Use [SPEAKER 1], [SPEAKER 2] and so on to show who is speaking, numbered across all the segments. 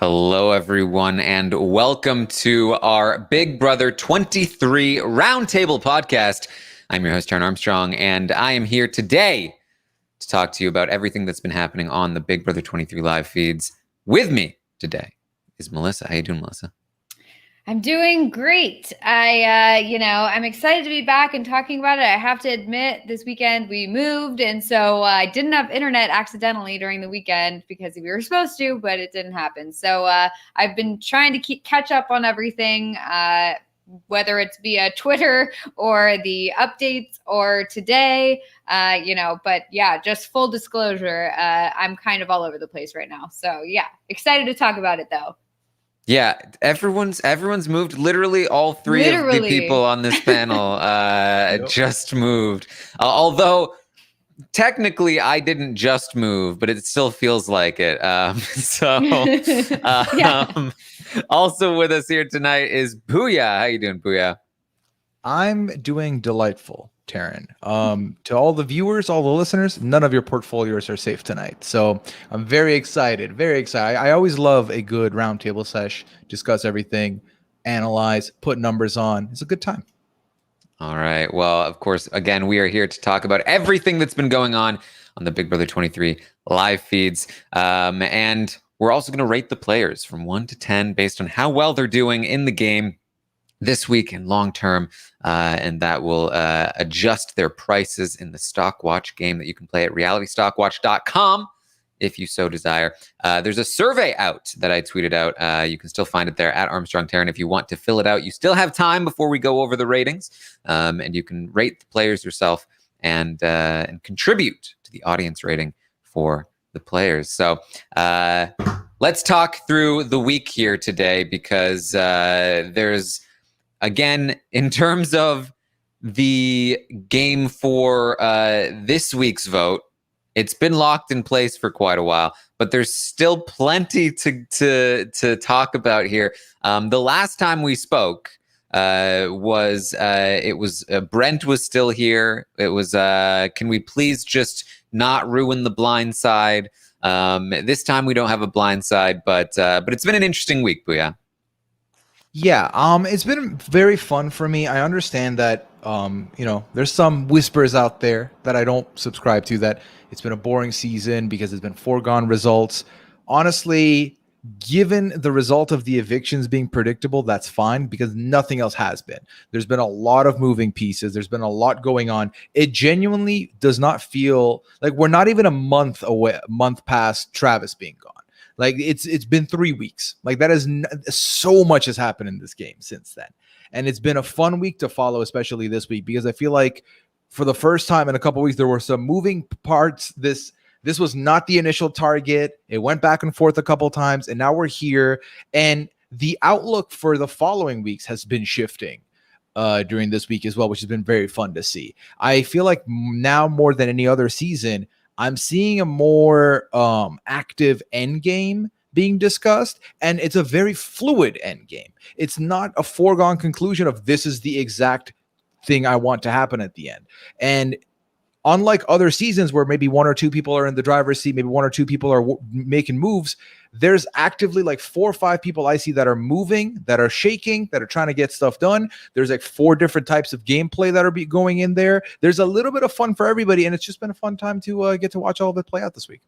[SPEAKER 1] Hello, everyone, and welcome to our Big Brother 23 Roundtable podcast. I'm your host, Taran Armstrong, and I am here today to talk to you about everything that's been happening on the Big Brother 23 live feeds. With me today is Melissa. How you doing, Melissa?
[SPEAKER 2] I'm doing great. I'm excited to be back and talking about it. I have to admit, this weekend we moved, and so I didn't have internet accidentally during the weekend because we were supposed to, but it didn't happen. So I've been trying to catch up on everything, whether it's via Twitter or the updates or today, but yeah, just full disclosure, I'm kind of all over the place right now. So yeah, excited to talk about it though.
[SPEAKER 1] Yeah, everyone's moved. Literally, all three of the people on this panel just moved. Although technically, I didn't just move, but it still feels like it. Also with us here tonight is Pooya. How you doing, Pooya?
[SPEAKER 3] I'm doing delightful, Taran. To all the viewers, all the listeners, none of your portfolios are safe tonight. So I'm very excited, very excited. I always love a good roundtable sesh, discuss everything, analyze, put numbers on. It's a good time.
[SPEAKER 1] All right. Well, of course, again, we are here to talk about everything that's been going on the Big Brother 23 live feeds. And we're also going to rate the players from 1 to 10 based on how well they're doing in the game this week and long term, and that will adjust their prices in the Stock Watch game that you can play at realitystockwatch.com if you so desire. There's a survey out that I tweeted out. You can still find it there at Armstrong Taran if you want to fill it out. You still have time before we go over the ratings, and you can rate the players yourself and contribute to the audience rating for the players. So let's talk through the week here today, because there's, again, in terms of the game for this week's vote, it's been locked in place for quite a while, but there's still plenty to talk about here. The last time we spoke was Brent was still here. It was can we please just not ruin the blind side? This time we don't have a blind side, but it's been an interesting week, Pooya.
[SPEAKER 3] Yeah, it's been very fun for me. I understand that, there's some whispers out there that I don't subscribe to, that it's been a boring season because there's been foregone results. Honestly, given the result of the evictions being predictable, that's fine, because nothing else has been. There's been a lot of moving pieces. There's been a lot going on. It genuinely does not feel like we're not even a month past Travis being gone. Like it's been 3 weeks. Like that is so much has happened in this game since then. And it's been a fun week to follow, especially this week, because I feel like for the first time in a couple of weeks, there were some moving parts. This was not the initial target. It went back and forth a couple of times, and now we're here. And the outlook for the following weeks has been shifting during this week as well, which has been very fun to see. I feel like now more than any other season, I'm seeing a more active end game being discussed, and it's a very fluid end game. It's not a foregone conclusion of this is the exact thing I want to happen at the end. And unlike other seasons where maybe 1 or 2 people are in the driver's seat, maybe 1 or 2 people are making moves, there's actively like 4 or 5 people I see that are moving, that are shaking, that are trying to get stuff done. There's like 4 different types of gameplay that are going in there. There's a little bit of fun for everybody, and it's just been a fun time to get to watch all of it play out this week.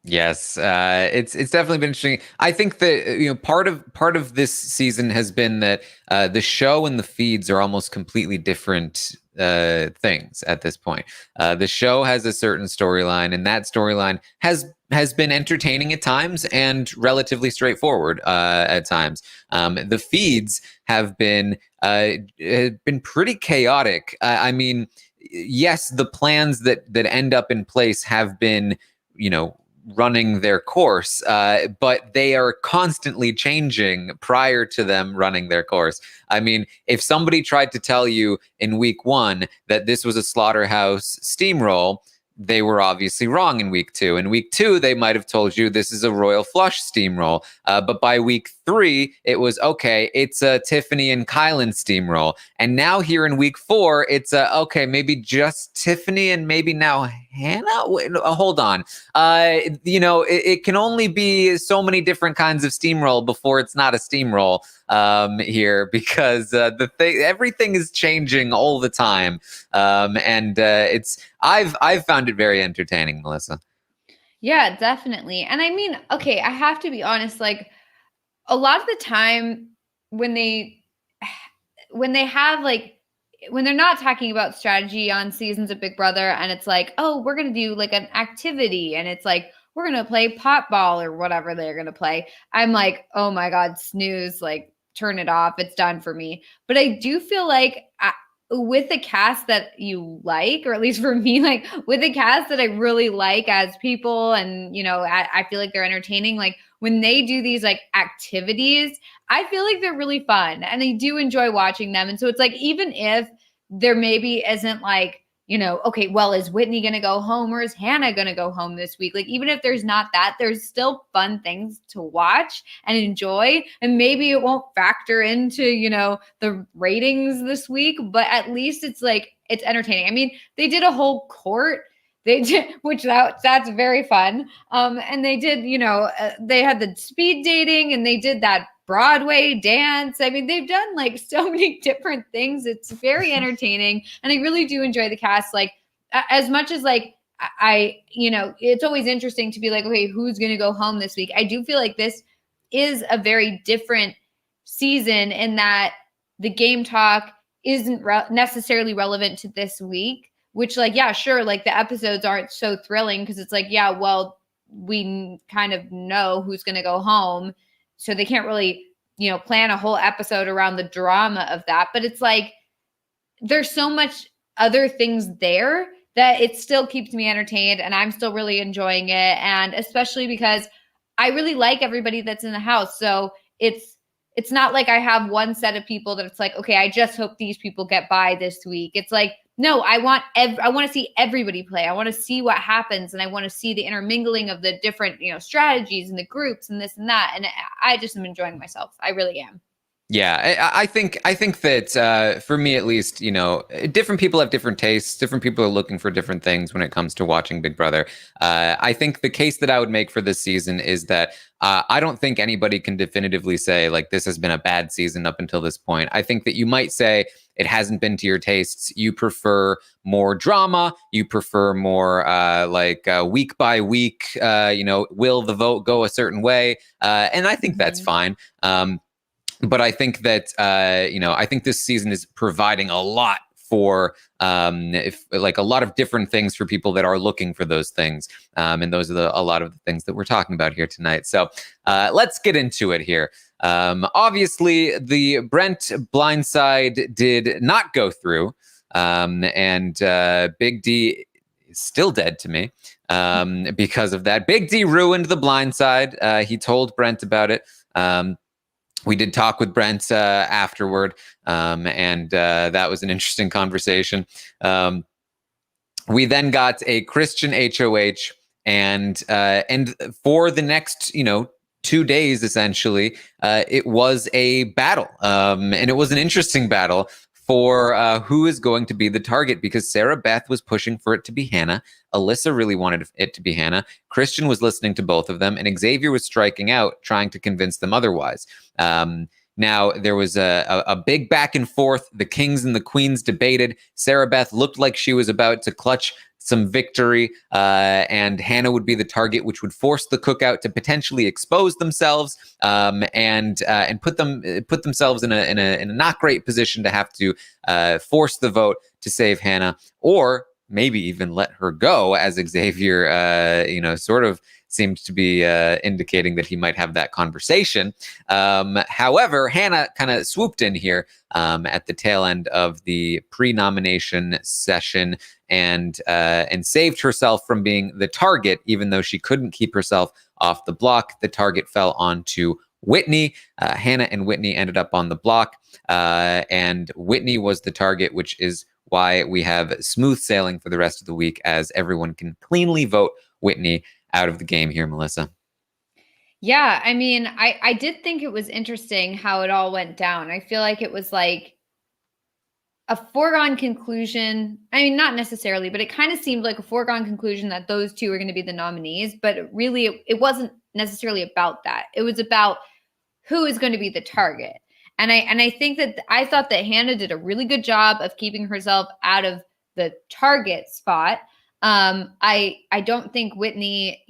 [SPEAKER 1] Yes, it's definitely been interesting. I think that part of this season has been that the show and the feeds are almost completely different things at this point. The show has a certain storyline, and that storyline has been entertaining at times and relatively straightforward at times. The feeds have been pretty chaotic. I mean, yes, the plans that end up in place have been, running their course, but they are constantly changing prior to them running their course. I mean, if somebody tried to tell you in week 1 that this was a slaughterhouse steamroll, they were obviously wrong in week 2. In week 2, they might have told you this is a royal flush steamroll. But by week 3, it was okay. It's a Tiffany and Kylan steamroll, and now here in week 4, it's a okay, maybe just Tiffany and maybe now Hannah. Wait, hold on. It can only be so many different kinds of steamroll before it's not a steamroll here, because everything is changing all the time, and I've found it very entertaining, Melissa.
[SPEAKER 2] Yeah, definitely. And I mean, okay, I have to be honest, like a lot of the time when they're not talking about strategy on seasons of Big Brother, and it's like, oh, we're going to do like an activity, and it's like, we're going to play pot ball or whatever they're going to play. I'm like, oh my God, snooze, like turn it off. It's done for me. But I do feel like with a cast that you like, or at least for me, like with a cast that I really like as people, and, I feel like they're entertaining, like when they do these like activities, I feel like they're really fun and I do enjoy watching them. And so it's like, even if there maybe isn't like, okay, well, is Whitney going to go home or is Hannah going to go home this week? Like, even if there's not that, there's still fun things to watch and enjoy. And maybe it won't factor into, the ratings this week, but at least it's like, it's entertaining. I mean, they did a whole court. They did, that's very fun. And they did, they had the speed dating and they did that Broadway dance. I mean, they've done like so many different things. It's very entertaining. And I really do enjoy the cast. Like as much as like, it's always interesting to be like, okay, who's going to go home this week? I do feel like this is a very different season in that the game talk isn't necessarily relevant to this week, which like, yeah, sure. Like the episodes aren't so thrilling because it's like, yeah, well, we kind of know who's going to go home. So they can't really, plan a whole episode around the drama of that. But it's like, there's so much other things there that it still keeps me entertained and I'm still really enjoying it. And especially because I really like everybody that's in the house. So it's not like I have one set of people that it's like, okay, I just hope these people get by this week. It's like, no, I want to see everybody play. I want to see what happens, and I want to see the intermingling of the different, strategies and the groups and this and that. And I just am enjoying myself. I really am.
[SPEAKER 1] Yeah, I think that for me at least, different people have different tastes. Different people are looking for different things when it comes to watching Big Brother. I think the case that I would make for this season is that I don't think anybody can definitively say like this has been a bad season up until this point. I think that you might say it hasn't been to your tastes. You prefer more drama. You prefer more week by week. Will the vote go a certain way? And I think that's fine. But I think that, I think this season is providing a lot for a lot of different things for people that are looking for those things. And those are a lot of the things that we're talking about here tonight. So let's get into it here. Obviously, the Brent blindside did not go through. And Big D is still dead to me because of that. Big D ruined the blindside. He told Brent about it. We did talk with Brent afterward, and that was an interesting conversation. We then got a Christian HOH, and for the next, 2 days, essentially, it was a battle, and it was an interesting battle for who is going to be the target, because Sarah Beth was pushing for it to be Hannah. Alyssa really wanted it to be Hannah. Christian was listening to both of them, and Xavier was striking out, trying to convince them otherwise. Now, there was a big back and forth. The kings and the queens debated. Sarah Beth looked like she was about to clutch some victory, and Hannah would be the target, which would force the cookout to potentially expose themselves and put themselves in a not great position to have to force the vote to save Hannah, or maybe even let her go, as Xavier, sort of seemed to be indicating that he might have that conversation. However, Hannah kind of swooped in here at the tail end of the pre-nomination session and saved herself from being the target, even though she couldn't keep herself off the block. The target fell onto Whitney. Hannah and Whitney ended up on the block, and Whitney was the target, which is why we have smooth sailing for the rest of the week, as everyone can cleanly vote Whitney out of the game here, Melissa.
[SPEAKER 2] Yeah, I mean, I did think it was interesting how it all went down. I feel like it was like a foregone conclusion. I mean, not necessarily, but it kind of seemed like a foregone conclusion that those two were going to be the nominees. But really, it wasn't necessarily about that. It was about who is going to be the target. And I think that I thought that Hannah did a really good job of keeping herself out of the target spot. I don't think Whitney,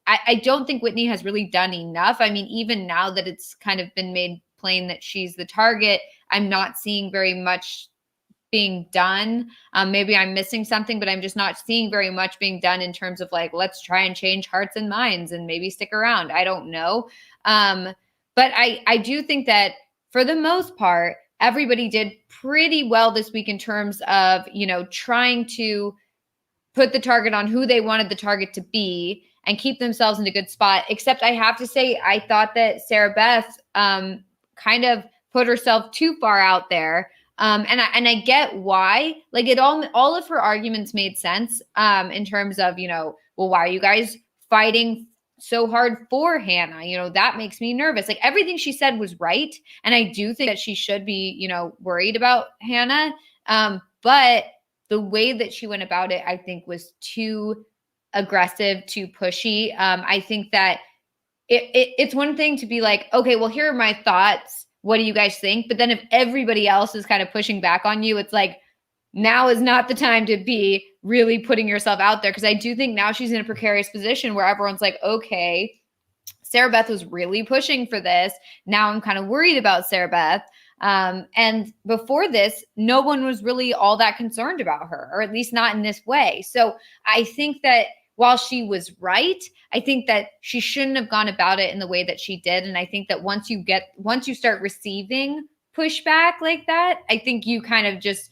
[SPEAKER 2] I don't think Whitney has really done enough. I mean, even now that it's kind of been made plain that she's the target, I'm not seeing very much being done. Maybe I'm missing something, but I'm just not seeing very much being done in terms of like, let's try and change hearts and minds and maybe stick around. I don't know. But I do think that for the most part, everybody did pretty well this week in terms of, trying to put the target on who they wanted the target to be and keep themselves in a good spot. Except I have to say, I thought that Sarah Beth kind of put herself too far out there. And I get why. Like all of her arguments made sense in terms of, well, why are you guys fighting so hard for Hannah? That makes me nervous. Like everything she said was right. And I do think that she should be, worried about Hannah. But the way that she went about it, I think was too aggressive, too pushy. I think that it's one thing to be like, okay, well, here are my thoughts. What do you guys think? But then if everybody else is kind of pushing back on you, it's like, now is not the time to be really putting yourself out there. Because I do think now she's in a precarious position where everyone's like, okay, Sarah Beth was really pushing for this. Now I'm kind of worried about Sarah Beth. And before this, no one was really all that concerned about her, or at least not in this way. So I think that while she was right, I think that she shouldn't have gone about it in the way that she did. And I think that once you start receiving pushback like that, I think you kind of just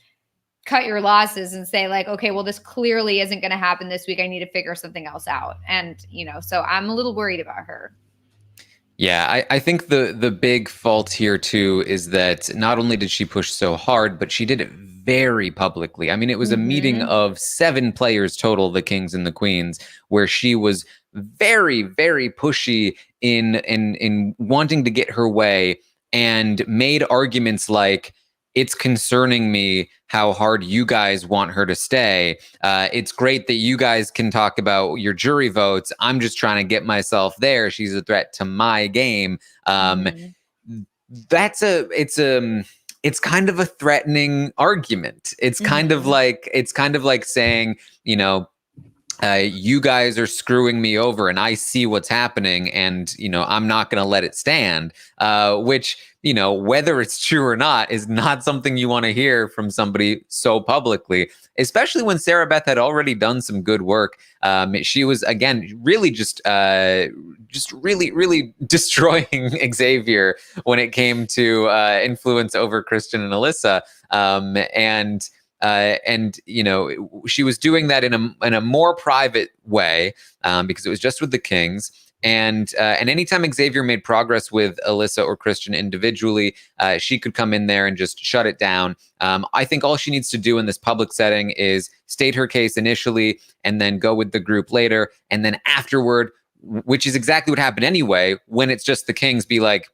[SPEAKER 2] cut your losses and say like, okay, well, this clearly isn't going to happen this week. I need to figure something else out. And, so I'm a little worried about her.
[SPEAKER 1] Yeah, I think the big fault here too is that not only did she push so hard, but she did it very publicly. I mean, it was a meeting of 7 players total, the Kings and the Queens, where she was very, very pushy in wanting to get her way and made arguments like, it's concerning me how hard you guys want her to stay. It's great that you guys can talk about your jury votes. I'm just trying to get myself there. She's a threat to my game. It's kind of a threatening argument. It's kind of like saying, you guys are screwing me over and I see what's happening and, I'm not going to let it stand, which, whether it's true or not is not something you want to hear from somebody so publicly, especially when Sarah Beth had already done some good work. She was, again, really just really, really destroying Xavier when it came to influence over Christian and Alyssa. And she was doing that in a more private way because it was just with the Kings. And anytime Xavier made progress with Alyssa or Christian individually, she could come in there and just shut it down. I think all she needs to do in this public setting is state her case initially and then go with the group later. And then afterward, which is exactly what happened anyway, when it's just the Kings, be like,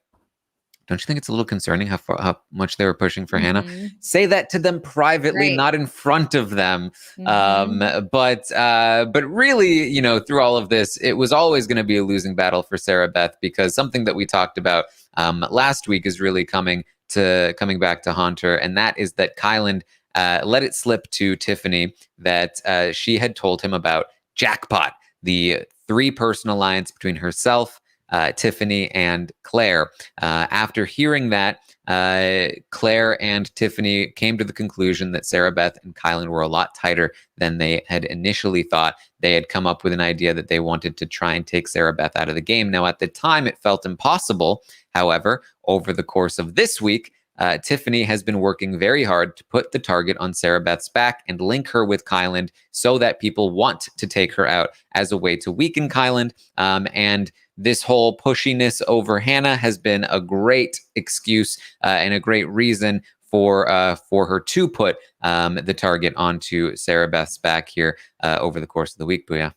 [SPEAKER 1] don't you think it's a little concerning how much they were pushing for Hannah? Say that to them privately, not in front of them. But really, through all of this, it was always going to be a losing battle for Sarah Beth, because something that we talked about last week is really coming back to haunt her, and that is that Kyland let it slip to Tiffany that she had told him about Jackpot, the 3-person alliance between herself, Tiffany, and Claire. After hearing that, Claire and Tiffany came to the conclusion that Sarah Beth and Kyland were a lot tighter than they had initially thought. They had come up with an idea that they wanted to try and take Sarah Beth out of the game. Now, at the time, it felt impossible. However, over the course of this week, Tiffany has been working very hard to put the target on Sarah Beth's back and link her with Kyland so that people want to take her out as a way to weaken Kyland. And this whole pushiness over Hannah has been a great excuse and a great reason for her to put the target onto Sarah Beth's back here over the course of the week, Pooya.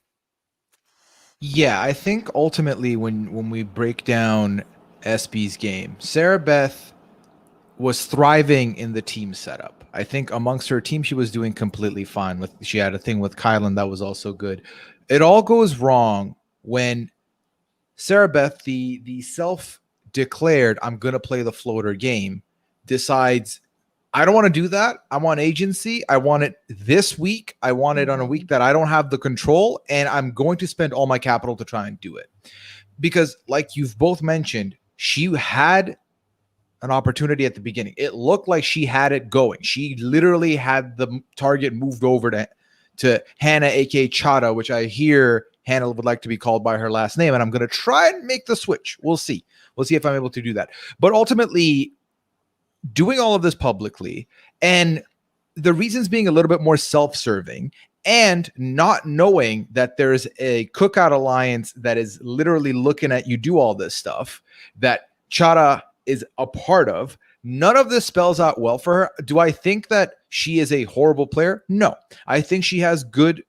[SPEAKER 3] Yeah, I think ultimately when we break down SB's game, Sarah Beth was thriving in the team setup. I think amongst her team, she was doing completely fine. She had a thing with Kylan that was also good. It all goes wrong when Sarah Beth, the self declared I'm gonna play the floater game, decides I don't want to do that. I want agency. I want it this week. I want it on a week that I don't have the control, and I'm going to spend all my capital to try and do it. Because, like you've both mentioned, she had an opportunity at the beginning. It looked like she had it going. She literally had the target moved over to Hannah, aka Chada, which I hear Hannah would like to be called by her last name, and I'm going to try and make the switch. We'll see. We'll see if I'm able to do that. But ultimately, doing all of this publicly, and the reasons being a little bit more self-serving, and not knowing that there's a cookout alliance that is literally looking at you do all this stuff that Chara is a part of. None of this spells out well for her. Do I think that she is a horrible player? No. I think she has good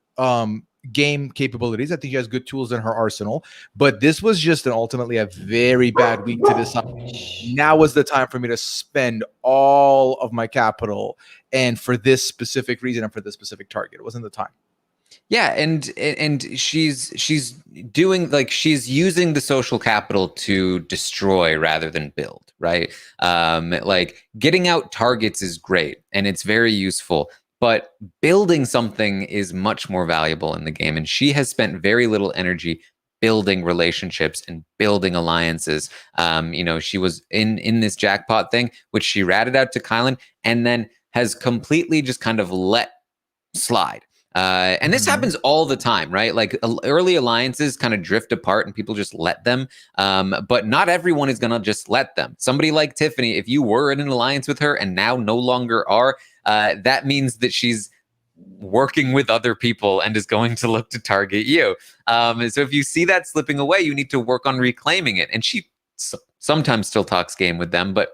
[SPEAKER 3] game capabilities. I think she has good tools in her arsenal, but this was just ultimately a very bad week to decide. Now was the time for me to spend all of my capital, and for this specific reason and for this specific target. It wasn't the time.
[SPEAKER 1] Yeah, and she's doing, like, she's using the social capital to destroy rather than build, right? Like, getting out targets is great and it's very useful, but building something is much more valuable in the game. And she has spent very little energy building relationships and building alliances. She was in this jackpot thing, which she ratted out to Kylan, and then has completely just kind of let slide. And this happens all the time, right? Like, early alliances kind of drift apart and people just let them. But not everyone is going to just let them. Somebody like Tiffany, if you were in an alliance with her and now no longer are, that means that she's working with other people and is going to look to target you. So if you see that slipping away, you need to work on reclaiming it. And she sometimes still talks game with them, but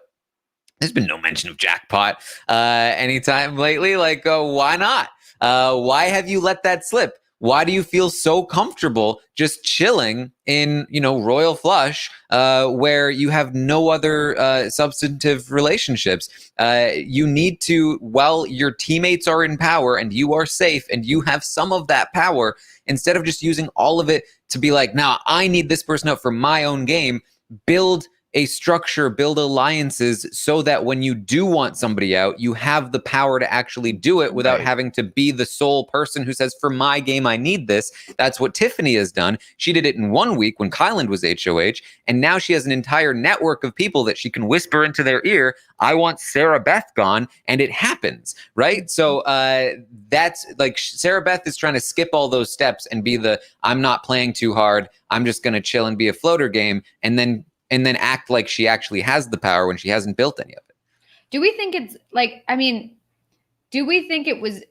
[SPEAKER 1] there's been no mention of jackpot anytime lately. Like, why not? Why have you let that slip? Why do you feel so comfortable just chilling in, Royal Flush, where you have no other substantive relationships? You need to, while your teammates are in power and you are safe and you have some of that power, instead of just using all of it to be like, now I need this person out for my own game, build a structure, build alliances so that when you do want somebody out, you have the power to actually do it without having to be the sole person who says, for my game, I need this. That's what Tiffany has done. She did it in 1 week when Kylan was HOH, and now she has an entire network of people that she can whisper into their ear, I want Sarah Beth gone, and it happens, right? So that's like, Sarah Beth is trying to skip all those steps and be the, I'm not playing too hard, I'm just going to chill and be a floater game, and then act like she actually has the power when she hasn't built any of it.
[SPEAKER 2] Do we think it's like, do we think it was,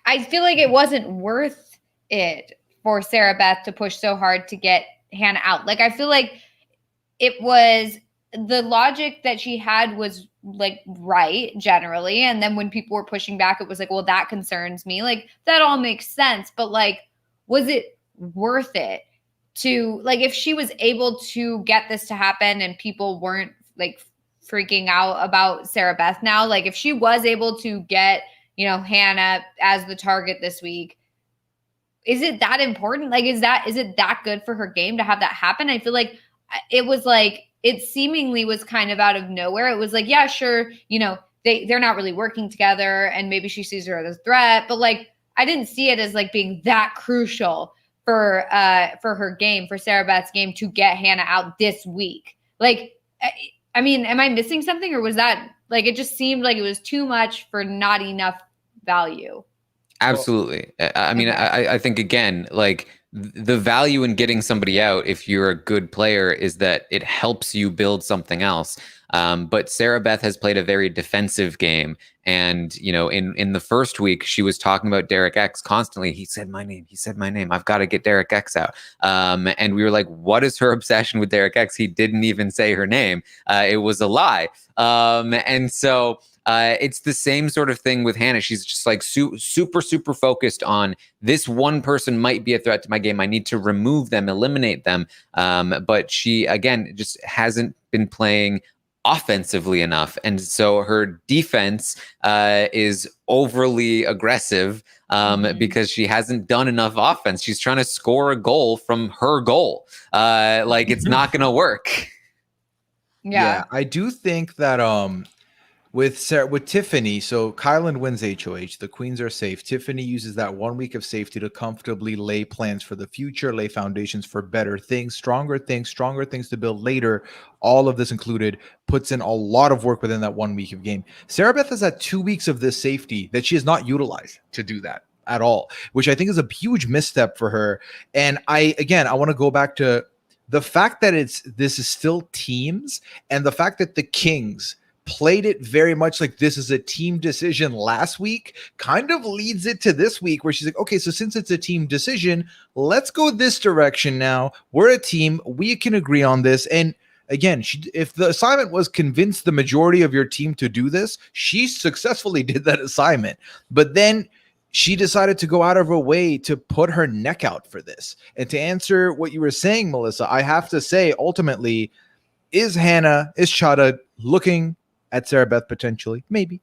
[SPEAKER 2] I feel like it wasn't worth it for Sarah Beth to push so hard to get Hannah out. Like, I feel like it was, the logic that she had was like right generally. And then when people were pushing back, it was like, well, that concerns me. Like, that all makes sense. But like, was it worth it? To, like, if she was able to get this to happen and people weren't like freaking out about Sarah Beth now, like if she was able to get, Hannah as the target this week, is it that important? Like, is it that good for her game to have that happen? I feel like it was like, it seemingly was kind of out of nowhere. It was like, yeah, sure. They're not really working together and maybe she sees her as a threat, but like, I didn't see it as like being that crucial for her game, for Sarah Beth's game, to get Hannah out this week. Like, am I missing something, or was that like, it just seemed like it was too much for not enough value?
[SPEAKER 1] Absolutely. I think, again, like, the value in getting somebody out, if you're a good player, is that it helps you build something else. But Sarah Beth has played a very defensive game. And, in the first week, she was talking about Derek X constantly. He said my name. I've got to get Derek X out. And we were like, what is her obsession with Derek X? He didn't even say her name. It was a lie. And so it's the same sort of thing with Hannah. She's just like super focused on this one person might be a threat to my game. I need to remove them, eliminate them. But she, again, just hasn't been playing offensively enough, and so her defense is overly aggressive because she hasn't done enough offense. She's trying to score a goal from her goal. Like, it's not going to work.
[SPEAKER 2] Yeah,
[SPEAKER 3] I do think that with Tiffany, so Kyland wins HOH. The queens are safe. Tiffany uses that 1 week of safety to comfortably lay plans for the future, lay foundations for better things, stronger things to build later. All of this included puts in a lot of work within that 1 week of game. Sarah Beth has had 2 weeks of this safety that she has not utilized to do that at all, which I think is a huge misstep for her. And I want to go back to the fact that this is still teams, and the fact that the Kings played it very much like this is a team decision last week kind of leads it to this week where she's like, okay, so since it's a team decision, let's go this direction now. We're a team. We can agree on this. And again, if the assignment was convince the majority of your team to do this, she successfully did that assignment. But then she decided to go out of her way to put her neck out for this. And to answer what you were saying, Melissa, I have to say, ultimately, is Chada looking at Sarah Beth potentially? Maybe.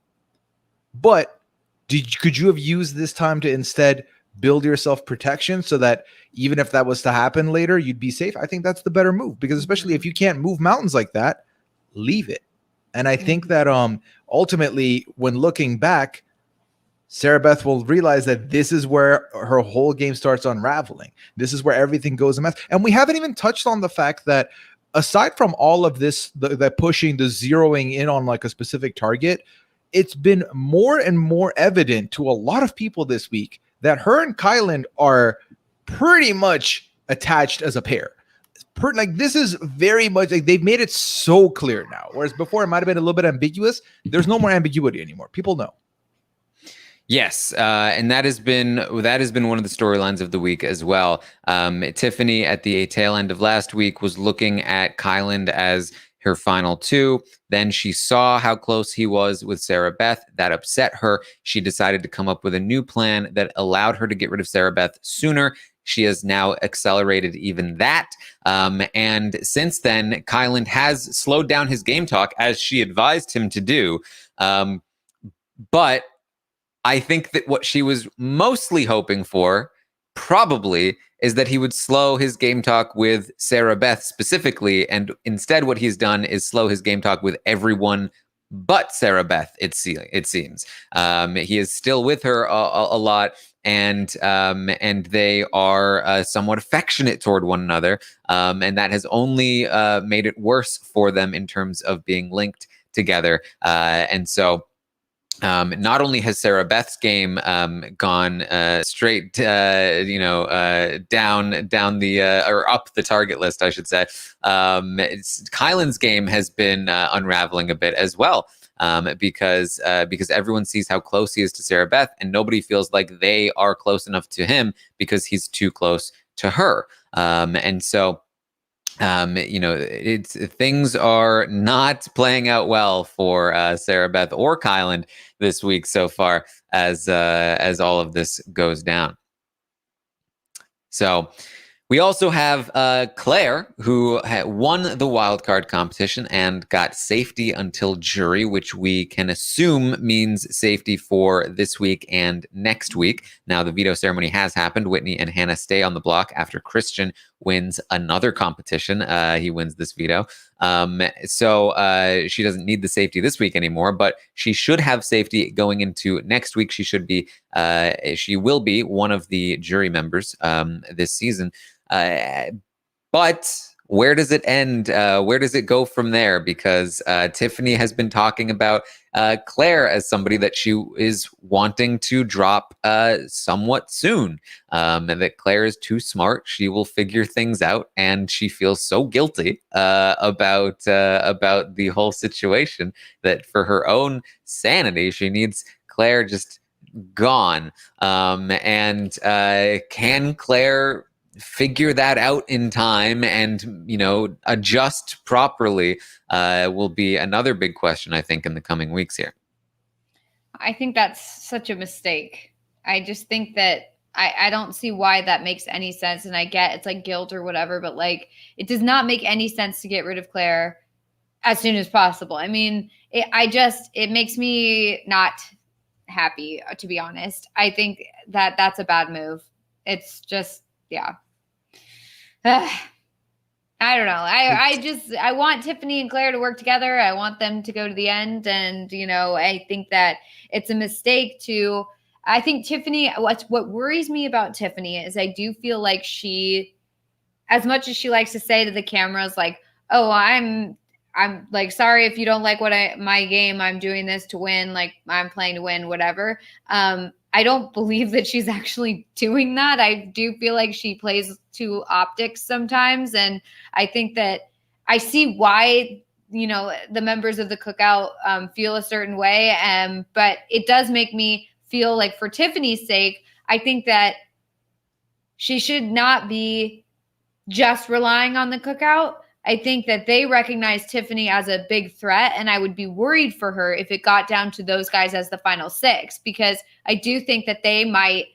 [SPEAKER 3] But could you have used this time to instead build yourself protection so that even if that was to happen later, you'd be safe? I think that's the better move, because especially if you can't move mountains like that, leave it. And I think that ultimately, when looking back, Sarah Beth will realize that this is where her whole game starts unraveling. This is where everything goes a mess. And we haven't even touched on the fact that aside from all of this, the pushing, the zeroing in on like a specific target, it's been more and more evident to a lot of people this week that her and Kyland are pretty much attached as a pair. Like, this is very much like they've made it so clear now. Whereas before it might have been a little bit ambiguous. There's no more ambiguity anymore. People know.
[SPEAKER 1] Yes, and that has been one of the storylines of the week as well. Tiffany at the tail end of last week was looking at Kyland as her final two. Then she saw how close he was with Sarah Beth. That upset her. She decided to come up with a new plan that allowed her to get rid of Sarah Beth sooner. She has now accelerated even that. And since then, Kyland has slowed down his game talk as she advised him to do. But I think that what she was mostly hoping for probably is that he would slow his game talk with Sarah Beth specifically. And instead, what he's done is slow his game talk with everyone but Sarah Beth, it seems. He is still with her a lot, and they are somewhat affectionate toward one another. And that has only made it worse for them in terms of being linked together. And so not only has Sarah Beth's game gone straight, down the or up the target list, I should say. Kyland's game has been unraveling a bit as well, because everyone sees how close he is to Sarah Beth, and nobody feels like they are close enough to him because he's too close to her, and so. Things are not playing out well for Sarah Beth or Kyland this week so far as all of this goes down. So we also have Claire, who won the wildcard competition and got safety until jury, which we can assume means safety for this week and next week. Now, the veto ceremony has happened. Whitney and Hannah stay on the block after Christian wins another competition. He wins this veto. So she doesn't need the safety this week anymore, but she should have safety going into next week. She will be one of the jury members this season. But where does it end? Where does it go from there? Because Tiffany has been talking about Claire as somebody that she is wanting to drop somewhat soon, and that Claire is too smart. She will figure things out, and she feels so guilty about the whole situation that for her own sanity, she needs Claire just gone. And can Claire figure that out in time and adjust properly will be another big question, I think, in the coming weeks here.
[SPEAKER 2] I think that's such a mistake. I just think that I don't see why that makes any sense. And I get it's like guilt or whatever, but like it does not make any sense to get rid of Claire as soon as possible. I mean, it makes me not happy, to be honest. I think that that's a bad move. It's just, yeah. I don't know. I want Tiffany and Claire to work together. I want them to go to the end. And, I think that it's a mistake I think Tiffany, what worries me about Tiffany is I do feel like she, as much as she likes to say to the cameras, like, oh, I'm like, sorry if you don't like my game, I'm doing this to win. Like I'm playing to win, whatever. I don't believe that she's actually doing that. I do feel like she plays to optics sometimes. And I think that I see why, the members of the cookout feel a certain way. But it does make me feel like for Tiffany's sake, I think that she should not be just relying on the cookout. I think that they recognize Tiffany as a big threat, and I would be worried for her if it got down to those guys as the final 6, because I do think that they might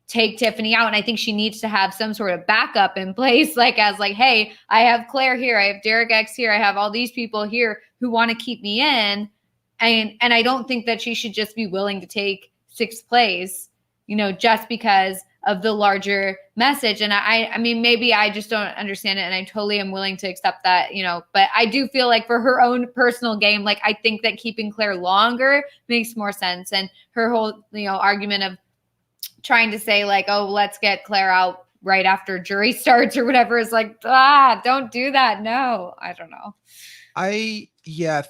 [SPEAKER 2] take Tiffany out, and I think she needs to have some sort of backup in place, hey, I have Claire here, I have Derek X here, I have all these people here who want to keep me in, and I don't think that she should just be willing to take 6th place, just because of the larger message. And I mean, maybe I just don't understand it, and I totally am willing to accept that, but I do feel like for her own personal game, like I think that keeping Claire longer makes more sense. And her whole, argument of trying to say like, oh, let's get Claire out right after jury starts or whatever is like, don't do that. No, I don't know.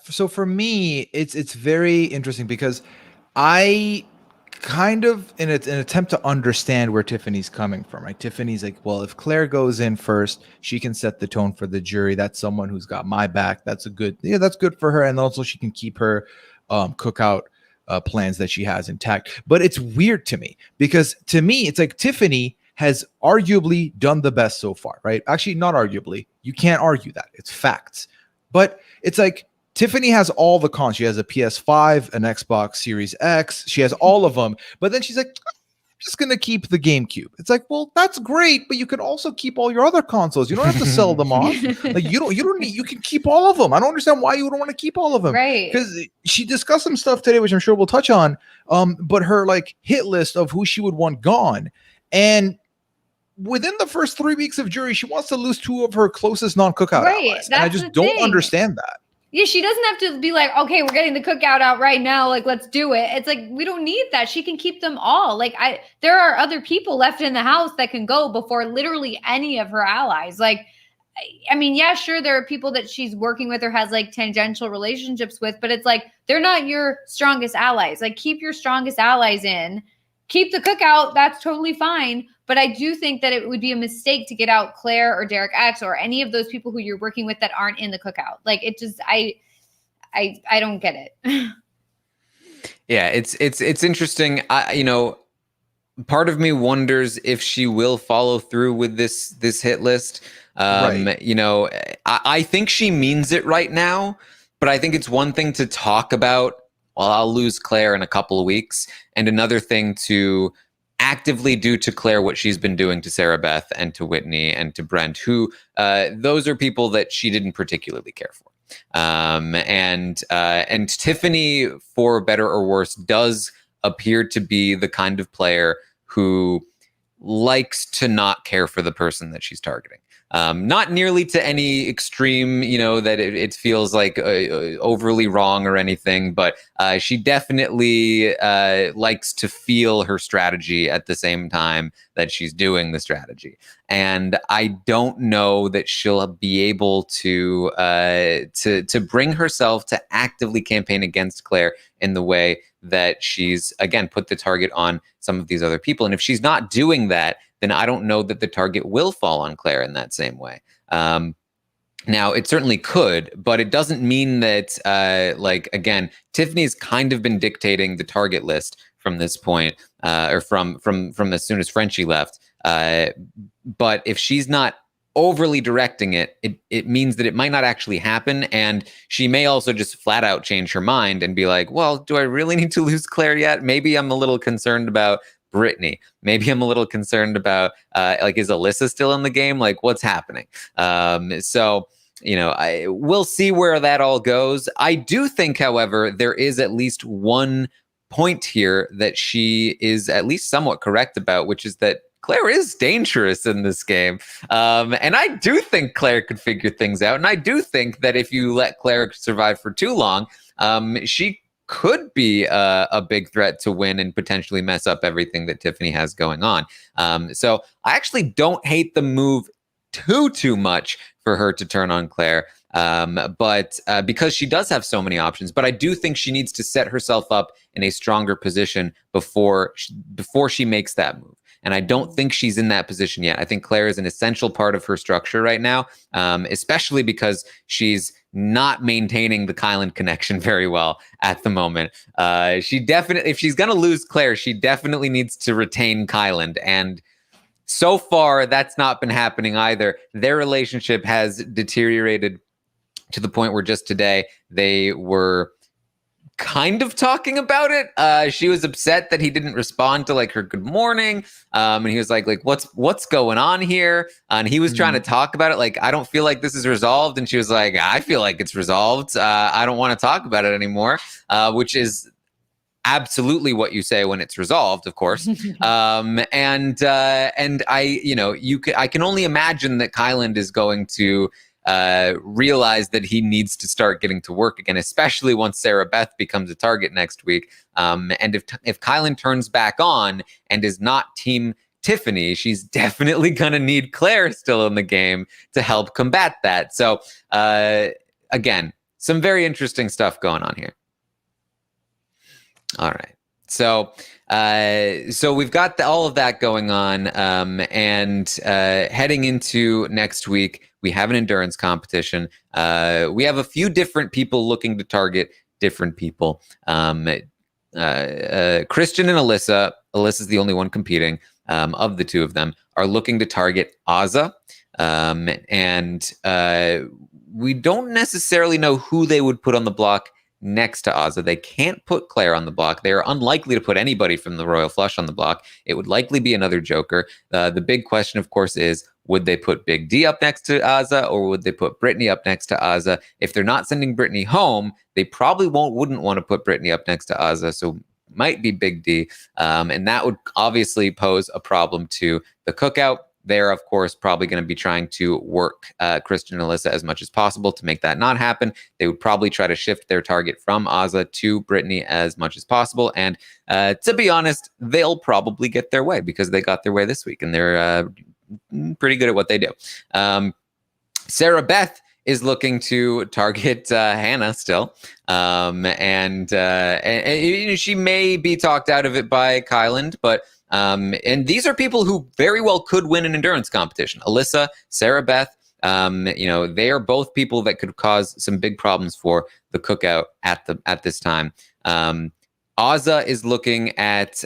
[SPEAKER 3] So for me, it's very interesting because I kind of in an attempt to understand where Tiffany's coming from, right? Tiffany's like, well, if Claire goes in first, she can set the tone for the jury. That's someone who's got my back. That's good for her. And also she can keep her cookout plans that she has intact. But it's weird to me because to me, it's like Tiffany has arguably done the best so far, right? Actually, not arguably. You can't argue that. It's facts. But it's like, Tiffany has all the cons. She has a PS5, an Xbox Series X. She has all of them. But then she's like, I'm just going to keep the GameCube. It's like, well, that's great, but you can also keep all your other consoles. You don't have to sell them off. Like you don't need, you can keep all of them. I don't understand why you don't want to keep all of them.
[SPEAKER 2] Right.
[SPEAKER 3] Because she discussed some stuff today, which I'm sure we'll touch on. But her like hit list of who she would want gone. And within the first 3 weeks of jury, she wants to lose 2 of her closest non-cookout allies. And I just don't understand that.
[SPEAKER 2] Yeah, she doesn't have to be like, okay, we're getting the cookout out right now. Like, let's do it. It's like, we don't need that. She can keep them all. Like, there are other people left in the house that can go before literally any of her allies. Like, I mean, yeah, sure, there are people that she's working with or has like tangential relationships with, but it's like, they're not your strongest allies. Like, keep your strongest allies in. Keep the cookout. That's totally fine. But I do think that it would be a mistake to get out Claire or Derek X or any of those people who you're working with that aren't in the cookout. Like it just, I don't get it.
[SPEAKER 1] Yeah, it's interesting. Part of me wonders if she will follow through with this hit list.
[SPEAKER 3] Right.
[SPEAKER 1] I think she means it right now, but I think it's one thing to talk about, well, I'll lose Claire in a couple of weeks, and another thing to actively do to Claire what she's been doing to Sarah Beth and to Whitney and to Brent, who those are people that she didn't particularly care for. And Tiffany, for better or worse, does appear to be the kind of player who likes to not care for the person that she's targeting. Not nearly to any extreme, that it feels like overly wrong or anything, but she definitely likes to feel her strategy at the same time that she's doing the strategy. And I don't know that she'll be able to bring herself to actively campaign against Claire in the way that she's, again, put the target on some of these other people. And if she's not doing that, then I don't know that the target will fall on Claire in that same way. Now, it certainly could, but it doesn't mean that, again, Tiffany's kind of been dictating the target list from this point, or from as soon as Frenchie left. But if she's not overly directing it, it means that it might not actually happen. And she may also just flat out change her mind and be like, well, do I really need to lose Claire yet? Maybe I'm a little concerned about Brittany. Maybe I'm a little concerned about, like, is Alyssa still in the game? Like, what's happening? So, we'll see where that all goes. I do think, however, there is at least one point here that she is at least somewhat correct about, which is that Claire is dangerous in this game. And I do think Claire could figure things out. And I do think that if you let Claire survive for too long, she could be a big threat to win and potentially mess up everything that Tiffany has going on. So I actually don't hate the move too much for her to turn on Claire. But because she does have so many options, but I do think she needs to set herself up in a stronger position before she makes that move. And I don't think she's in that position yet. I think Claire is an essential part of her structure right now, especially because she's not maintaining the Kyland connection very well at the moment. She definitely, if she's going to lose Claire, she definitely needs to retain Kyland. And so far, that's not been happening either. Their relationship has deteriorated to the point where just today they were kind of talking about it. She was upset that he didn't respond to like her good morning. And he was like what's going on here? And he was trying to talk about it. Like, I don't feel like this is resolved. And she was like, I feel like it's resolved. I don't want to talk about it anymore, which is absolutely what you say when it's resolved, of course. And I can only imagine that Kyland is going to realize that he needs to start getting to work again, especially once Sarah Beth becomes a target next week. And if Kyland turns back on and is not team Tiffany, she's definitely going to need Claire still in the game to help combat that. So again, some very interesting stuff going on here. All right. So we've got all of that going on, and heading into next week, we have an endurance competition. We have a few different people looking to target different people. Christian and Alyssa. Alyssa's the only one competing of the two of them, are looking to target Azah, and we don't necessarily know who they would put on the block next to Azah. They can't put Claire on the block. They are unlikely to put anybody from the Royal Flush on the block. It would likely be another Joker. The big question, of course, is would they put Big D up next to Azah, or would they put Brittany up next to Azah? If they're not sending Brittany home, they probably wouldn't want to put Brittany up next to Azah, so might be Big D. And that would obviously pose a problem to the cookout. They're, of course, probably going to be trying to work Christian and Alyssa as much as possible to make that not happen. They would probably try to shift their target from Azah to Brittany as much as possible. And to be honest, they'll probably get their way because they got their way this week, and they're pretty good at what they do. Sarah Beth is looking to target Hannah still. And she may be talked out of it by Kyland, but and these are people who very well could win an endurance competition. Alyssa, Sarah Beth, they are both people that could cause some big problems for the cookout at this time. Azah is looking at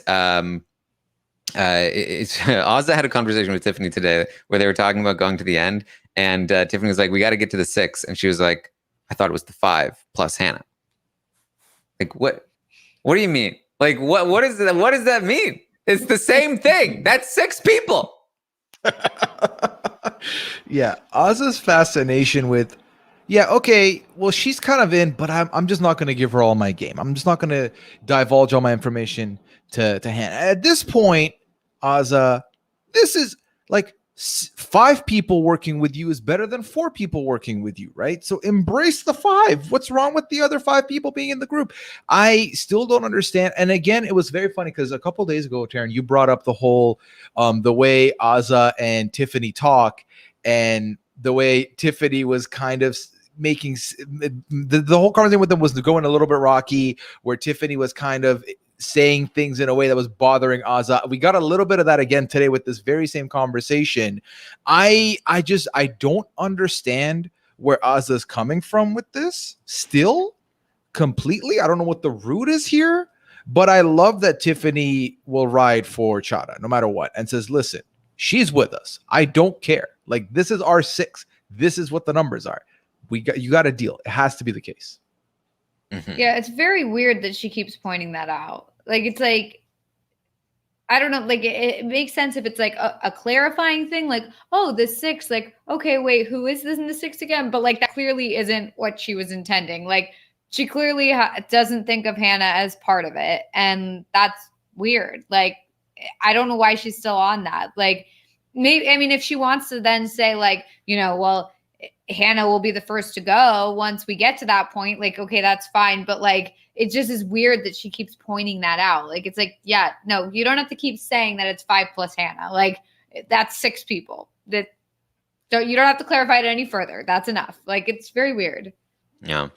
[SPEAKER 1] Azah had a conversation with Tiffany today where they were talking about going to the end, and Tiffany was like, "We got to get to the 6," and she was like, "I thought it was the 5 plus Hannah." Like, what do you mean? Like, what is that? What does that mean? It's the same thing. That's 6 people.
[SPEAKER 3] Yeah, Azah's fascination with, okay, well, she's kind of in, but I'm just not going to give her all my game. I'm just not going to divulge all my information to Hannah. At this point, Azah, this is like 5 people working with you is better than 4 people working with you, right? So embrace the 5. What's wrong with the other 5 people being in the group? I still don't understand. And again, it was very funny because a couple of days ago, Taran, you brought up the whole the way Azah and Tiffany talk, and the way Tiffany was kind of making the whole conversation with them was going a little bit rocky, where Tiffany was kind of saying things in a way that was bothering Azah. We got a little bit of that again today with this very same conversation. I don't understand where Azah's coming from with this still completely. I don't know what the root is here, but I love that Tiffany will ride for Chada no matter what and says, listen, she's with us. I don't care. Like, this is our 6. This is what the numbers are. You got to deal. It has to be the case.
[SPEAKER 1] Mm-hmm.
[SPEAKER 2] Yeah, it's very weird that she keeps pointing that out. Like, it's like, I don't know, like it makes sense if it's like a clarifying thing, like, oh, the 6, like, okay, wait, who is this in the 6 again? But like that clearly isn't what she was intending. Like, she clearly doesn't think of Hannah as part of it, and that's weird. Like, I don't know why she's still on that. Like, maybe, I mean, if she wants to then say like, well, Hannah will be the first to go once we get to that point, like, okay, that's fine. But like, it just is weird that she keeps pointing that out. Like, it's like, yeah, no, you don't have to keep saying that it's 5 plus Hannah. Like, that's 6 people. You don't have to clarify it any further. That's enough. Like, it's very weird.
[SPEAKER 1] Yeah.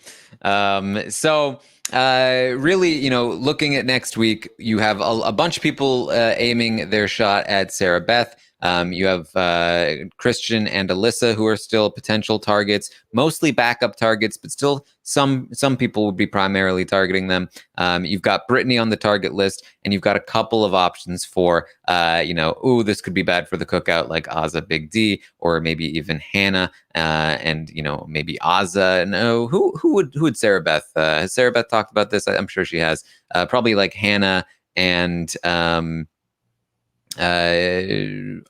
[SPEAKER 1] So really, looking at next week, you have a bunch of people aiming their shot at Sarah Beth. You have Christian and Alyssa, who are still potential targets, mostly backup targets, but still some people would be primarily targeting them. You've got Brittany on the target list, and you've got a couple of options for, this could be bad for the cookout, like Azza, Big D, or maybe even Hannah, and maybe Azza. No, who would Sarah Beth? Has Sarah Beth talked about this? I'm sure she has. Probably like Hannah and. Maybe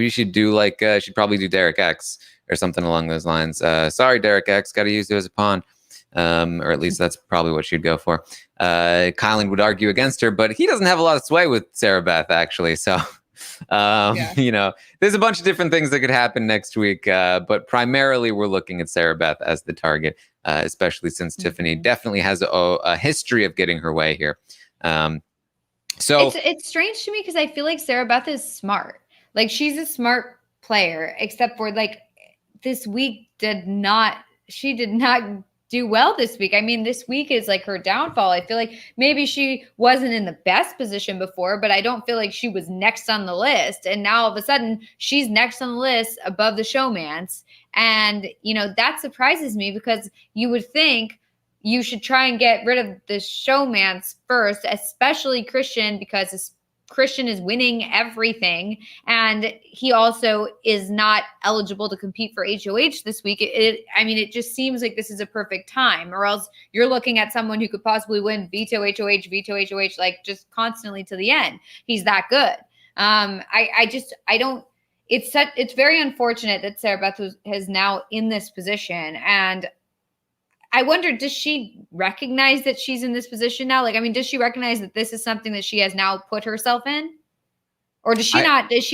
[SPEAKER 1] she'd do like she'd probably do Derek X or something along those lines. Sorry, Derek X, got to use you as a pawn, or at least that's probably what she'd go for. Kylan would argue against her, but he doesn't have a lot of sway with Sarah Beth, actually. So, there's a bunch of different things that could happen next week, but primarily we're looking at Sarah Beth as the target, especially since Tiffany definitely has a history of getting her way here. So
[SPEAKER 2] it's strange to me because I feel like Sarah Beth is smart. Like, she's a smart player, except for like this week she did not do well this week. I mean, this week is like her downfall. I feel like maybe she wasn't in the best position before, but I don't feel like she was next on the list. And now all of a sudden she's next on the list above the showmance. And, that surprises me because you would think you should try and get rid of the showmance first, especially Christian, because Christian is winning everything. And he also is not eligible to compete for HOH this week. It just seems like this is a perfect time, or else you're looking at someone who could possibly win veto HOH, like just constantly to the end. He's that good. It's very unfortunate that Sarah Beth is now in this position. And I wonder, does she recognize that she's in this position now? Like, I mean, does she recognize that this is something that she has now put herself in? Or is she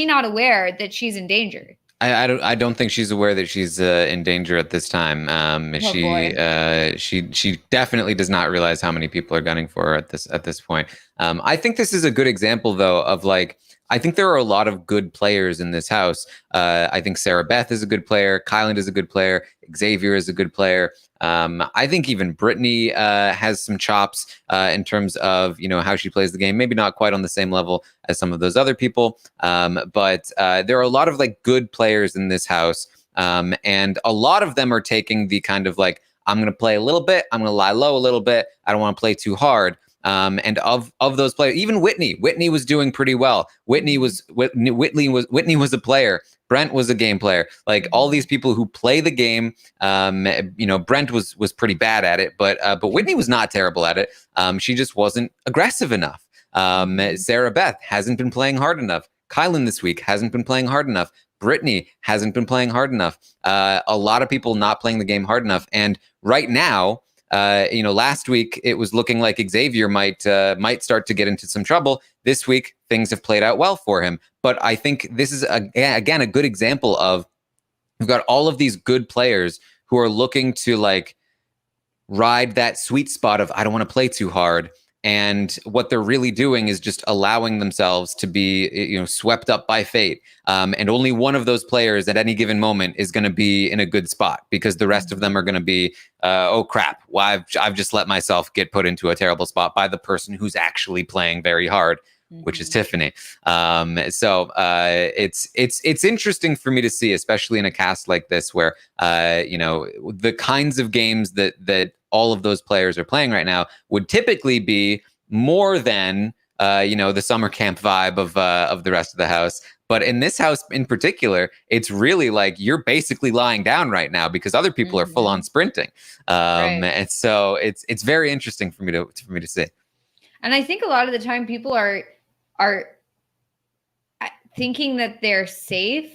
[SPEAKER 2] not aware that she's in danger?
[SPEAKER 1] I don't think she's aware that she's in danger at this time. She definitely does not realize how many people are gunning for her at this point. I think this is a good example, though, of like, I think there are a lot of good players in this house. I think Sarah Beth is a good player. Kylan is a good player. Xavier is a good player. I think even Brittany has some chops in terms of how she plays the game. Maybe not quite on the same level as some of those other people, but there are a lot of like good players in this house, and a lot of them are taking the kind of like, I'm going to play a little bit, I'm going to lie low a little bit, I don't want to play too hard. And of those players, even Whitney was doing pretty well. Whitney was a player. Brent was a game player. Like, all these people who play the game, Brent was pretty bad at it, but Whitney was not terrible at it. She just wasn't aggressive enough. Sarah Beth hasn't been playing hard enough. Kylan this week hasn't been playing hard enough. Brittany hasn't been playing hard enough. A lot of people not playing the game hard enough. And right now, last week it was looking like Xavier might start to get into some trouble. This week, things have played out well for him. But I think this is again a good example of, we've got all of these good players who are looking to like ride that sweet spot of, I don't want to play too hard. And what they're really doing is just allowing themselves to be, swept up by fate. And only one of those players at any given moment is going to be in a good spot, because the rest of them are going to be, oh crap, well, I've just let myself get put into a terrible spot by the person who's actually playing very hard, which is Tiffany. So it's interesting for me to see, especially in a cast like this, where the kinds of games that all of those players are playing right now would typically be more than the summer camp vibe of the rest of the house. But in this house in particular, it's really like you're basically lying down right now because other people are full on sprinting.
[SPEAKER 2] Right.
[SPEAKER 1] And so it's very interesting for me to see.
[SPEAKER 2] And I think a lot of the time people are thinking that they're safe.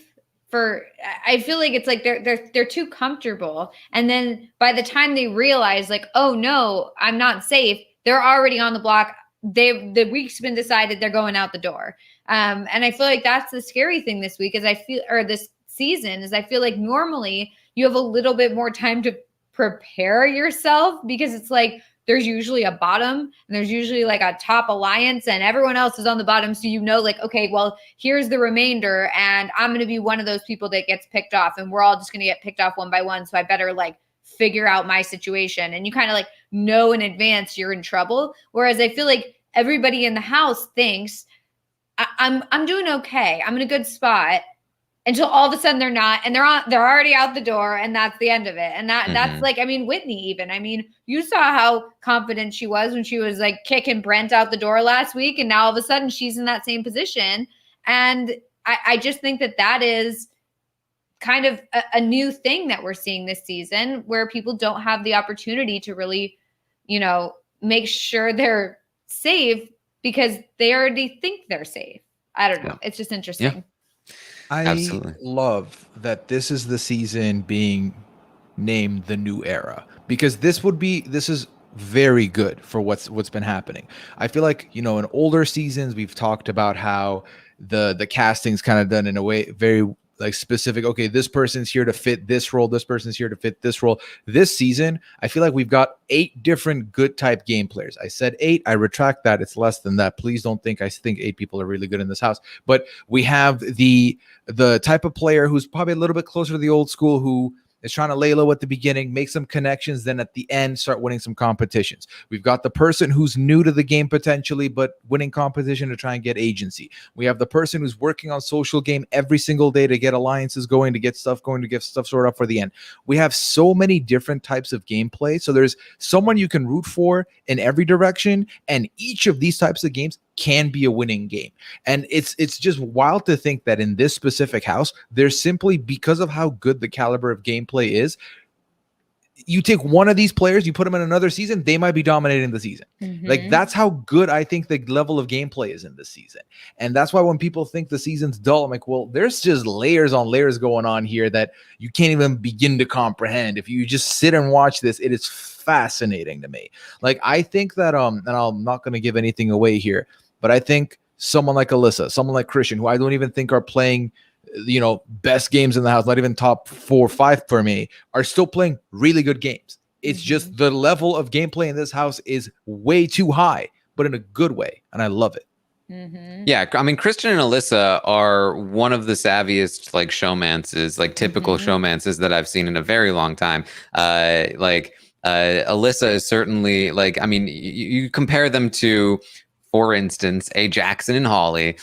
[SPEAKER 2] I feel like it's like they're too comfortable, and then by the time they realize like, oh no, I'm not safe, they're already on the block. The week's been decided, they're going out the door. And I feel like that's the scary thing this week this season is I feel like normally you have a little bit more time to prepare yourself because it's like there's usually a bottom and there's usually like a top alliance and everyone else is on the bottom. So, like, okay, well, here's the remainder and I'm going to be one of those people that gets picked off and we're all just going to get picked off one by one. So I better like figure out my situation. And you kind of like know in advance you're in trouble. Whereas I feel like everybody in the house thinks I'm doing okay. I'm in a good spot. Until all of a sudden they're not, and they're already out the door, and that's the end of it. And that's like, I mean, Whitney even. I mean, you saw how confident she was when she was like kicking Brent out the door last week, and now all of a sudden she's in that same position. And I just think that is kind of a new thing that we're seeing this season, where people don't have the opportunity to really, make sure they're safe because they already think they're safe. I don't know. Yeah. It's just interesting.
[SPEAKER 1] Yeah.
[SPEAKER 3] I
[SPEAKER 1] Absolutely
[SPEAKER 3] love that this is the season being named the new era, because this is very good for what's been happening. I feel like, in older seasons, we've talked about how the casting's kind of done in a way very like specific. Okay, this person's here to fit this role. This person's here to fit this role. This season, I feel like we've got 8 different good type game players. I said 8. I retract that. It's less than that. Please don't think I think 8 people are really good in this house. But we have the type of player who's probably a little bit closer to the old school, who is trying to lay low at the beginning, make some connections, then at the end start winning some competitions. We've got the person who's new to the game potentially, but winning competition to try and get agency. We have the person who's working on social game every single day to get alliances going, to get stuff going, to get stuff sorted out for the end. We have so many different types of gameplay. So there's someone you can root for in every direction, and each of these types of games can be a winning game. And it's just wild to think that in this specific house, there's simply, because of how good the caliber of gameplay is, you take one of these players, you put them in another season, they might be dominating the season. Like, that's how good I think the level of gameplay is in this season. And that's why when people think the season's dull, I'm like, well, there's just layers on layers going on here that you can't even begin to comprehend. If you just sit and watch this, it is fascinating to me. Like, I think that and I'm not going to give anything away here, but I think someone like Alyssa, someone like Christian, who I don't even think are playing, best games in the house, not even top 4 or 5 for me, are still playing really good games. It's just the level of gameplay in this house is way too high, but in a good way. And I love it.
[SPEAKER 1] Yeah, I mean, Christian and Alyssa are one of the savviest like showmances, like typical showmances that I've seen in a very long time. Alyssa is certainly like, I mean, you compare them to, for instance, a Jackson and Holly,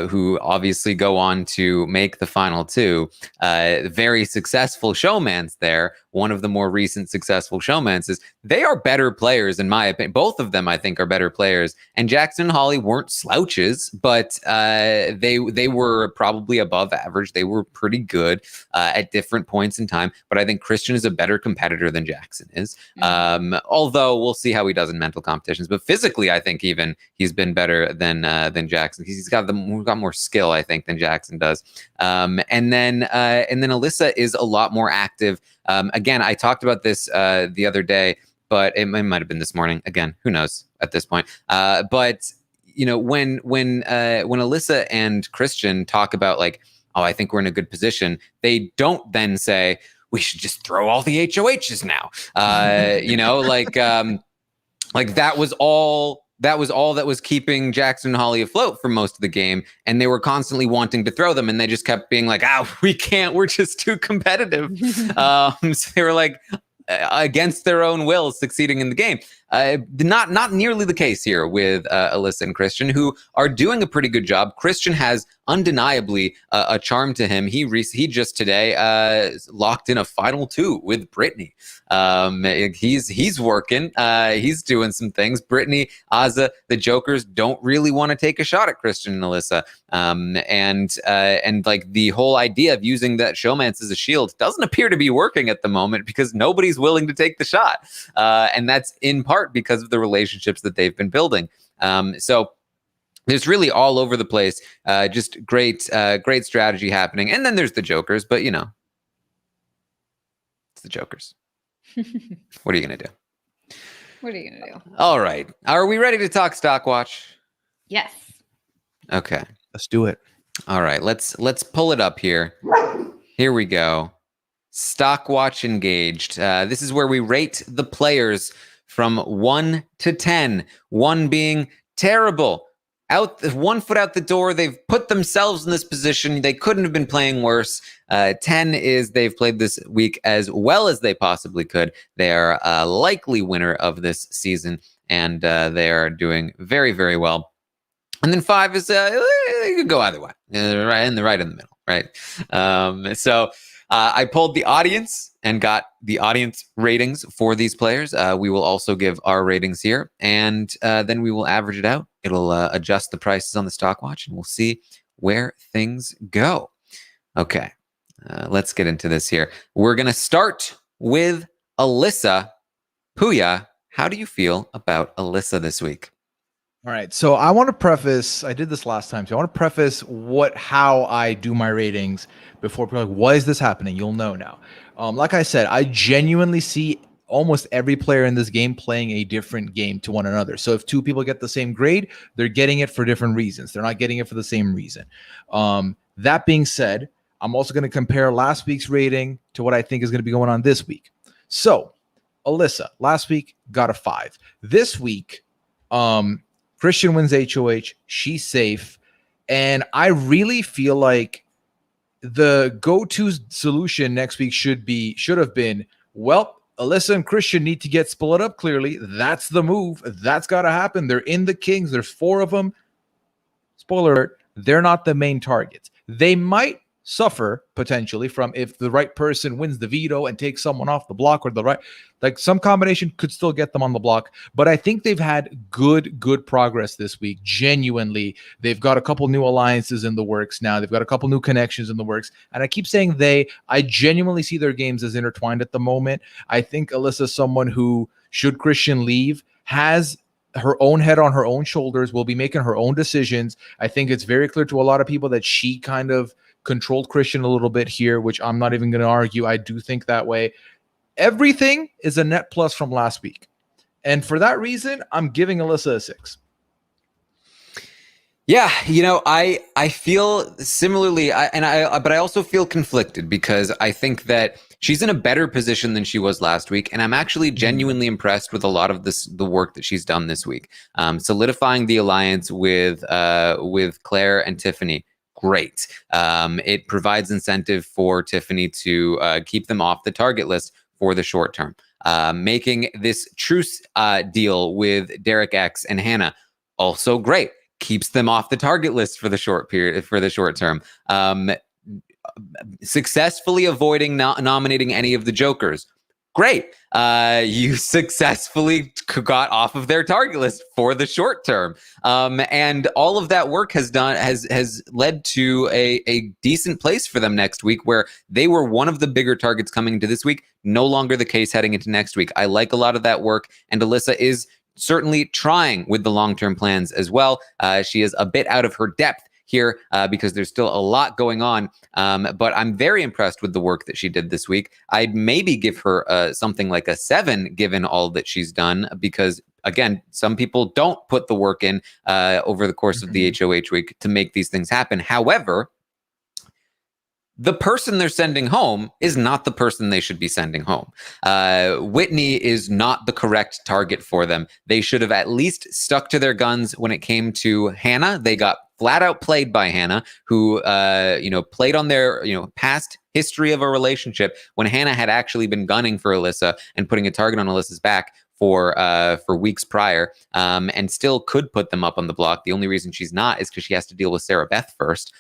[SPEAKER 1] who obviously go on to make the final 2. Very successful showmans there. One of the more recent successful showmances. They are better players, in my opinion. Both of them, I think, are better players. And Jackson and Holly weren't slouches, but they were probably above average. They were pretty good at different points in time. But I think Christian is a better competitor than Jackson is. Although we'll see how he does in mental competitions. But physically, I think even he's been better than Jackson. He's got more skill, I think, than Jackson does. And then Alyssa is a lot more active. Again, I talked about this the other day, but it might have been this morning. Again, who knows at this point? But when Alyssa and Christian talk about like, oh, I think we're in a good position, they don't then say we should just throw all the HOHs now. Like that was all that was keeping Jackson and Holly afloat for most of the game. And they were constantly wanting to throw them. And they just kept being like, we can't, we're just too competitive. So they were like, against their own will, succeeding in the game. Not nearly the case here with Alyssa and Christian, who are doing a pretty good job. Christian has undeniably a charm to him. He just today locked in a final 2 with Brittany. He's working. He's doing some things. Brittany, Azza, the Jokers don't really want to take a shot at Christian and Alyssa. And like the whole idea of using that showmance as a shield doesn't appear to be working at the moment because nobody's willing to take the shot. And that's in part because of the relationships that they've been building. So there's really all over the place, just great strategy happening. And then there's the Jokers, but it's the Jokers. What are you going to do?
[SPEAKER 2] What are you going to do?
[SPEAKER 1] All right. Are we ready to talk Stock Watch?
[SPEAKER 2] Yes.
[SPEAKER 1] Okay.
[SPEAKER 3] Let's do it.
[SPEAKER 1] All right. Let's pull it up here. Here we go. Stock Watch engaged. This is where we rate the players from 1 to 10. 1 being terrible. 1 foot out the door. They've put themselves in this position. They couldn't have been playing worse. 10 is they've played this week as well as they possibly could. They are a likely winner of this season, and they are doing very, very well. And then 5 is it could go either way, right in the middle, right? So I polled the audience and got the audience ratings for these players. We will also give our ratings here, and then we will average it out. It'll adjust the prices on the Stock Watch, and we'll see where things go. Okay, let's get into this here. We're going to start with Alyssa. Pooya, how do you feel about Alyssa this week?
[SPEAKER 3] All right, so I want to preface, I did this last time, so I want to preface how I do my ratings before people are like, why is this happening? You'll know now. Like I said, I genuinely see almost every player in this game playing a different game to one another. So if 2 people get the same grade, they're getting it for different reasons. They're not getting it for the same reason. That being said, I'm also going to compare last week's rating to what I think is going to be going on this week. So Alyssa, last week got a 5. This week, Christian wins HOH. She's safe. And I really feel like the go-to solution next week should have been, well, Alyssa and Christian need to get split up clearly. That's the move. That's got to happen. They're in the Kings. There's 4 of them. Spoiler alert, they're not the main targets. They might suffer potentially from if the right person wins the veto and takes someone off the block, or some combination could still get them on the block. But I think they've had good progress this week. Genuinely, they've got a couple new alliances in the works now. They've got a couple new connections in the works. And I keep saying I genuinely see their games as intertwined at the moment. I think Alyssa's someone who, should Christian leave, has her own head on her own shoulders, will be making her own decisions. I think it's very clear to a lot of people that she kind of controlled Christian a little bit here, which I'm not even going to argue. I do think that way. Everything is a net plus from last week. And for that reason, I'm giving Alyssa a 6.
[SPEAKER 1] Yeah, I feel similarly, but I also feel conflicted because I think that she's in a better position than she was last week, and I'm actually genuinely impressed with a lot of the work that she's done this week. Solidifying the alliance with Claire and Tiffany. Great. It provides incentive for Tiffany to keep them off the target list for the short term. Making this truce deal with Derek X and Hannah, also great. Keeps them off the target list for the short term. Successfully avoiding nominating any of the Jokers. Great. You successfully got off of their target list for the short term. And all of that work has led to a decent place for them next week, where they were one of the bigger targets coming into this week, no longer the case heading into next week. I like a lot of that work, and Alyssa is certainly trying with the long-term plans as well. She is a bit out of her depth here because there's still a lot going on. But I'm very impressed with the work that she did this week. I'd maybe give her something like a 7, given all that she's done, because again, some people don't put the work in over the course of the HOH week to make these things happen. However, the person they're sending home is not the person they should be sending home. Whitney is not the correct target for them. They should have at least stuck to their guns when it came to Hannah. They got flat out played by Hannah, who played on their past history of a relationship when Hannah had actually been gunning for Alyssa and putting a target on Alyssa's back for weeks prior, and still could put them up on the block. The only reason she's not is because she has to deal with Sarah Beth first.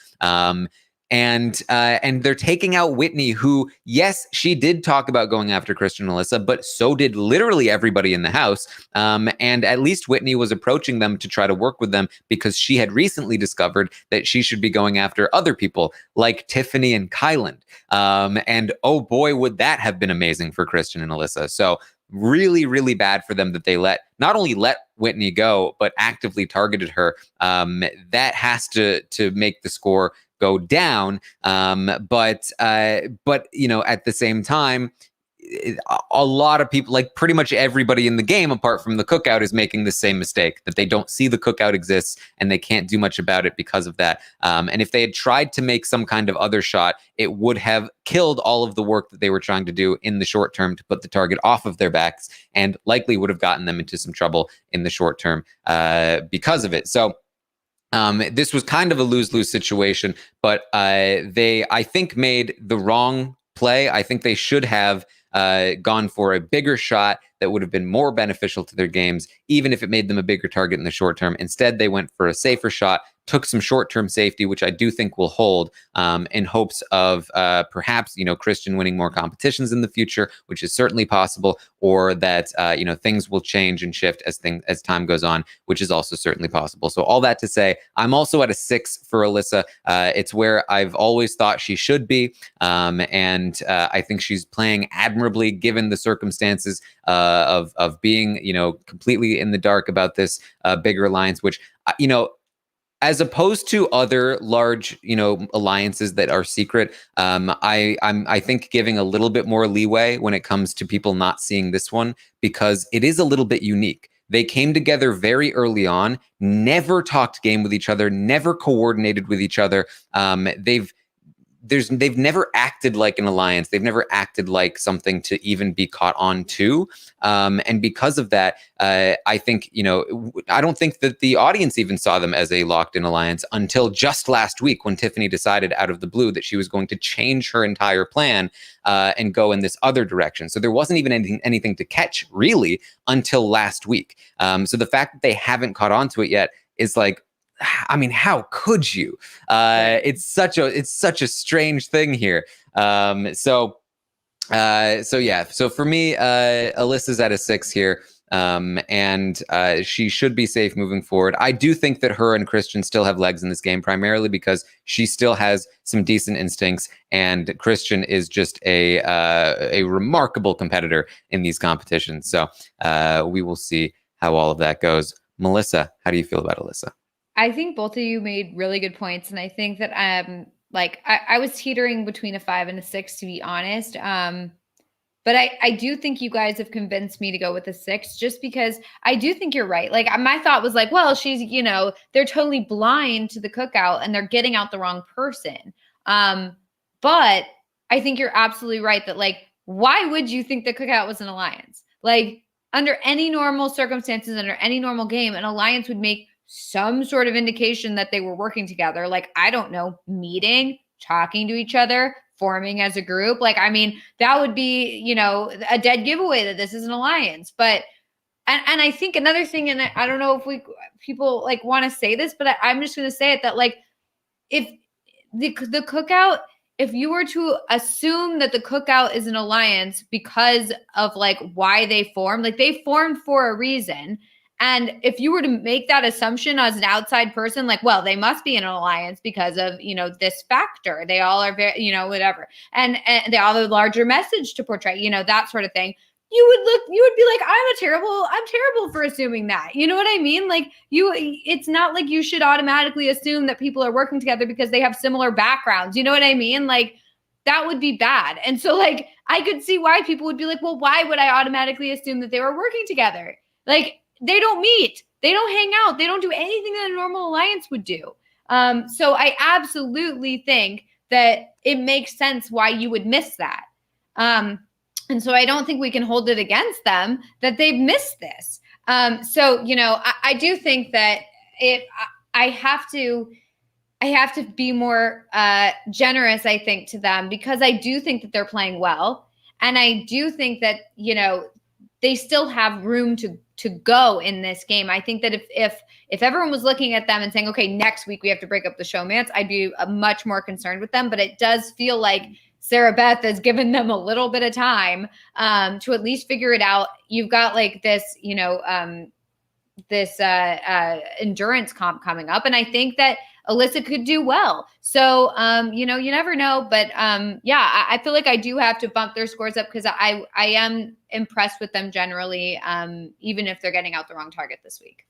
[SPEAKER 1] And they're taking out Whitney, who, yes, she did talk about going after Christian and Alyssa, but so did literally everybody in the house. And at least Whitney was approaching them to try to work with them because she had recently discovered that she should be going after other people like Tiffany and Kyland. And oh boy, would that have been amazing for Christian and Alyssa. So really, really bad for them that they not only let Whitney go, but actively targeted her. That has to make the score go down. But you know, at the same time, a lot of people, like pretty much everybody in the game, apart from the cookout, is making the same mistake, that they don't see the cookout exists and they can't do much about it because of that. And if they had tried to make some kind of other shot, it would have killed all of the work that they were trying to do in the short term to put the target off of their backs, and likely would have gotten them into some trouble in the short term because of it. So this was kind of a lose-lose situation, but they, I think, made the wrong play. I think they should have gone for a bigger shot that would have been more beneficial to their games, even if it made them a bigger target in the short term. Instead, they went for a safer shot, took some short-term safety, which I do think will hold, in hopes of perhaps, you know, Christian winning more competitions in the future, which is certainly possible, or that you know, things will change and shift as time goes on, which is also certainly possible. So all that to say, I'm also at a 6 for Alyssa. It's where I've always thought she should be, and I think she's playing admirably given the circumstances of being, you know, completely in the dark about this bigger alliance, which, you know, as opposed to other large, you know, alliances that are secret, I think giving a little bit more leeway when it comes to people not seeing this one, because it is a little bit unique. They came together very early on, never talked game with each other, never coordinated with each other. They've never acted like an alliance. They've never acted like something to even be caught on to. And because of that, I think, you know, I don't think that the audience even saw them as a locked in alliance until just last week, when Tiffany decided out of the blue that she was going to change her entire plan and go in this other direction. So there wasn't even anything to catch really until last week. So the fact that they haven't caught on to it yet is like, I mean, how could you? It's such a strange thing here. So yeah. So for me, Alyssa's at a 6 here, and she should be safe moving forward. I do think that her and Christian still have legs in this game, primarily because she still has some decent instincts, and Christian is just a remarkable competitor in these competitions. So we will see how all of that goes. Melissa, how do you feel about Alyssa?
[SPEAKER 2] I think both of you made really good points. And I think that like I was teetering between a 5 and a 6, to be honest. But I do think you guys have convinced me to go with a 6, just because I do think you're right. Like, my thought was like, well, she's, you know, they're totally blind to the cookout and they're getting out the wrong person. But I think you're absolutely right that, like, why would you think the cookout was an alliance? Like, under any normal circumstances, under any normal game, an alliance would make some sort of indication that they were working together. Like, I don't know, meeting, talking to each other, forming as a group. Like, I mean, that would be, you know, a dead giveaway that this is an alliance. But, and I think another thing, and I don't know if people like want to say this, but I'm just going to say it, that, like, if the cookout, if you were to assume that the cookout is an alliance because of, like, why they formed, like, they formed for a reason. And if you were to make that assumption as an outside person, like, well, they must be in an alliance because of, you know, this factor. They all are very, you know, whatever. And they all have a larger message to portray, you know, that sort of thing. You would be like, I'm terrible for assuming that. You know what I mean? Like, it's not like you should automatically assume that people are working together because they have similar backgrounds. You know what I mean? Like, that would be bad. And so, like, I could see why people would be like, well, why would I automatically assume that they were working together? Like, they don't meet, they don't hang out, they don't do anything that a normal alliance would do. So I absolutely think that it makes sense why you would miss that. And so I don't think we can hold it against them that they've missed this. So, you know, I do think that I have to be more generous, I think, to them, because I do think that they're playing well. And I do think that, you know, they still have room to go in this game. I think that if everyone was looking at them and saying, okay, next week we have to break up the showmance, I'd be much more concerned with them. But it does feel like Sarah Beth has given them a little bit of time to at least figure it out. You've got like this, this endurance comp coming up. And I think that Alyssa could do well. So, you never know. But I feel like I do have to bump their scores up because I am impressed with them generally, even if they're getting out the wrong target this week.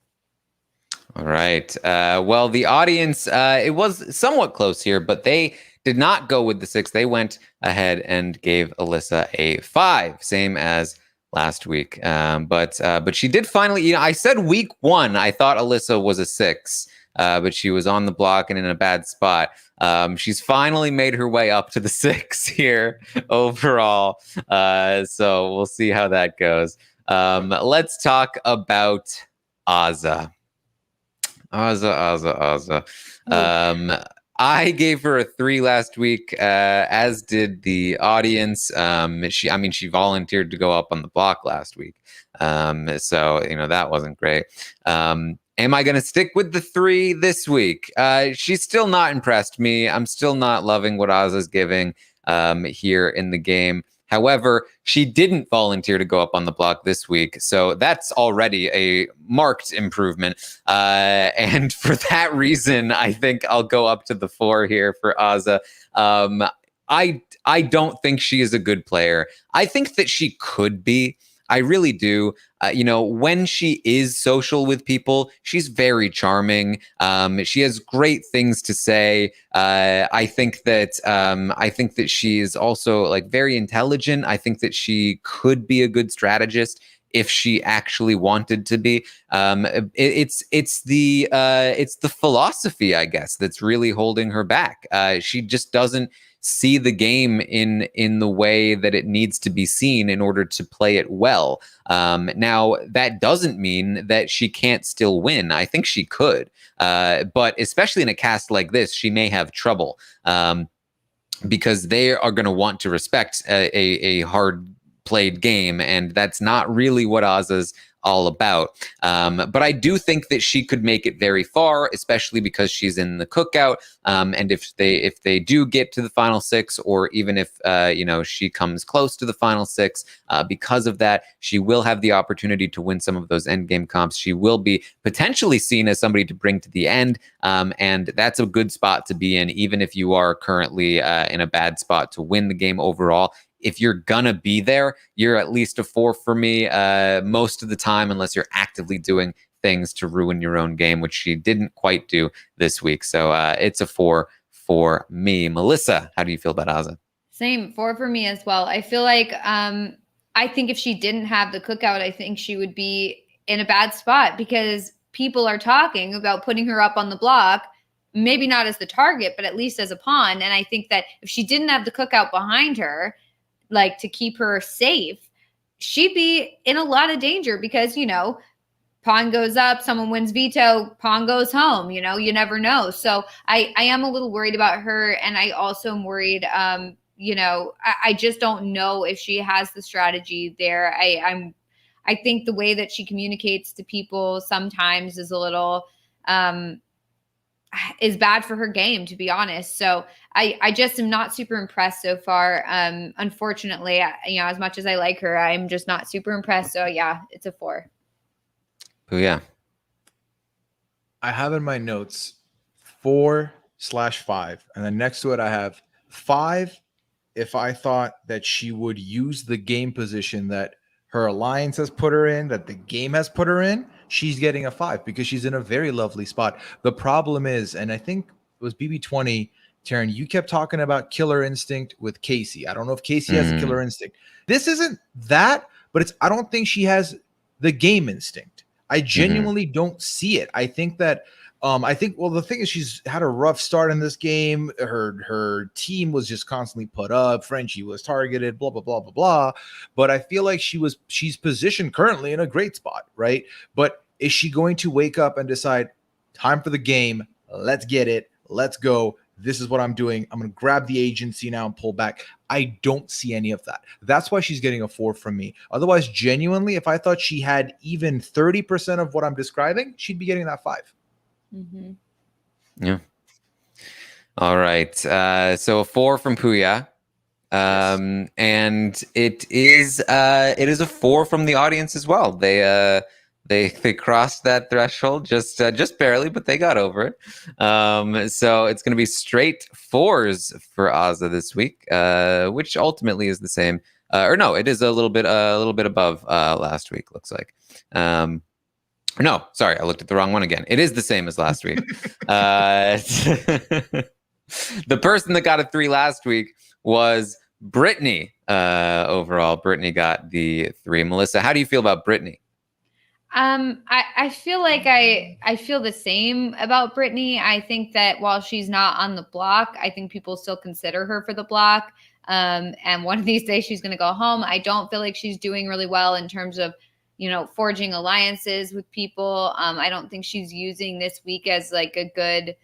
[SPEAKER 1] All right. Well, the audience, it was somewhat close here, but they did not go with the 6. They went ahead and gave Alyssa a 5, same as last week. But she did finally, I said week 1, I thought Alyssa was a 6. But she was on the block and in a bad spot. She's finally made her way up to the 6 here overall. So we'll see how that goes. Let's talk about Azah. Azah. I gave her a 3 last week, as did the audience. She volunteered to go up on the block last week. So that wasn't great. Am I going to stick with the 3 this week? She's still not impressed me. I'm still not loving what Azah's giving here in the game. However, she didn't volunteer to go up on the block this week, so that's already a marked improvement. And for that reason, I think I'll go up to the 4 here for Azah. I don't think she is a good player. I think that she could be. I really do. When she is social with people, she's very charming. She has great things to say. I think that she is also like very intelligent. I think that she could be a good strategist if she actually wanted to be. It's the philosophy, I guess, that's really holding her back. She just doesn't see the game in the way that it needs to be seen in order to play it well. Now, that doesn't mean that she can't still win. I think she could, but especially in a cast like this, she may have trouble because they are going to want to respect a hard played game, and that's not really what Azah's all about. But I do think that she could make it very far, especially because she's in the cookout. And if they do get to the final 6, or even if she comes close to the final 6, because of that, she will have the opportunity to win some of those end game comps. She will be potentially seen as somebody to bring to the end, and that's a good spot to be in, even if you are currently in a bad spot to win the game overall. If you're gonna be there, you're at least a 4 for me most of the time, unless you're actively doing things to ruin your own game, which she didn't quite do this week. So it's a 4 for me. Melissa, how do you feel about Azah?
[SPEAKER 2] Same, 4 for me as well. I feel like I think if she didn't have the cookout, I think she would be in a bad spot because people are talking about putting her up on the block, maybe not as the target, but at least as a pawn. And I think that if she didn't have the cookout behind her, like to keep her safe, she'd be in a lot of danger because, pawn goes up, someone wins veto, pawn goes home, you never know. So I am a little worried about her. And I also am worried, I just don't know if she has the strategy there. I think the way that she communicates to people sometimes is a little, is bad for her game, to be honest. So I just am not super impressed so far. Unfortunately, as much as I like her, I'm just not super impressed. So yeah, it's a 4.
[SPEAKER 1] Pooya.
[SPEAKER 3] I have in my notes 4/5, and then next to it I have 5 if I thought that she would use the game position that her alliance has put her in, that the game has put her in. She's getting a 5 because she's in a very lovely spot. The problem is, and I think it was BB20, Taran, you kept talking about killer instinct with Casey. I don't know if Casey has a killer instinct. This isn't that, but I don't think she has the game instinct. I genuinely don't see it. I think that the thing is, she's had a rough start in this game. Her team was just constantly put up. Frenchie was targeted, blah, blah, blah, blah, blah. But I feel like she's positioned currently in a great spot, right? But is she going to wake up and decide, time for the game, let's get it, let's go? this is what I'm doing. I'm going to grab the agency now and pull back. I don't see any of that. That's why she's getting a 4 from me. Otherwise, genuinely, if I thought she had even 30% of what I'm describing, she'd be getting that 5.
[SPEAKER 2] Mm-hmm.
[SPEAKER 1] Yeah. All right. So a 4 from Pooya.
[SPEAKER 3] Yes.
[SPEAKER 1] And it is a 4 from the audience as well. They crossed that threshold just barely, but they got over it. So it's going to be straight 4s for Azza this week, which ultimately is the same. Or no, it is a little bit above last week. Looks like. No, sorry, I looked at the wrong one again. It is the same as last week. The person that got a 3 last week was Brittany. Overall, Brittany got the 3. Melissa, how do you feel about Brittany?
[SPEAKER 2] I feel like I feel the same about Brittany. I think that while she's not on the block, I think people still consider her for the block. And one of these days she's going to go home. I don't feel like she's doing really well in terms of, forging alliances with people. I don't think she's using this week as like a good,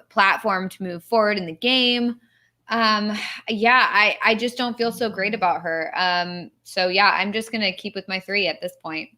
[SPEAKER 2] platform to move forward in the game. I just don't feel so great about her. So yeah, I'm just going to keep with my 3 at this point.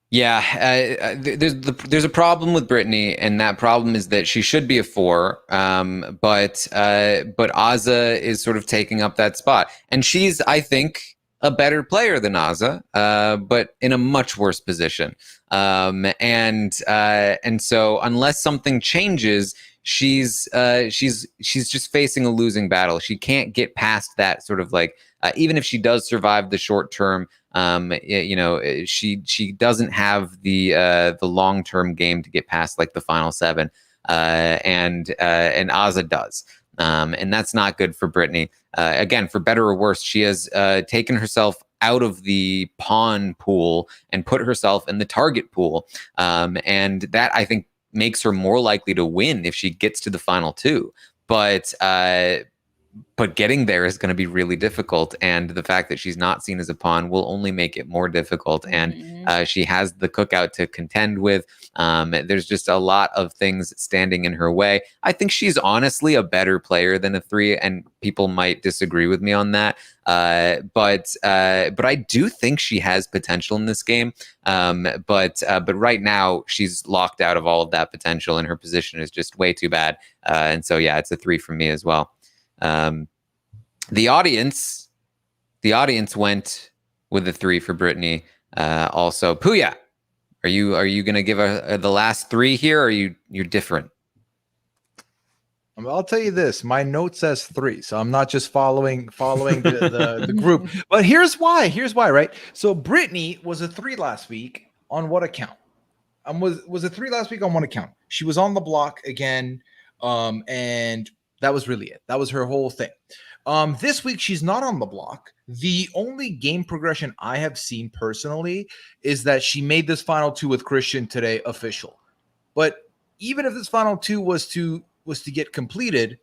[SPEAKER 1] Yeah, there's a problem with Brittany, and that problem is that she should be a 4, but Azza is sort of taking up that spot, and she's, I think, a better player than Azza, but in a much worse position. And so unless something changes, she's just facing a losing battle. She can't get past that sort of like, even if she does survive the short term, she doesn't have the long-term game to get past like the final 7, and Azza does. And that's not good for Brittany. Again, for better or worse, she has taken herself out of the pawn pool and put herself in the target pool. And that, I think, makes her more likely to win if she gets to the final 2. But getting there is going to be really difficult. And the fact that she's not seen as a pawn will only make it more difficult. And she has the cookout to contend with. There's just a lot of things standing in her way. I think she's honestly a better player than a 3, and people might disagree with me on that. But I do think she has potential in this game. But right now she's locked out of all of that potential, and her position is just way too bad. And so, yeah, it's a 3 from me as well. The audience went with the 3 for Brittany. Also, Pooya, are you going to give the last 3 here? Or you're different?
[SPEAKER 3] I'll tell you this. My note says 3, so I'm not just following the group. But here's why. Right. So Brittany was a 3 last week on what account? Was a 3 last week on one account. She was on the block again, and that was really it. That was her whole thing. This week, she's not on the block. The only game progression I have seen personally is that she made this final 2 with Christian today official. But even if this final 2 was to get completed,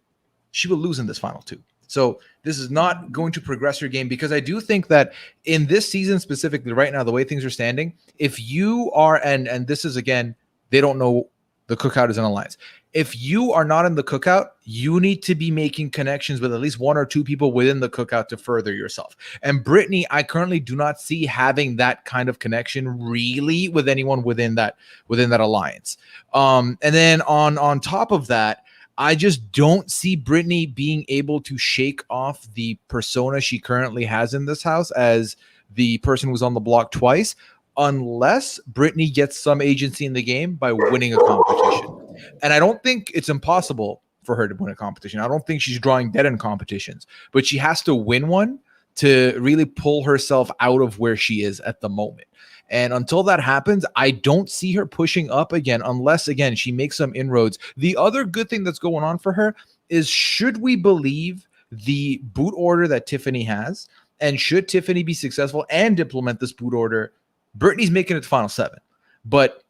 [SPEAKER 3] she will lose in this final 2. So this is not going to progress her game, because I do think that in this season specifically right now, the way things are standing, if you are, and this is, again, they don't know the cookout is an alliance. If you are not in the cookout, you need to be making connections with at least 1 or 2 people within the cookout to further yourself. And Brittany, I currently do not see having that kind of connection really with anyone within that alliance. And then on top of that, I just don't see Brittany being able to shake off the persona she currently has in this house as the person who's on the block twice, unless Brittany gets some agency in the game by winning a competition. And I don't think it's impossible for her to win a competition. I don't think she's drawing dead in competitions, but she has to win one to really pull herself out of where she is at the moment. And until that happens, I don't see her pushing up again, unless, again, she makes some inroads. The other good thing that's going on for her is, should we believe the boot order that Tiffany has, and should Tiffany be successful and implement this boot order, Brittany's making it to final 7. But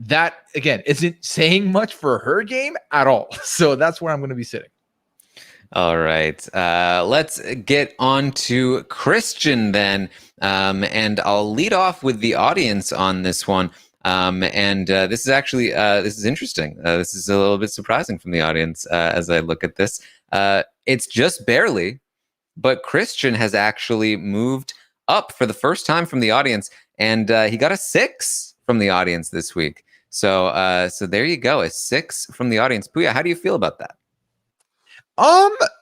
[SPEAKER 3] that, again, isn't saying much for her game at all. So that's where I'm going to be sitting.
[SPEAKER 1] All right. Let's get on to Christian then. And I'll lead off with the audience on this one. And this is actually this is interesting. This is a little bit surprising from the audience as I look at this. It's just barely, but Christian has actually moved up for the first time from the audience, and he got a 6 from the audience this week. So so there you go, a 6 from the audience. Pooya, how do you feel about that?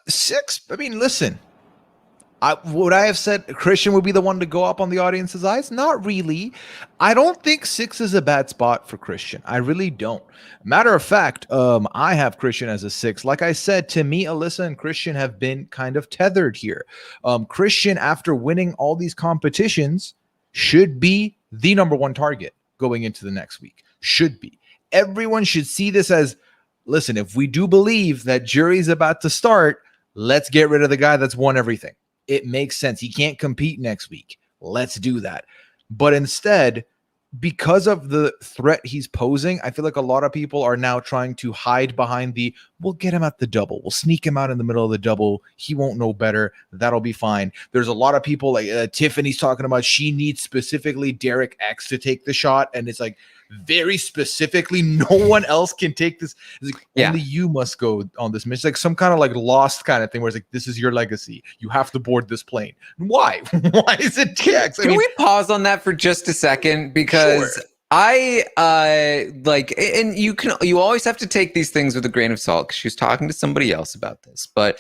[SPEAKER 3] 6. I mean, listen. Would I have said Christian would be the one to go up on the audience's eyes? Not really. I don't think 6 is a bad spot for Christian. I really don't. Matter of fact, I have Christian as a 6. Like I said, to me, Alyssa and Christian have been kind of tethered here. Christian, after winning all these competitions, should be the number 1 target going into the next week. Should be. Everyone should see this as, listen, if we do believe that jury's about to start, let's get rid of the guy that's won everything. It makes sense. He can't compete next week. Let's do that. But instead, because of the threat he's posing, I feel like a lot of people are now trying to hide behind the, we'll get him at the double. We'll sneak him out in the middle of the double. He won't know better. That'll be fine. There's a lot of people like Tiffany's talking about she needs specifically Derek X to take the shot. And it's like, very specifically, no one else can take this. It's like, only you must go on this mission. It's like some kind of like Lost kind of thing where it's like, this is your legacy. You have to board this plane. Why? Why is it TX?
[SPEAKER 1] Can we pause on that for just a second? Because sure. I like, and you always have to take these things with a grain of salt, because she was talking to somebody else about this, but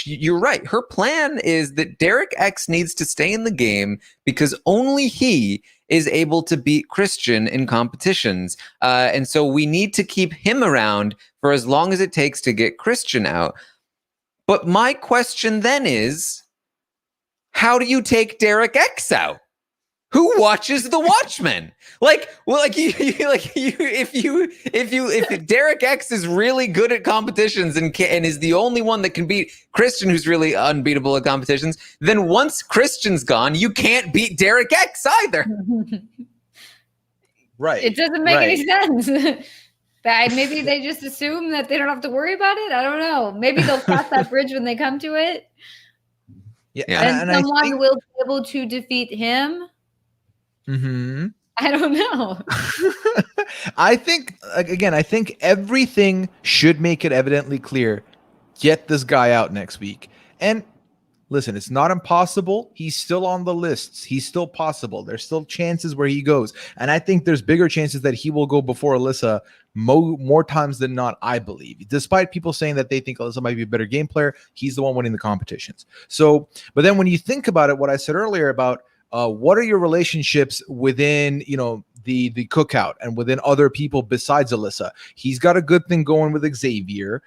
[SPEAKER 1] you're right. Her plan is that Derek X needs to stay in the game because only he is able to beat Christian in competitions. And so we need to keep him around for as long as it takes to get Christian out. But my question then is, how do you take Derek X out? Who watches the Watchmen? Like, well, if Derek X is really good at competitions and is the only one that can beat Christian, who's really unbeatable at competitions, then once Christian's gone, you can't beat Derek X either.
[SPEAKER 3] Right.
[SPEAKER 2] It doesn't make any sense. Maybe they just assume that they don't have to worry about it. I don't know. Maybe they'll cross that bridge when they come to it.
[SPEAKER 3] Yeah,
[SPEAKER 2] and someone will be able to defeat him.
[SPEAKER 3] Mm-hmm.
[SPEAKER 2] I don't know.
[SPEAKER 3] I think everything should make it evidently clear. Get this guy out next week. And listen, it's not impossible. He's still on the lists. He's still possible. There's still chances where he goes. And I think there's bigger chances that he will go before Alyssa more times than not, I believe. Despite people saying that they think Alyssa might be a better game player, he's the one winning the competitions. So, but then when you think about it, what I said earlier about what are your relationships within, the cookout and within other people besides Alyssa? He's got a good thing going with Xavier.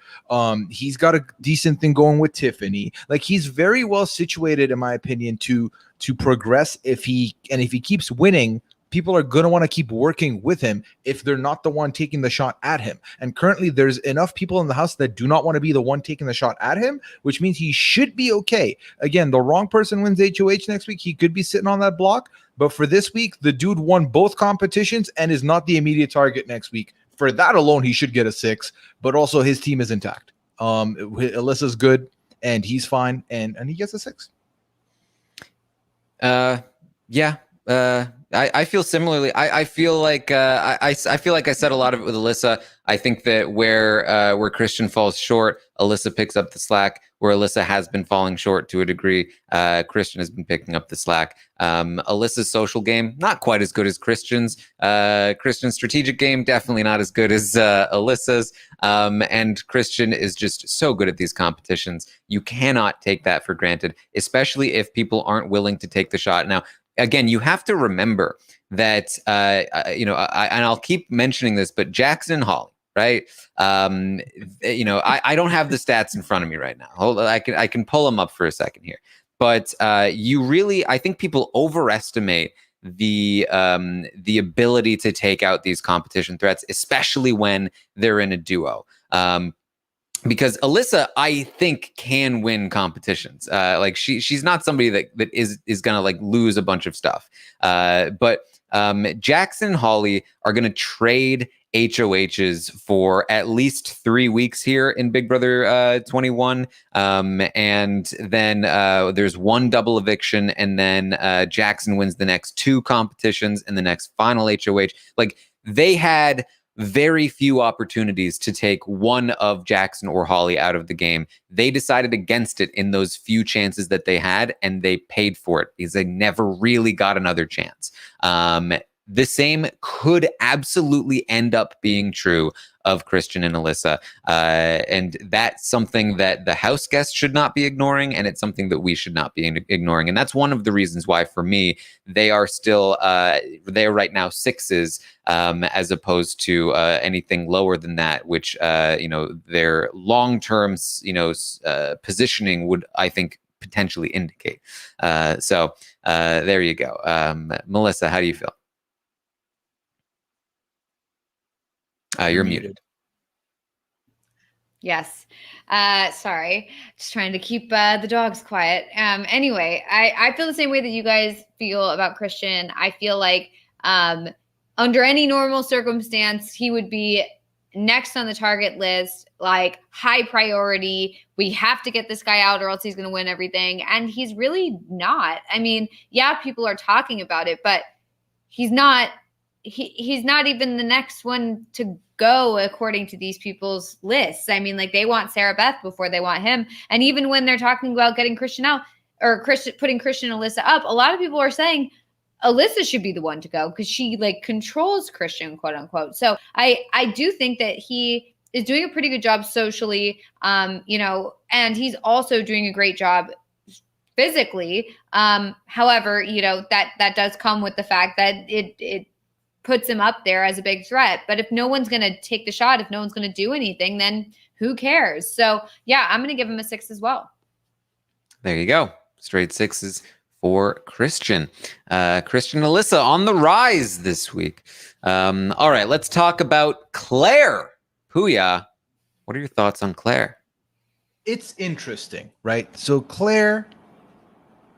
[SPEAKER 3] He's got a decent thing going with Tiffany. Like, he's very well situated, in my opinion, to progress. If he keeps winning, people are going to want to keep working with him if they're not the one taking the shot at him. And currently there's enough people in the house that do not want to be the one taking the shot at him, which means he should be okay. Again, the wrong person wins HOH next week. He could be sitting on that block. But for this week, the dude won both competitions and is not the immediate target next week. For that alone, he should get a 6, but also his team is intact. Alyssa's good and he's fine, and he gets a 6.
[SPEAKER 1] Yeah. I feel similarly. I feel like I feel like I said a lot of it with Alyssa. I think that where Christian falls short, Alyssa picks up the slack. Where Alyssa has been falling short to a degree, Christian has been picking up the slack. Alyssa's social game, not quite as good as Christian's. Christian's strategic game, definitely not as good as Alyssa's. And Christian is just so good at these competitions. You cannot take that for granted, especially if people aren't willing to take the shot. Now, again, you have to remember that, and I'll keep mentioning this, but Jackson and Holly, right? I don't have the stats in front of me right now. Hold on, I can pull them up for a second here. But I think people overestimate the ability to take out these competition threats, especially when they're in a duo. because Alyssa, I think, can win competitions. Like she's not somebody that is gonna like lose a bunch of stuff. But Jackson and Holly are gonna trade HOHs for at least 3 weeks here in Big Brother 21. And then there's one double eviction, and then Jackson wins the next 2 competitions in the next final HOH. Like they had very few opportunities to take one of Jackson or Holly out of the game. They decided against it in those few chances that they had, and they paid for it because they never really got another chance. The same could absolutely end up being true of Christian and Alyssa. And that's something that the house guests should not be ignoring, and it's something that we should not be ignoring. And that's one of the reasons why, for me, they are still, they are right now 6s, as opposed to anything lower than that, which, their long-term, positioning would, I think, potentially indicate. So there you go. Melissa, how do you feel? You're muted.
[SPEAKER 2] Yes. Sorry. Just trying to keep the dogs quiet. Anyway, I feel the same way that you guys feel about Christian. I feel like under any normal circumstance, he would be next on the target list, like high priority. We have to get this guy out or else he's going to win everything. And he's really not. I mean, yeah, people are talking about it, but he's not. He's not even the next one to go according to these people's lists. I mean, like they want Sarah Beth before they want him. And even when they're talking about getting Christian out or putting Christian and Alyssa up, a lot of people are saying Alyssa should be the one to go because she like controls Christian, quote unquote. So I do think that he is doing a pretty good job socially, and he's also doing a great job physically. However, that does come with the fact that it puts him up there as a big threat. But if no one's going to take the shot, if no one's going to do anything, then who cares? So yeah, I'm going to give him a 6 as well.
[SPEAKER 1] There you go. Straight 6s for Christian. Christian and Alyssa on the rise this week. All right, let's talk about Claire. Pooya, what are your thoughts on Claire?
[SPEAKER 3] It's interesting, right? So Claire,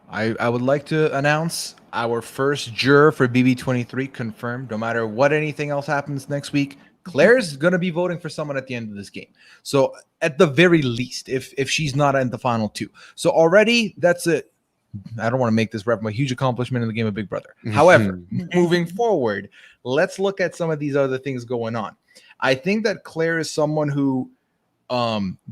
[SPEAKER 3] I would like to announce our first juror for BB23 confirmed. No matter what anything else happens next week, Claire's going to be voting for someone at the end of this game. So at the very least, if she's not in the final 2. So already that's I don't want to make this a huge accomplishment in the game of Big Brother. However, moving forward, let's look at some of these other things going on. I think that Claire is someone who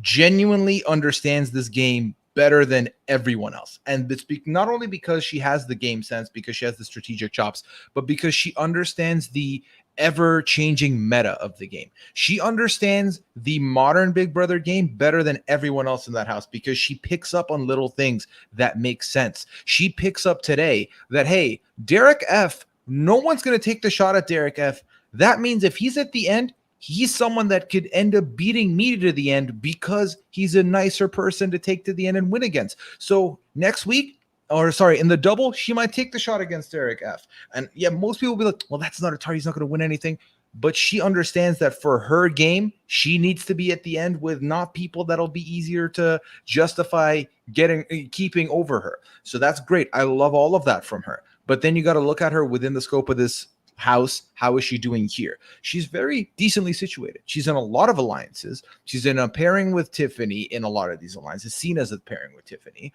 [SPEAKER 3] genuinely understands this game better than everyone else. And it's not only because she has the game sense, because she has the strategic chops, but because she understands the ever-changing meta of the game. She understands the modern Big Brother game better than everyone else in that house because she picks up on little things that make sense. She picks up today that, hey, Derek F., no one's going to take the shot at Derek F. That means if he's at the end, he's someone that could end up beating me to the end because he's a nicer person to take to the end and win against. So next week, in the double, she might take the shot against Derek F. And yeah, most people will be like, well, that's not a target. He's not going to win anything. But she understands that for her game, she needs to be at the end with not people that'll be easier to justify keeping over her. So that's great. I love all of that from her. But then you got to look at her within the scope of this house. How is she doing here? She's very decently situated. She's in a lot of alliances. She's in a pairing with Tiffany in a lot of these alliances, seen as a pairing with Tiffany.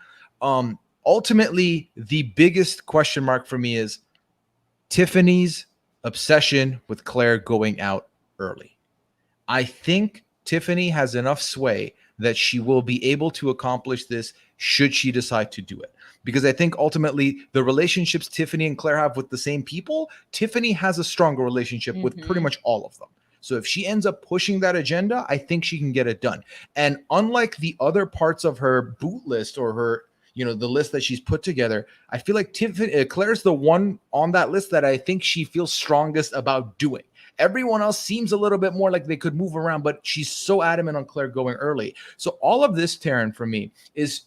[SPEAKER 3] Ultimately, the biggest question mark for me is Tiffany's obsession with Claire going out early. I think Tiffany has enough sway that she will be able to accomplish this should she decide to do it. Because I think ultimately the relationships Tiffany and Claire have with the same people, Tiffany has a stronger relationship with pretty much all of them. So if she ends up pushing that agenda, I think she can get it done. And unlike the other parts of her boot list or her, the list that she's put together, I feel like Claire's the one on that list that I think she feels strongest about doing. Everyone else seems a little bit more like they could move around, but she's so adamant on Claire going early. So all of this, Taran, for me is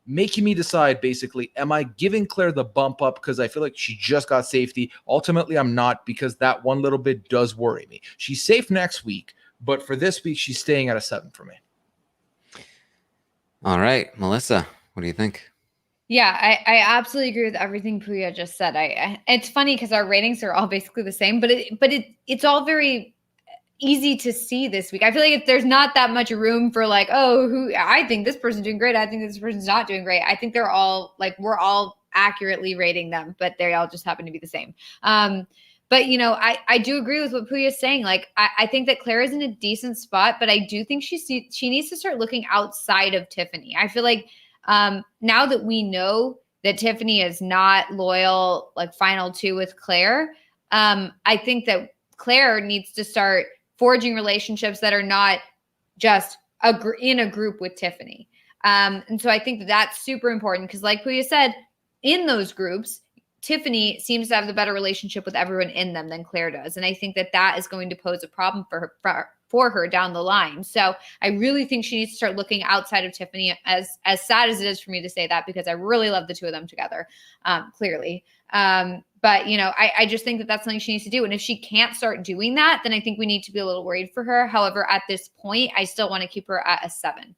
[SPEAKER 3] making me decide, basically, am I giving Claire the bump up because I feel like she just got safety? Ultimately, I'm not, because that one little bit does worry me. She's safe next week, but for this week, she's staying at a 7 for me.
[SPEAKER 1] All right, Melissa, what do you think?
[SPEAKER 2] Yeah, I absolutely agree with everything Pooya just said. It's funny because our ratings are all basically the same, but it's all very easy to see this week. I feel like if there's not that much room for like, oh, who I think this person's doing great, I think this person's not doing great. I think they're all like we're all accurately rating them, but they all just happen to be the same. But I do agree with what Pooya is saying. Like I think that Claire is in a decent spot, but I do think she needs to start looking outside of Tiffany. I feel like now that we know that Tiffany is not loyal, like final two with Claire, I think that Claire needs to start forging relationships that are not just in a group with Tiffany. And so I think that that's super important because like Pooya said, in those groups, Tiffany seems to have the better relationship with everyone in them than Claire does. And I think that that is going to pose a problem for her down the line. So I really think she needs to start looking outside of Tiffany, as sad as it is for me to say that, because I really love the two of them together, clearly. But, I just think that that's something she needs to do. And if she can't start doing that, then I think we need to be a little worried for her. However, at this point, I still want to keep her at a 7.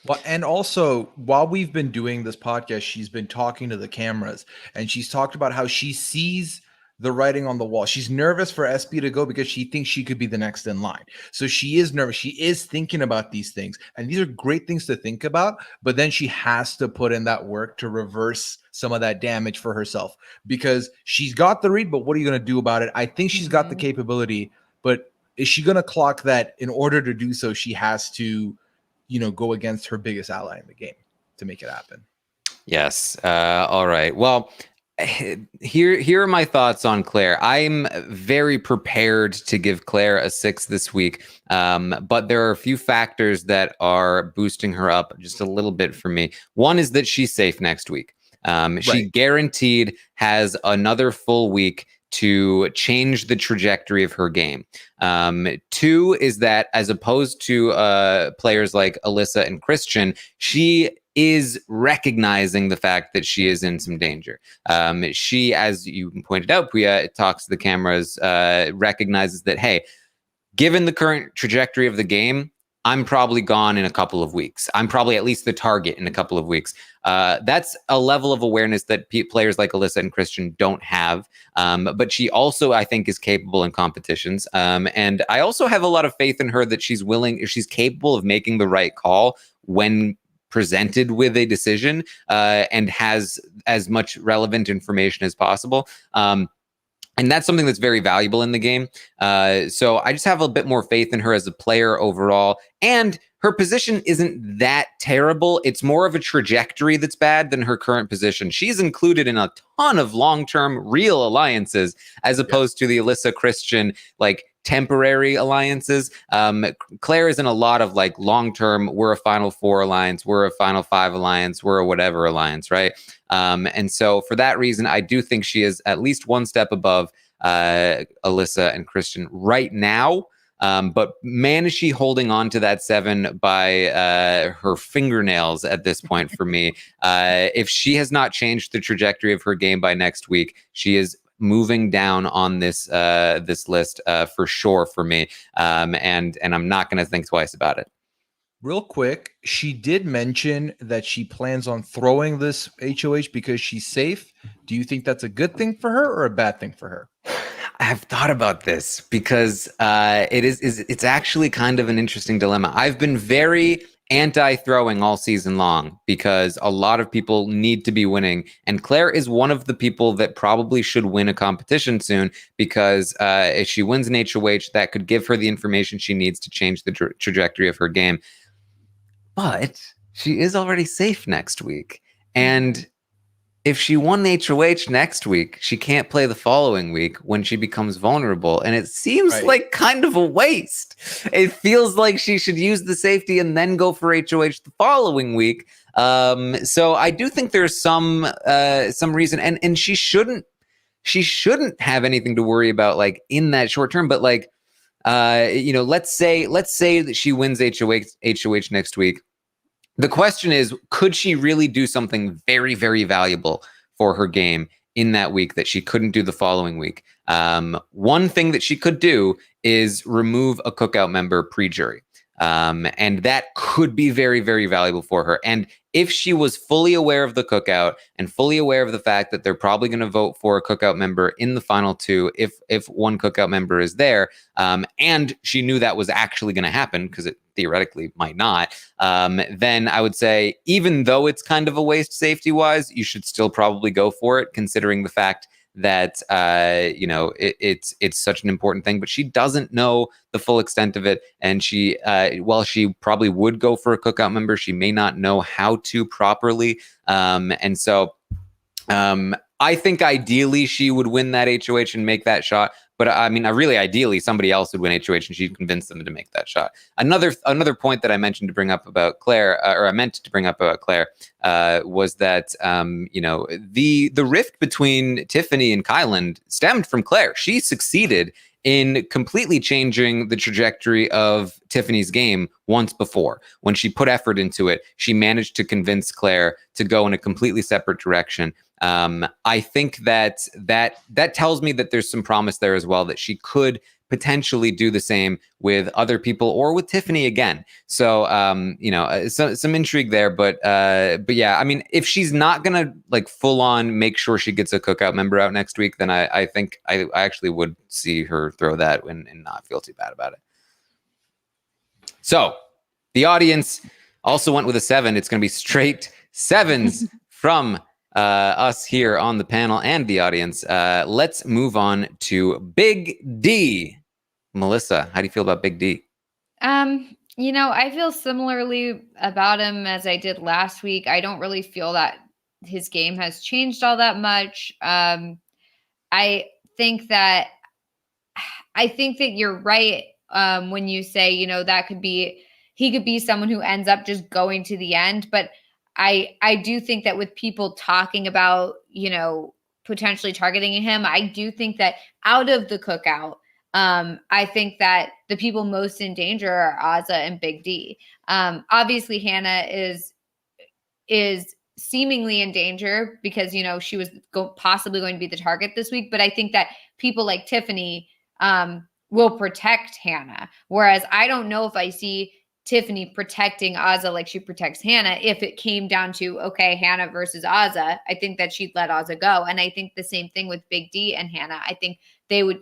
[SPEAKER 3] Well, and also, while we've been doing this podcast, she's been talking to the cameras, and she's talked about how she sees the writing on the wall. She's nervous for SB to go because she thinks she could be the next in line. So she is nervous. She is thinking about these things, and these are great things to think about, but then she has to put in that work to reverse some of that damage for herself, because she's got the read, but what are you going to do about it? I think she's got the capability, but is she going to clock that in order to do so, she has to go against her biggest ally in the game to make it happen?
[SPEAKER 1] Yes. All right. Well, here are my thoughts on Claire. I'm very prepared to give Claire a 6 this week, but there are a few factors that are boosting her up just a little bit for me. One is that she's safe next week. She guaranteed has another full week to change the trajectory of her game. 2 is that as opposed to players like Alyssa and Christian, she is recognizing the fact that she is in some danger. She, as you pointed out, Pooya, talks to the cameras, recognizes that, hey, given the current trajectory of the game, I'm probably gone in a couple of weeks. I'm probably at least the target in a couple of weeks. That's a level of awareness that players like Alyssa and Christian don't have. But she also, I think, is capable in competitions. And I also have a lot of faith in her that she's capable of making the right call when presented with a decision, and has as much relevant information as possible. And that's something that's very valuable in the game. So I just have a bit more faith in her as a player overall. And her position isn't that terrible. It's more of a trajectory that's bad than her current position. She's included in a ton of long-term real alliances, as opposed to the Alyssa Christian, like, temporary alliances. Claire is in a lot of like long-term, we're a Final Four alliance, we're a Final Five alliance, we're a whatever alliance, right? And so for that reason, I do think she is at least one step above Alyssa and Christian right now. But man, is she holding on to that 7 by her fingernails at this point for me. If she has not changed the trajectory of her game by next week, she is moving down on this list for sure for me. And I'm not going to think twice about it.
[SPEAKER 3] Real quick, she did mention that she plans on throwing this HOH because she's safe. Do you think that's a good thing for her or a bad thing for her?
[SPEAKER 1] I've thought about this because it's actually kind of an interesting dilemma. I've been very anti-throwing all season long because a lot of people need to be winning, and Claire is one of the people that probably should win a competition soon, because if she wins an HOH, that could give her the information she needs to change the trajectory of her game. But she is already safe next week, and if she won HOH next week, she can't play the following week when she becomes vulnerable. And it seems like kind of a waste. It feels like she should use the safety and then go for HOH the following week. So I do think there's some reason, and she shouldn't have anything to worry about like in that short term. But like, let's say that she wins HOH next week. The question is, could she really do something very, very valuable for her game in that week that she couldn't do the following week? One thing that she could do is remove a cookout member pre-jury. And that could be very, very valuable for her. And if she was fully aware of the cookout and fully aware of the fact that they're probably going to vote for a cookout member in the final two, if one cookout member is there, and she knew that was actually going to happen, because it theoretically might not, then I would say, even though it's kind of a waste safety-wise, you should still probably go for it, considering the fact that it's such an important thing. But she doesn't know the full extent of it, and she while she probably would go for a cookout member, she may not know how to properly, and so I think ideally she would win that HOH and make that shot. But I mean, really ideally, somebody else would win HOH and she'd convince them to make that shot. Another point that I mentioned to bring up about Claire, or I meant to bring up about Claire, was that the rift between Tiffany and Kyland stemmed from Claire. She succeeded in completely changing the trajectory of Tiffany's game once before. When she put effort into it, she managed to convince Claire to go in a completely separate direction. I think that tells me that there's some promise there as well, that she could potentially do the same with other people or with Tiffany again. So, some intrigue there, but yeah, I mean, if she's not going to like full on make sure she gets a cookout member out next week, then I think I actually would see her throw that and not feel too bad about it. So the audience also went with a 7. It's going to be straight 7s from us here on the panel and the audience. Let's move on to Big D. Melissa, how do you feel about Big D?
[SPEAKER 2] I feel similarly about him as I did last week. I don't really feel that his game has changed all that much. I think that you're right when you say, that he could be someone who ends up just going to the end, but I do think that with people talking about, potentially targeting him, I do think that out of the cookout, I think that the people most in danger are Azah and Big D. Obviously, Hannah is seemingly in danger because, she was possibly going to be the target this week. But I think that people like Tiffany will protect Hannah, whereas I don't know if I see Tiffany protecting Azah like she protects Hannah. If it came down to, okay, Hannah versus Azah, I think that she'd let Azah go. And I think the same thing with Big D and Hannah. I think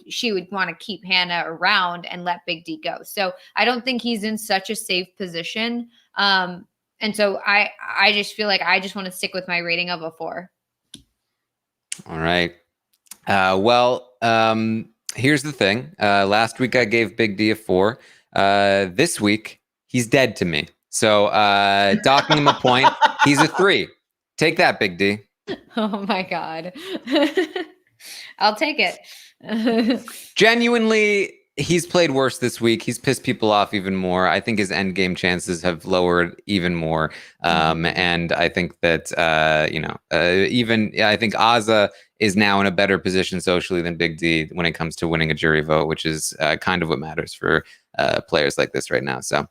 [SPEAKER 2] she would want to keep Hannah around and let Big D go. So I don't think he's in such a safe position. And so I just feel like I just want to stick with my rating of a 4.
[SPEAKER 1] All right. Here's the thing. Last week I gave Big D a 4. This week, he's dead to me. So docking him a point, he's a 3. Take that, Big D.
[SPEAKER 2] Oh my God. I'll take it.
[SPEAKER 1] Genuinely, he's played worse this week. He's pissed people off even more. I think his end game chances have lowered even more. And I think that, I think Azah is now in a better position socially than Big D when it comes to winning a jury vote, which is kind of what matters for players like this right now. So,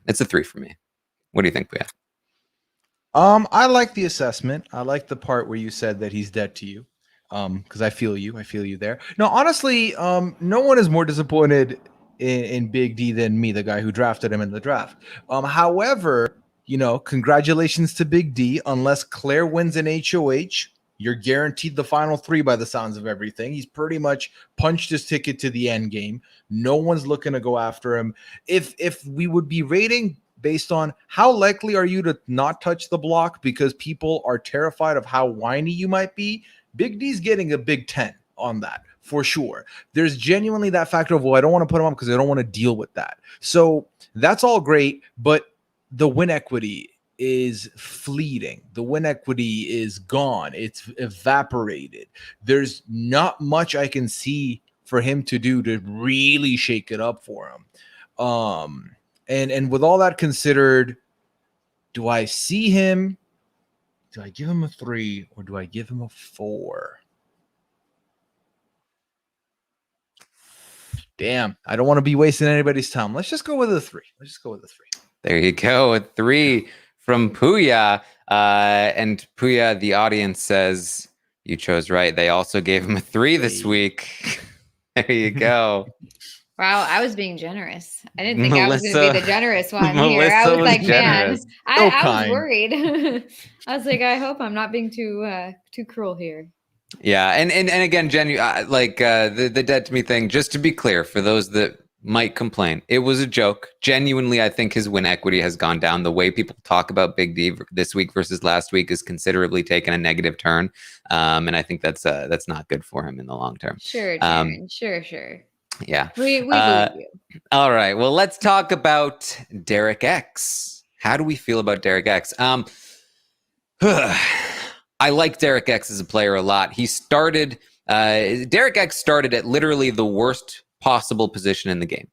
[SPEAKER 1] it's a 3 for me. What do you think, Pooya?
[SPEAKER 3] I like the assessment. I like the part where you said that he's dead to you. Because I feel you there. No, honestly, no one is more disappointed in Big D than me, the guy who drafted him in the draft. However, congratulations to Big D. Unless Claire wins an HOH, you're guaranteed the final 3 by the sounds of everything. He's pretty much punched his ticket to the end game. No one's looking to go after him. If we would be rating based on how likely are you to not touch the block because people are terrified of how whiny you might be, Big D's getting a big 10 on that for sure. There's genuinely that factor of, I don't want to put him up because I don't want to deal with that. So that's all great, but the win equity is fleeting. The win equity is gone. It's evaporated. There's not much I can see for him to do to really shake it up for him. And with all that considered, do I see him? Do I give him a 3 or do I give him a 4? Damn, I don't want to be wasting anybody's time. Let's just go with a 3.
[SPEAKER 1] There you go, a 3 from Pooya. And Pooya, the audience says you chose right. They also gave him a 3 this week. There you go.
[SPEAKER 2] Wow, I was being generous. I didn't think I was going to be the generous one here. I
[SPEAKER 1] Melissa
[SPEAKER 2] was
[SPEAKER 1] was
[SPEAKER 2] like,
[SPEAKER 1] generous.
[SPEAKER 2] man,
[SPEAKER 3] So
[SPEAKER 2] I was
[SPEAKER 3] kind.
[SPEAKER 2] worried. I was like, I hope I'm not being too cruel here.
[SPEAKER 1] Yeah, and again, Jen, the dead to me thing. Just to be clear, for those that might complain, it was a joke. Genuinely, I think his win equity has gone down. The way people talk about Big D this week versus last week is considerably taken a negative turn, and I think that's not good for him in the long term.
[SPEAKER 2] Sure, Taran. Sure.
[SPEAKER 1] Yeah.
[SPEAKER 2] We believe you.
[SPEAKER 1] All right. Well, let's talk about Derek X. How do we feel about Derek X? I like Derek X as a player a lot. Derek X started at literally the worst possible position in the game.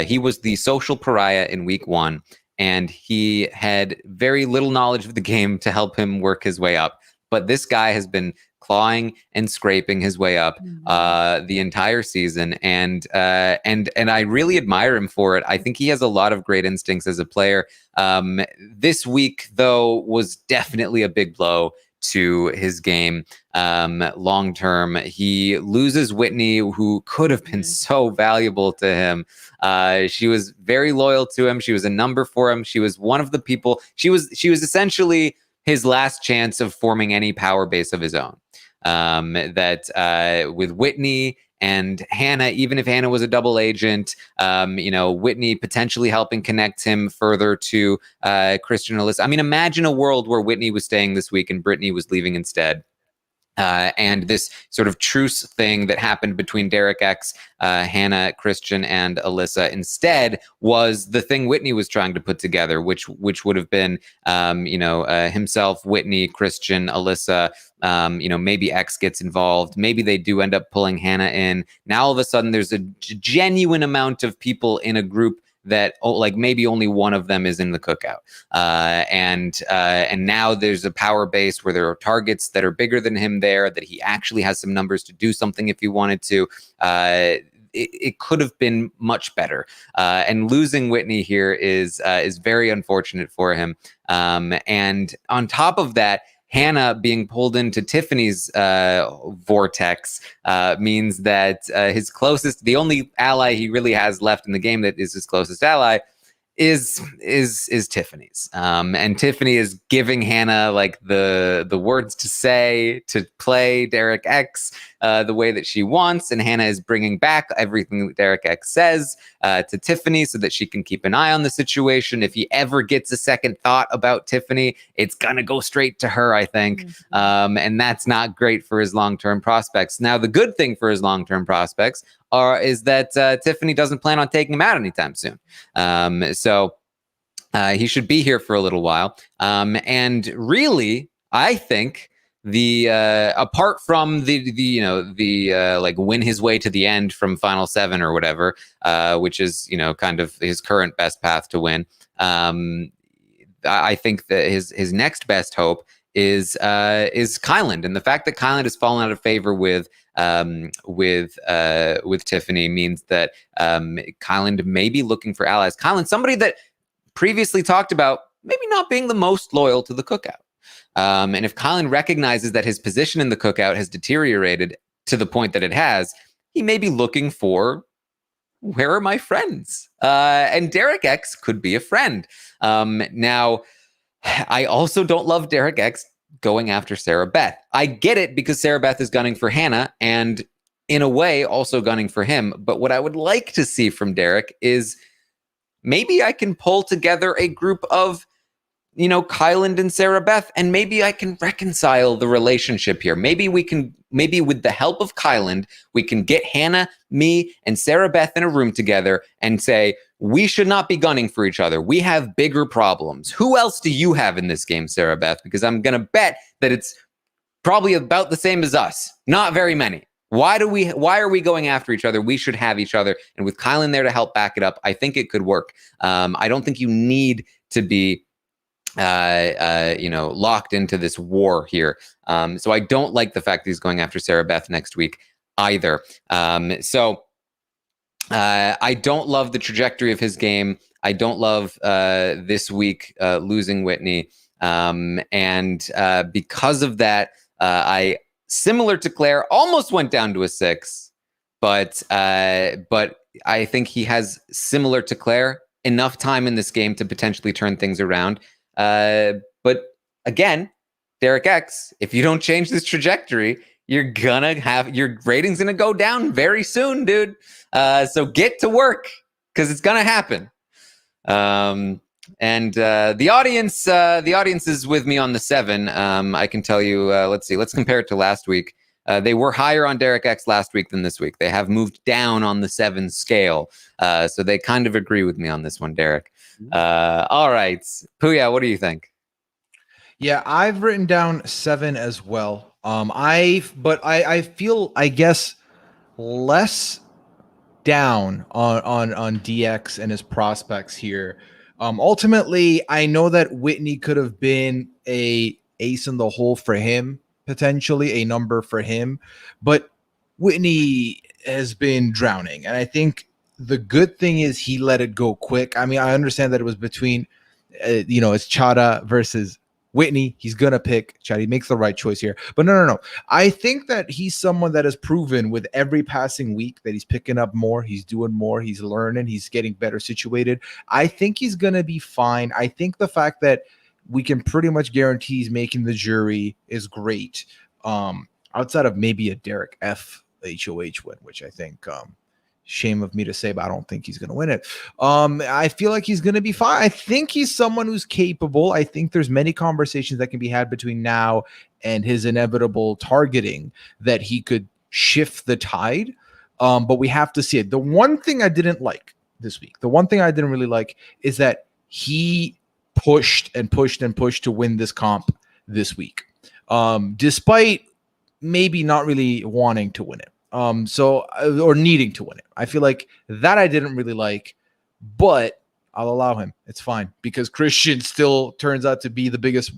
[SPEAKER 1] He was the social pariah in week 1, and he had very little knowledge of the game to help him work his way up. But this guy has been clawing and scraping his way up the entire season, and I really admire him for it. I think he has a lot of great instincts as a player. This week, though, was definitely a big blow to his game. Long term, he loses Whitney, who could have been so valuable to him. She was very loyal to him. She was a number for him. She was one of the people. She was essentially his last chance of forming any power base of his own. With Whitney and Hannah, even if Hannah was a double agent, Whitney potentially helping connect him further to Christian and Alyssa. I mean, imagine a world where Whitney was staying this week and Brittany was leaving instead. And this sort of truce thing that happened between Derek X, Hannah, Christian, and Alyssa instead was the thing Whitney was trying to put together, which would have been, himself, Whitney, Christian, Alyssa. Maybe X gets involved. Maybe they do end up pulling Hannah in. Now all of a sudden, there's a genuine amount of people in a group that maybe only one of them is in the cookout, and now there's a power base where there are targets that are bigger than him there, that he actually has some numbers to do something if he wanted to. It could have been much better, and losing Whitney here is very unfortunate for him. And on top of that, Hannah being pulled into Tiffany's vortex means that the only ally he really has left in the game that is his closest ally is Tiffany's. And Tiffany is giving Hannah the words to say to play Derek X the way that she wants, and Hannah is bringing back everything that Derek X says to Tiffany so that she can keep an eye on the situation. If he ever gets a second thought about Tiffany, it's gonna go straight to her, I think. And that's not great for his long-term prospects. Now, the good thing for his long-term prospects is that Tiffany doesn't plan on taking him out anytime soon. So he should be here for a little while. And really, I think apart from the win his way to the end from Final 7 or whatever, which is kind of his current best path to win. I think that his next best hope is Kyland, and the fact that Kyland has fallen out of favor with Tiffany means that Kyland may be looking for allies. Kyland, somebody that previously talked about maybe not being the most loyal to the cookout. And if Kyland recognizes that his position in the cookout has deteriorated to the point that it has, he may be looking for, where are my friends? And Derek X could be a friend. Now, I also don't love Derek X going after Sarah Beth. I get it because Sarah Beth is gunning for Hannah and in a way also gunning for him. But what I would like to see from Derek is maybe I can pull together a group of, Kyland and Sarah Beth, and maybe I can reconcile the relationship here. Maybe with the help of Kyland, we can get Hannah, me, and Sarah Beth in a room together and say, we should not be gunning for each other. We have bigger problems. Who else do you have in this game, Sarah Beth? Because I'm going to bet that it's probably about the same as us. Not very many. Why are we going after each other? We should have each other. And with Kyland there to help back it up, I think it could work. I don't think you need to be locked into this war here. So I don't like the fact that he's going after Sarah Beth next week either. So I don't love the trajectory of his game. I don't love this week losing Whitney. And because of that, I, similar to Claire, almost went down to a 6. But I think he has, similar to Claire, enough time in this game to potentially turn things around. But again, Derek X, if you don't change this trajectory, you're gonna have your rating's gonna go down very soon, dude. So get to work, because it's gonna happen. And the audience is with me on the 7. I can tell you. Let's see. Let's compare it to last week. They were higher on Derek X last week than this week. They have moved down on the 7 scale. So they kind of agree with me on this one, Derek. All right, Pooya, what do you think?
[SPEAKER 3] Yeah, I've written down 7 as well. I feel, I guess, less down on DX and his prospects here. Ultimately, I know that Whitney could have been a ace in the hole for him, potentially a number for him, but Whitney has been drowning, and I think the good thing is he let it go quick. I mean, I understand that it was between, it's Chada versus Whitney. He's gonna pick Chad. He makes the right choice here. But no. I think that he's someone that has proven with every passing week that he's picking up more, he's doing more, he's learning, he's getting better situated. I think he's gonna be fine. I think the fact that we can pretty much guarantee he's making the jury is great. Outside of maybe a Derek F HOH win, which I think shame of me to say, but I don't think he's going to win it. I feel like he's going to be fine. I think he's someone who's capable. I think there's many conversations that can be had between now and his inevitable targeting that he could shift the tide. But we have to see it. The one thing I didn't like this week, the one thing I didn't really like is that he pushed to win this comp this week. Despite maybe not really wanting to win it. Or needing to win it. I feel like that I didn't really like, but I'll allow him. It's fine because Christian still turns out to be the biggest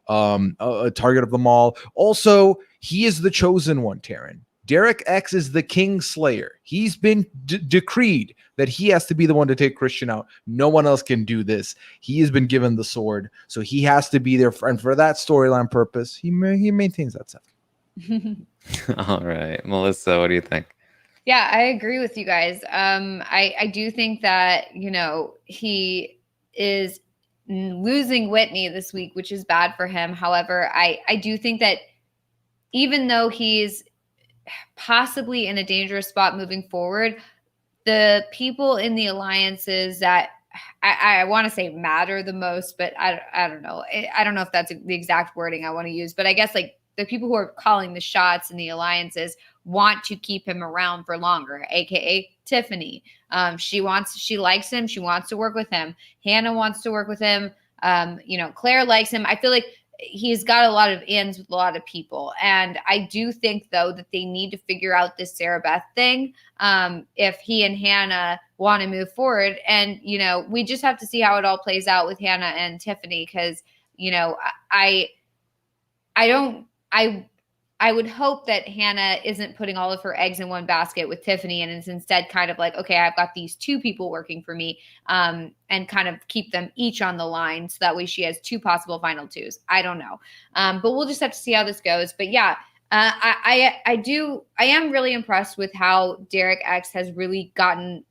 [SPEAKER 3] target of them all. Also, he is the chosen one, Taran. Derek X is the king slayer. He's been decreed that he has to be the one to take Christian out. No one else can do this. He has been given the sword, so he has to be there. And for that storyline purpose, he maintains that stuff.
[SPEAKER 1] All right, Melissa, what do you think?
[SPEAKER 2] Yeah, I agree with you guys. I do think that, he is losing Whitney this week, which is bad for him. However, I do think that even though he's possibly in a dangerous spot moving forward, the people in the alliances that I want to say matter the most, but I don't know. I don't know if that's the exact wording I want to use, but I guess like the people who are calling the shots in the alliances want to keep him around for longer, aka Tiffany. She likes him. She wants to work with him. Hannah wants to work with him. Claire likes him. I feel like he's got a lot of ends with a lot of people. And I do think, though, that they need to figure out this Sarah Beth thing if he and Hannah want to move forward. And, we just have to see how it all plays out with Hannah and Tiffany because, I would hope that Hannah isn't putting all of her eggs in one basket with Tiffany and is instead kind of like, okay, I've got these 2 people working for me and kind of keep them each on the line. So that way she has 2 possible final 2s. I don't know. But we'll just have to see how this goes. But yeah, I am really impressed with how Derek X has really gotten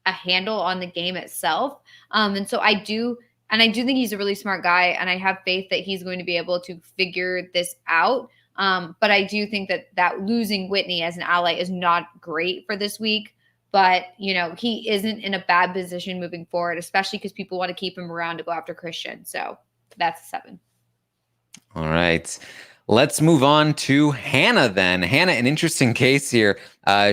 [SPEAKER 2] a handle on the game itself. And so I do think he's a really smart guy, and I have faith that he's going to be able to figure this out. But I do think that losing Whitney as an ally is not great for this week. But, he isn't in a bad position moving forward, especially because people want to keep him around to go after Christian. So that's a 7.
[SPEAKER 1] All right. Let's move on to Hannah then. Hannah, an interesting case here.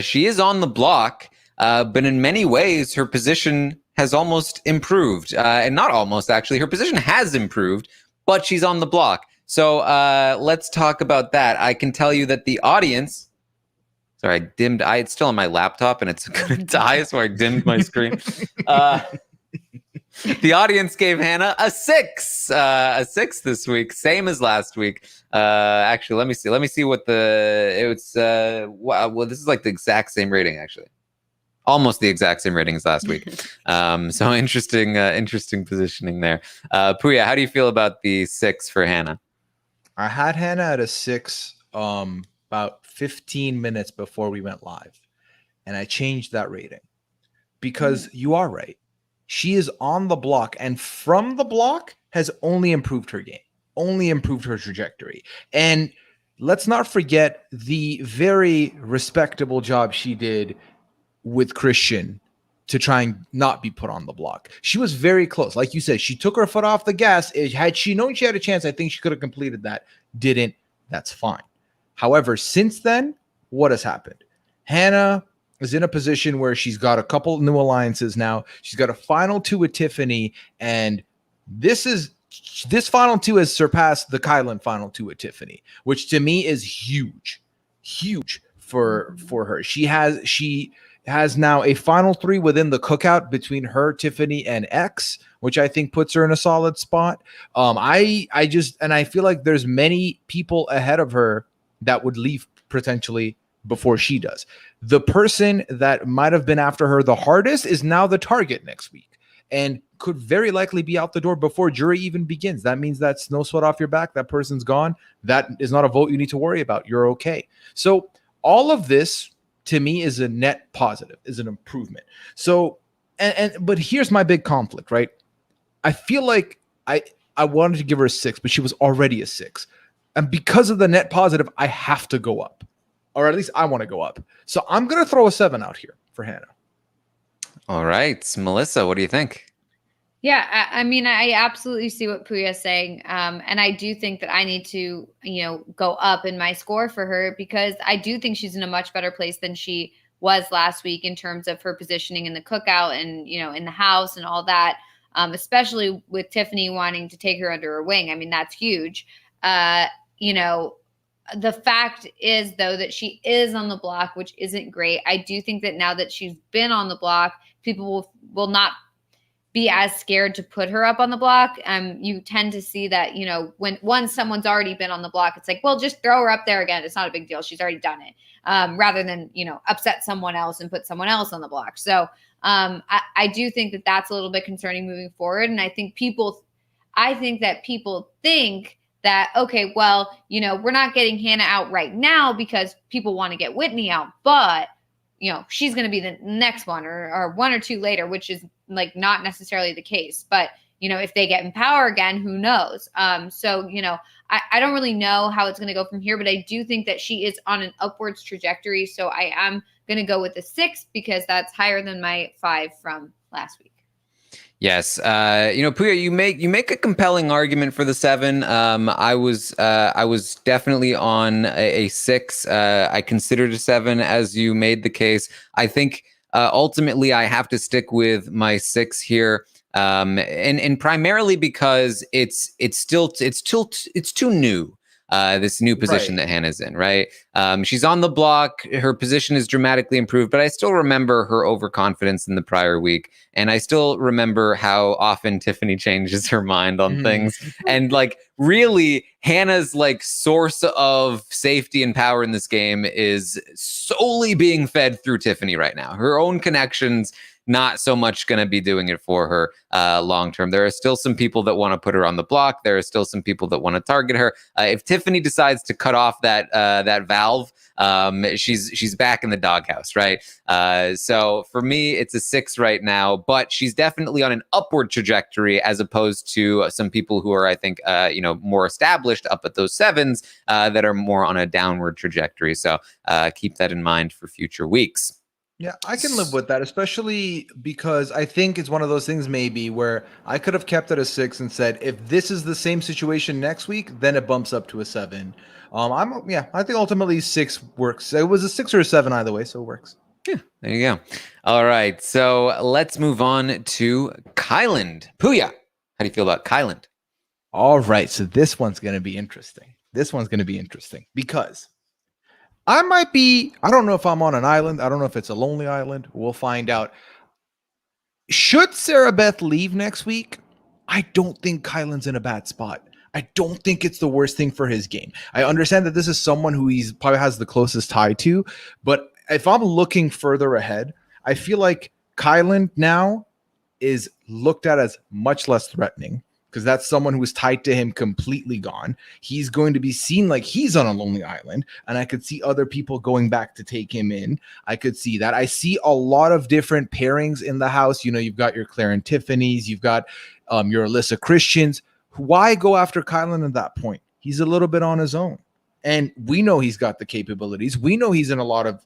[SPEAKER 1] She is on the block, but in many ways, her position has almost improved. And not almost, actually. Her position has improved, but she's on the block. So let's talk about that. I can tell you that the audience, sorry, I dimmed, it's still on my laptop and it's going to die, so I dimmed my screen. The audience gave Hannah a 6 this week, same as last week. Actually, let me see what well, this is like the exact same rating, actually. Almost the exact same rating as last week. So interesting positioning there. Pooya, how do you feel about the 6 for Hannah?
[SPEAKER 3] I had Hannah at a 6 about 15 minutes before we went live, and I changed that rating. because you are right. She is on the block, and from the block has only improved her game, only improved her trajectory. And let's not forget the very respectable job she did with Christian to try and not be put on the block. She was very close. Like you said, she took her foot off the gas. Had she known she had a chance, I think she could have completed that. Didn't. That's fine. However, since then, what has happened? Hannah is in a position where she's got a couple new alliances now. She's got a final 2 with Tiffany, and this final 2 has surpassed the Kylan final 2 with Tiffany, which to me is huge for her. She has now a final 3 within the cookout between her, Tiffany, and X, which I think puts her in a solid spot. I feel like there's many people ahead of her that would leave potentially before she does. The person that might have been after her the hardest is now the target next week and could very likely be out the door before jury even begins. That means that's no sweat off your back. That person's gone. That is not a vote you need to worry about. You're okay. So all of this to me is a net positive, is an improvement. So, but here's my big conflict, right? I feel like I wanted to give her a 6, but she was already a 6. And because of the net positive, I have to go up. Or at least I want to go up. So I'm going to throw a 7 out here for Hannah.
[SPEAKER 1] All right. Melissa, what do you think?
[SPEAKER 2] Yeah, I mean, I absolutely see what Pooya is saying. And I do think that I need to, go up in my score for her because I do think she's in a much better place than she was last week in terms of her positioning in the cookout and, in the house and all that, especially with Tiffany wanting to take her under her wing. I mean, that's huge. The fact is, though, that she is on the block, which isn't great. I do think that now that she's been on the block, people will not be as scared to put her up on the block. You tend to see that, once someone's already been on the block, it's like, well, just throw her up there again. It's not a big deal. She's already done it. Rather than, upset someone else and put someone else on the block. So I do think that that's a little bit concerning moving forward. And I think that people think that, okay, well, we're not getting Hannah out right now because people want to get Whitney out, but, she's going to be the next one or 1 or 2 later, which is like not necessarily the case. But, if they get in power again, who knows? So, I don't really know how it's going to go from here, but I do think that she is on an upwards trajectory. So I am going to go with a 6 because that's higher than my 5 from last week.
[SPEAKER 1] Yes, Pooya, you make a compelling argument for the 7. I was definitely on a 6. I considered a 7 as you made the case. I think ultimately I have to stick with my 6 here, and primarily because it's too new. This new position that Hannah's in, right? She's on the block. Her position is dramatically improved, but I still remember her overconfidence in the prior week. And I still remember how often Tiffany changes her mind on things. And really, Hannah's source of safety and power in this game is solely being fed through Tiffany right now. Her own connections, not so much going to be doing it for her long term. There are still some people that want to put her on the block. There are still some people that want to target her. If Tiffany decides to cut off that valve, she's back in the doghouse, right? So for me, it's a 6 right now, but she's definitely on an upward trajectory as opposed to some people who are, I think, more established up at those 7s that are more on a downward trajectory. So keep that in mind for future weeks.
[SPEAKER 3] Yeah, I can live with that, especially because I think it's one of those things maybe where I could have kept it a 6 and said, if this is the same situation next week, then it bumps up to a 7. I think ultimately 6 works. It was a 6 or a 7 either way, so it works.
[SPEAKER 1] Yeah, there you go. All right, so let's move on to Kyland. Pooya, how do you feel about Kyland?
[SPEAKER 3] All right, so this one's going to be interesting. Because I don't know if I'm on an island. I don't know if it's a lonely island. We'll find out. Should Sarah Beth leave next week? I don't think Kylan's in a bad spot. I don't think it's the worst thing for his game. I understand that this is someone who he's probably has the closest tie to, but if I'm looking further ahead, I feel like Kylan now is looked at as much less threatening. because that's someone who is tied to him completely gone. He's going to be seen like he's on a lonely island, and I could see other people going back to take him in. I could see that. I see a lot of different pairings in the house. You know, you've got your Claire and Tiffany's, you've got your Alyssa Christians. Why go after Kylan at that point? He's a little bit on his own, and we know he's got the capabilities. We know he's in a lot of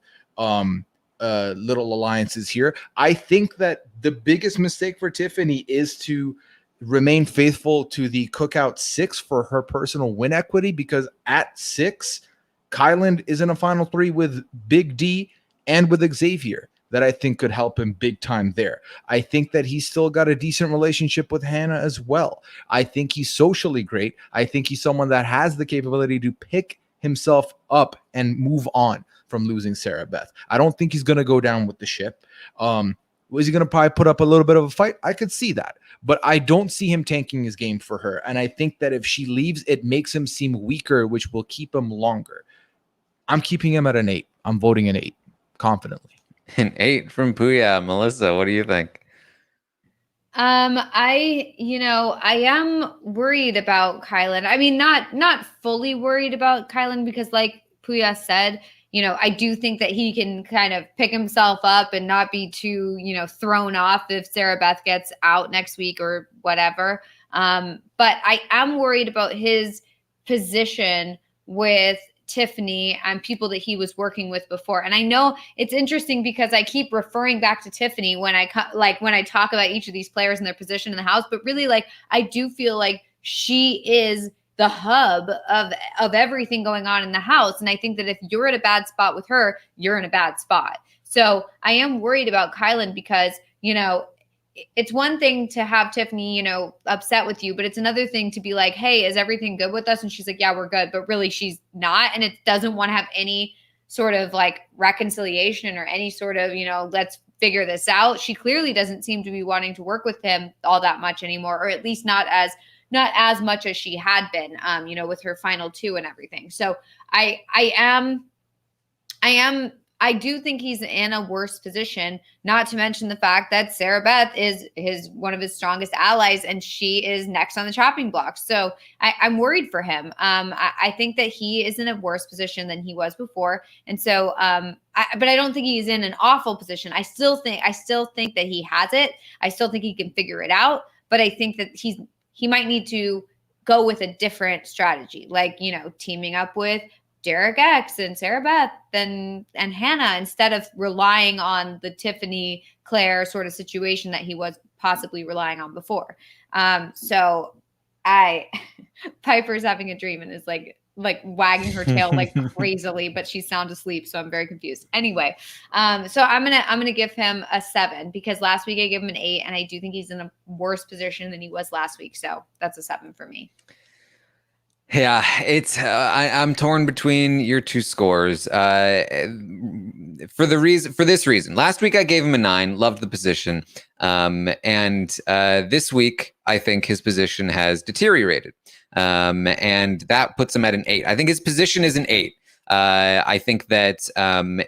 [SPEAKER 3] little alliances here. I think that the biggest mistake for Tiffany is to remain faithful to the Cookout 6 for her personal win equity, because at 6, Kylan is in a final 3 with Big D and with Xavier that I think could help him big time there. I think that he's still got a decent relationship with Hannah as well. I think he's socially great. I think he's someone that has the capability to pick himself up and move on from losing Sarah Beth. I don't think he's going to go down with the ship. Was he going to probably put up a little bit of a fight? I could see that. But I don't see him tanking his game for her. And I think that if she leaves, it makes him seem weaker, which will keep him longer. I'm keeping him at an 8. I'm voting an 8 confidently.
[SPEAKER 1] An 8 from Pooya. Melissa, what do you think?
[SPEAKER 2] I am worried about Kylan. I mean, not fully worried about Kylan, because like Pooya said, I do think that he can kind of pick himself up and not be too, thrown off if Sarah Beth gets out next week or whatever. But I am worried about his position with Tiffany and people that he was working with before. And I know it's interesting because I keep referring back to Tiffany when I talk about each of these players and their position in the house, but really, like, I do feel like she is the hub of everything going on in the house. And I think that if you're at a bad spot with her, you're in a bad spot. So I am worried about Kylan because, it's one thing to have Tiffany, upset with you, but it's another thing to be like, hey, is everything good with us? And she's like, yeah, we're good. But really she's not. And it doesn't want to have any sort of like reconciliation or any sort of, let's figure this out. She clearly doesn't seem to be wanting to work with him all that much anymore, or at least not as much as she had been, with her final 2 and everything. So I do think he's in a worse position, not to mention the fact that Sarah Beth is one of his strongest allies, and she is next on the chopping block. So I'm worried for him. I think that he is in a worse position than he was before. And so, but I don't think he's in an awful position. I still think that he has it. I still think he can figure it out, but I think that he might need to go with a different strategy, like, teaming up with Derek X and Sarah Beth and Hannah, instead of relying on the Tiffany Claire sort of situation that he was possibly relying on before. So Piper's having a dream and is like wagging her tail like crazily, but she's sound asleep, so I'm very confused. Anyway, so I'm gonna give him a 7 because last week I gave him an 8, and I do think he's in a worse position than he was last week. So that's a 7 for me.
[SPEAKER 1] Yeah, it's I'm torn between your 2 scores. For this reason. Last week I gave him a 9, loved the position. And this week I think his position has deteriorated. And that puts him at an 8. I think his position is an 8. I think that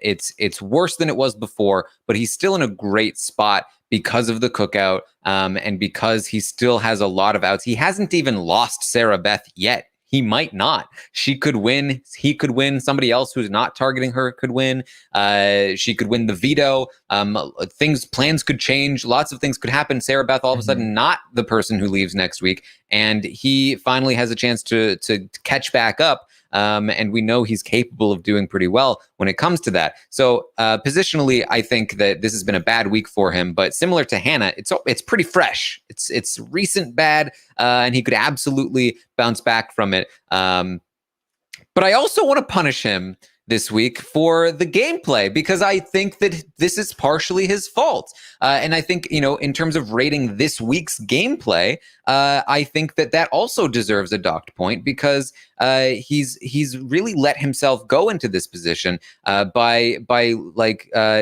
[SPEAKER 1] it's worse than it was before, but he's still in a great spot because of the cookout, and because he still has a lot of outs. He hasn't even lost Sarah Beth yet. He might not. She could win. He could win. Somebody else who's not targeting her could win. She could win the veto. Plans could change. Lots of things could happen. Sarah Beth, all of a sudden, not the person who leaves next week. And he finally has a chance to catch back up. And we know he's capable of doing pretty well when it comes to that. So positionally, I think that this has been a bad week for him. But similar to Hannah, it's pretty fresh. It's recent bad, and he could absolutely bounce back from it. But I also want to punish him this week for the gameplay, because I think that this is partially his fault. And I think, in terms of rating this week's gameplay, I think that also deserves a docked point, because he's really let himself go into this position by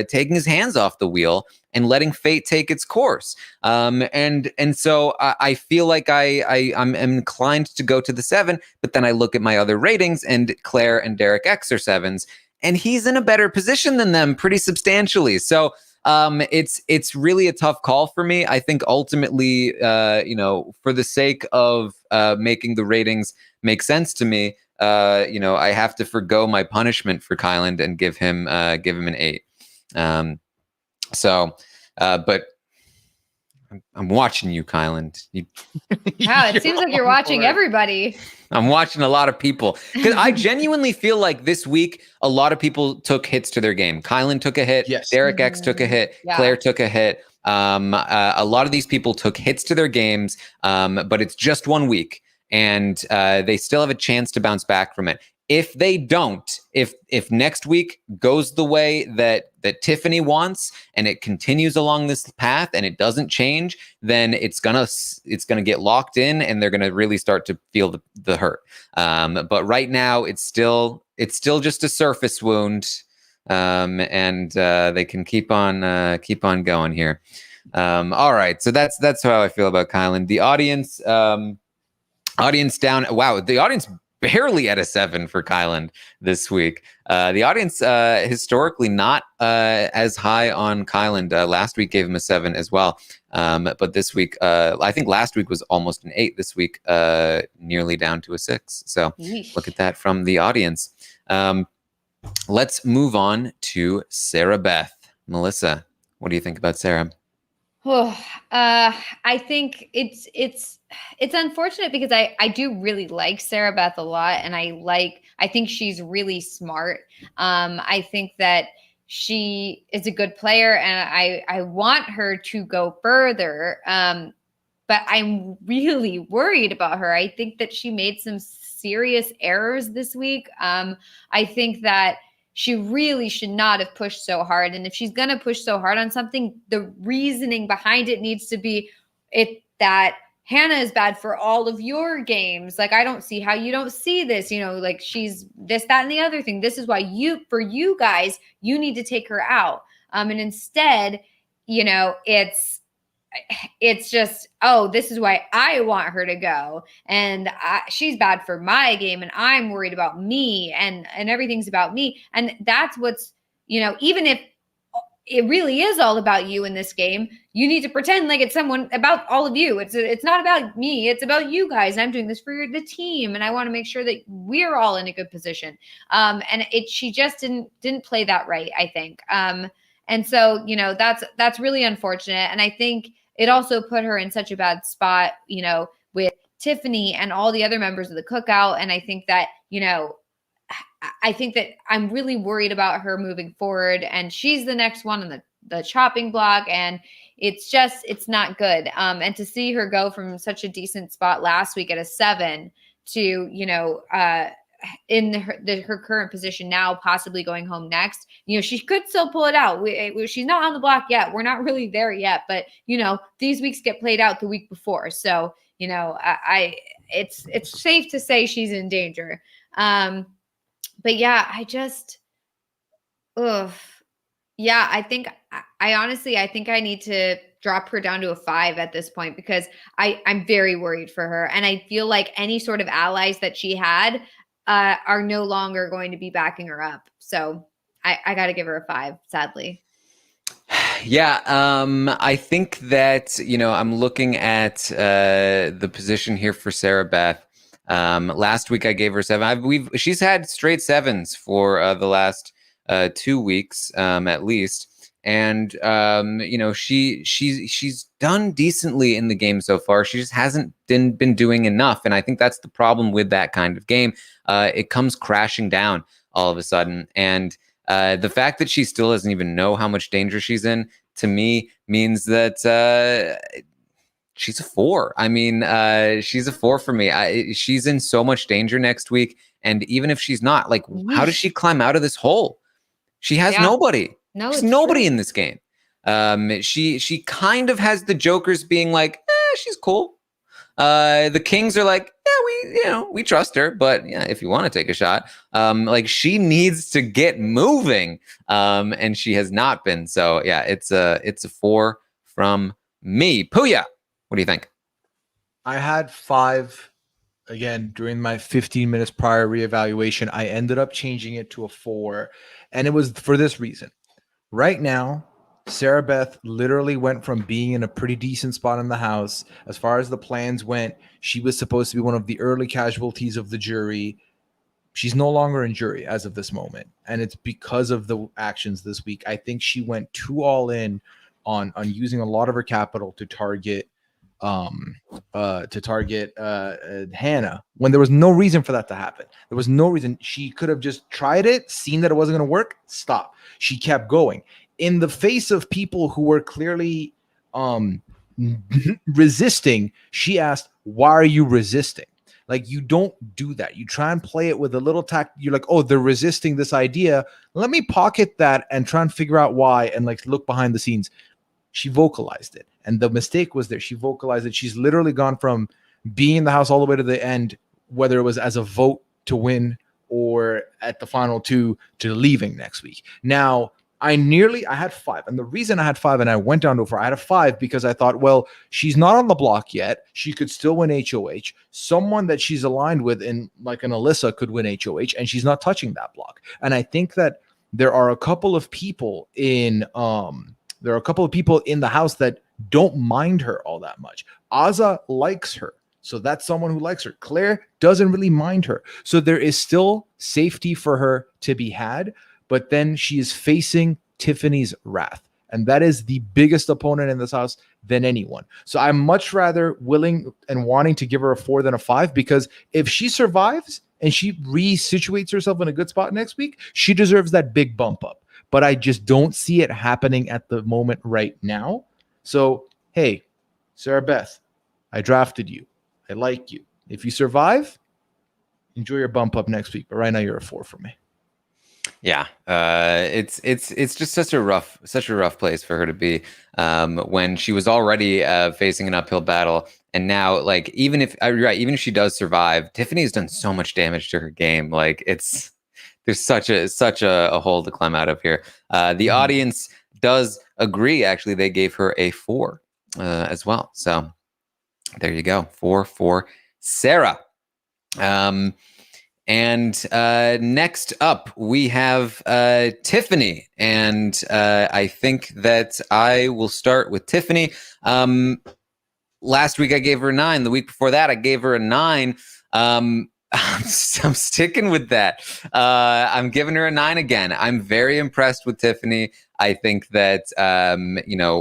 [SPEAKER 1] taking his hands off the wheel and letting fate take its course. And so I feel like I'm inclined to go to the 7, but then I look at my other ratings, and Claire and Derek X are 7s, and he's in a better position than them pretty substantially. So It's really a tough call for me. I think ultimately, for the sake of making the ratings make sense to me, I have to forgo my punishment for Kyland and give him an 8. But I'm watching you, Kyland.
[SPEAKER 2] Wow, it seems like you're watching everybody.
[SPEAKER 1] I'm watching a lot of people because I genuinely feel like this week a lot of people took hits to their game. Kylan took a hit.
[SPEAKER 3] Yes.
[SPEAKER 1] Derek X took a hit.
[SPEAKER 2] Yeah.
[SPEAKER 1] Claire took a hit. A lot of these people took hits to their games, but it's just 1 week, and they still have a chance to bounce back from it. If they don't, if next week goes the way that Tiffany wants and it continues along this path and it doesn't change, then it's gonna get locked in and they're gonna really start to feel the hurt. But right now it's still just a surface wound, and they can keep on going here. All right, so that's how I feel about Kylan. The audience down. Wow, the audience barely at a 7 for Kylan this week. The audience historically not as high on Kylan. Last week gave him a 7 as well. But this week, I think last week was almost an 8. This week, nearly down to a 6. So look at that from the audience. Let's move on to Sarah Beth. Melissa, what do you think about Sarah?
[SPEAKER 2] Oh, I think it's unfortunate because I do really like Sarah Beth a lot, and I think she's really smart. I think that she is a good player, and I want her to go further. But I'm really worried about her. I think that she made some serious errors this week. I think that she really should not have pushed so hard. And if she's going to push so hard on something, the reasoning behind it needs to be that Hannah is bad for all of your games. Like, I don't see how you don't see this, like she's this, that, and the other thing. This is why for you guys, you need to take her out. And instead, it's just, oh, this is why I want her to go. And she's bad for my game. And I'm worried about me and everything's about me. And that's what's, even if it really is all about you in this game, you need to pretend like it's about all of you. It's not about me. It's about you guys. And I'm doing this for the team. And I want to make sure that we're all in a good position. And she just didn't play that right, I think. And so, that's really unfortunate. And I think it also put her in such a bad spot, with Tiffany and all the other members of the cookout. And I think that, I'm really worried about her moving forward, and she's the next one on the chopping block. And it's not good. And to see her go from such a decent spot last week at a 7 to, in her current position now, possibly going home next, she could still pull it out. She's not on the block yet. We're not really there yet, but these weeks get played out the week before. So, it's safe to say she's in danger. But yeah, I think I think I need to drop her down to a 5 at this point, because I'm very worried for her. And I feel like any sort of allies that she had are no longer going to be backing her up. So I got to give her a 5, sadly.
[SPEAKER 1] Yeah, I think that, I'm looking at the position here for Sarah Beth. Last week I gave her 7. She's had straight 7s for the last 2 weeks, at least. And, she's done decently in the game so far. She just hasn't been doing enough. And I think that's the problem with that kind of game. It comes crashing down all of a sudden. And the fact that she still doesn't even know how much danger she's in, to me, means that she's a 4. I mean, she's a 4 for me. She's in so much danger next week. And even if she's not, like, how does she climb out of this hole? She has nobody.
[SPEAKER 2] No,
[SPEAKER 1] there's nobody in this game. She kind of has the jokers being like, she's cool. The kings are like, we trust her, but yeah, if you want to take a shot, like, she needs to get moving, and she has not been. So yeah, it's a 4 from me. Pooya, what do you think?
[SPEAKER 3] I had 5 again during my 15 minutes prior reevaluation. I ended up changing it to a 4, and it was for this reason. Right now, Sarah Beth literally went from being in a pretty decent spot in the house. As far as the plans went, she was supposed to be one of the early casualties of the jury. She's no longer in jury as of this moment. And it's because of the actions this week. I think she went too all in on using a lot of her capital to target Hannah when there was no reason for that to happen. There was no reason. She could have just tried it, seen that it wasn't going to work, stop. She kept going in the face of people who were clearly resisting. She asked, why are you resisting? Like, you don't do that. You try and play it with a little tact. You're like, oh, they're resisting this idea. Let me pocket that and try and figure out why, and like look behind the scenes. She vocalized it. And the mistake was there. She vocalized it. She's literally gone from being in the house all the way to the end, whether it was as a vote to win or at the final two, to leaving next week. Now, I had 5. And the reason I had 5 and I went down to 4, I had a 5 because I thought, well, she's not on the block yet. She could still win HOH. Someone that she's aligned with in like an Alyssa could win HOH, and she's not touching that block. And I think that there are a couple of people in the house that don't mind her all that much. Aza likes her. So that's someone who likes her. Claire doesn't really mind her. So there is still safety for her to be had, but then she is facing Tiffany's wrath. And that is the biggest opponent in this house than anyone. So I'm much rather willing and wanting to give her a 4 than a 5, because if she survives and she resituates herself in a good spot next week, she deserves that big bump up. But I just don't see it happening at the moment right now. So, hey, Sarah Beth, I drafted you. I like you. If you survive, enjoy your bump up next week. But right now, you're a 4 for me.
[SPEAKER 1] Yeah, it's just such a rough place for her to be when she was already facing an uphill battle, and now, like, even if she does survive, Tiffany's done so much damage to her game. Like, there's such a hole to climb out of here. The audience does agree. Actually, they gave her a 4 as well. So there you go, 4 for Sarah. And next up, we have Tiffany. And I think that I will start with Tiffany. Last week, I gave her a 9. The week before that, I gave her a 9. I'm sticking with that. I'm giving her a 9 again. I'm very impressed with Tiffany. I think that,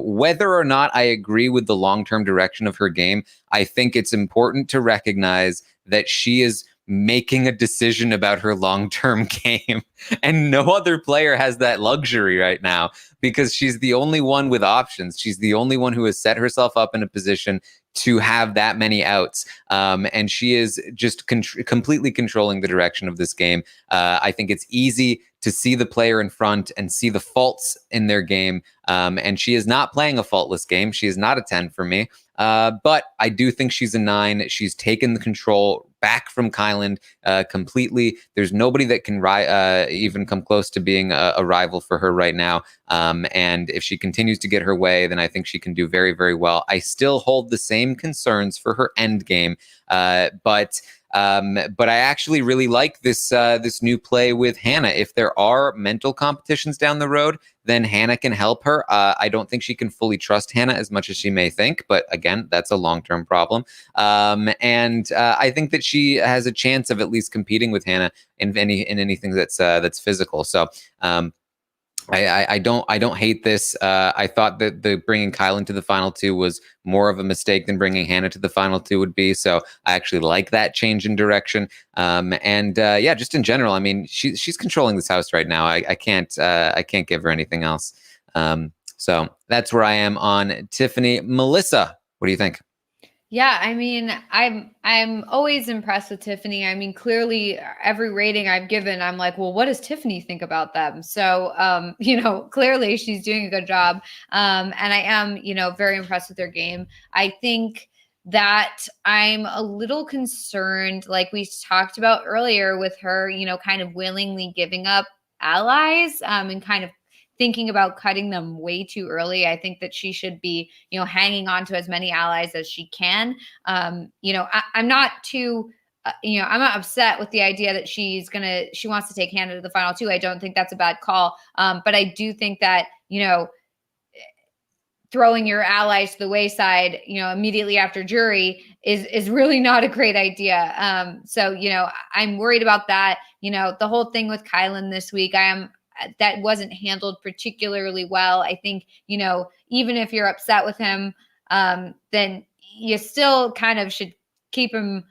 [SPEAKER 1] whether or not I agree with the long-term direction of her game, I think it's important to recognize that she is making a decision about her long-term game, and no other player has that luxury right now, because she's the only one with options. She's the only one who has set herself up in a position to have that many outs, and she is just completely controlling the direction of this game. I think it's easy to see the player in front and see the faults in their game, and she is not playing a faultless game. She is not a 10 for me, but I do think she's a 9. She's taken the control back from Kyland completely. There's nobody that can even come close to being a rival for her right now. And if she continues to get her way, then I think she can do very, very well. I still hold the same concerns for her end game, but I actually really like this new play with Hannah. If there are mental competitions down the road, then Hannah can help her. I don't think she can fully trust Hannah as much as she may think, but again, that's a long-term problem. And I think that she has a chance of at least competing with Hannah in anything that's physical. So I don't hate this. I thought that the bringing Kylan to the final 2 was more of a mistake than bringing Hannah to the final 2 would be. So I actually like that change in direction. Just in general, I mean, she's controlling this house right now. I can't give her anything else. So that's where I am on Tiffany. Melissa, what do you think?
[SPEAKER 2] Yeah, I mean, I'm always impressed with Tiffany. I mean, clearly every rating I've given, I'm like, well, what does Tiffany think about them? So, clearly she's doing a good job. And I am, very impressed with their game. I think that I'm a little concerned, like we talked about earlier, with her, kind of willingly giving up allies and kind of thinking about cutting them way too early. I think that she should be, hanging on to as many allies as she can. I'm not too, I'm not upset with the idea that she wants to take Hannah to the final 2. I don't think that's a bad call. But I do think that, throwing your allies to the wayside, immediately after jury is really not a great idea. So, I'm worried about that. The whole thing with Kylan this week, that wasn't handled particularly well. I think, even if you're upset with him, then you still kind of should keep him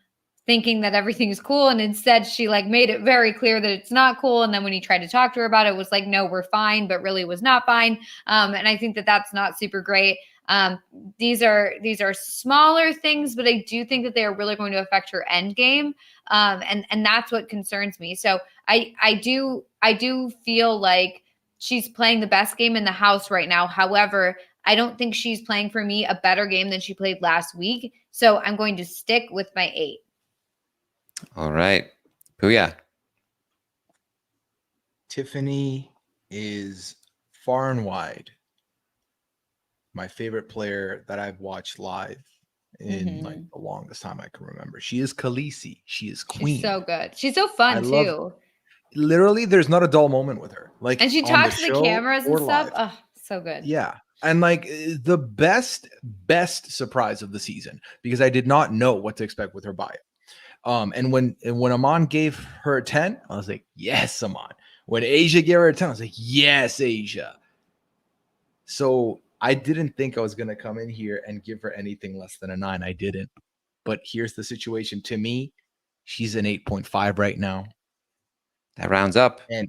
[SPEAKER 2] thinking that everything is cool. And instead she made it very clear that it's not cool. And then when he tried to talk to her about it, was like, no, we're fine, but really was not fine. And I think that that's not super great. These are smaller things, but I do think that they are really going to affect her end game. And that's what concerns me. So I do feel like she's playing the best game in the house right now. However, I don't think she's playing for me a better game than she played last week. So I'm going to stick with my 8.
[SPEAKER 1] All right. Pooya.
[SPEAKER 3] Tiffany is far and wide my favorite player that I've watched live in the longest time I can remember. She is Khaleesi. She is queen.
[SPEAKER 2] She's so good. She's so fun too.
[SPEAKER 3] Literally, there's not a dull moment with her.
[SPEAKER 2] And she talks to the cameras and stuff.
[SPEAKER 3] Live.
[SPEAKER 2] Oh, so good.
[SPEAKER 3] Yeah. And the best surprise of the season, because I did not know what to expect with her bio. And when Aman gave her a 10, I was like, yes, Aman. When Asia gave her a 10, I was like, yes, Asia. So I didn't think I was going to come in here and give her anything less than a 9. I didn't. But here's the situation. To me, she's an 8.5 right now.
[SPEAKER 1] That rounds up.
[SPEAKER 3] And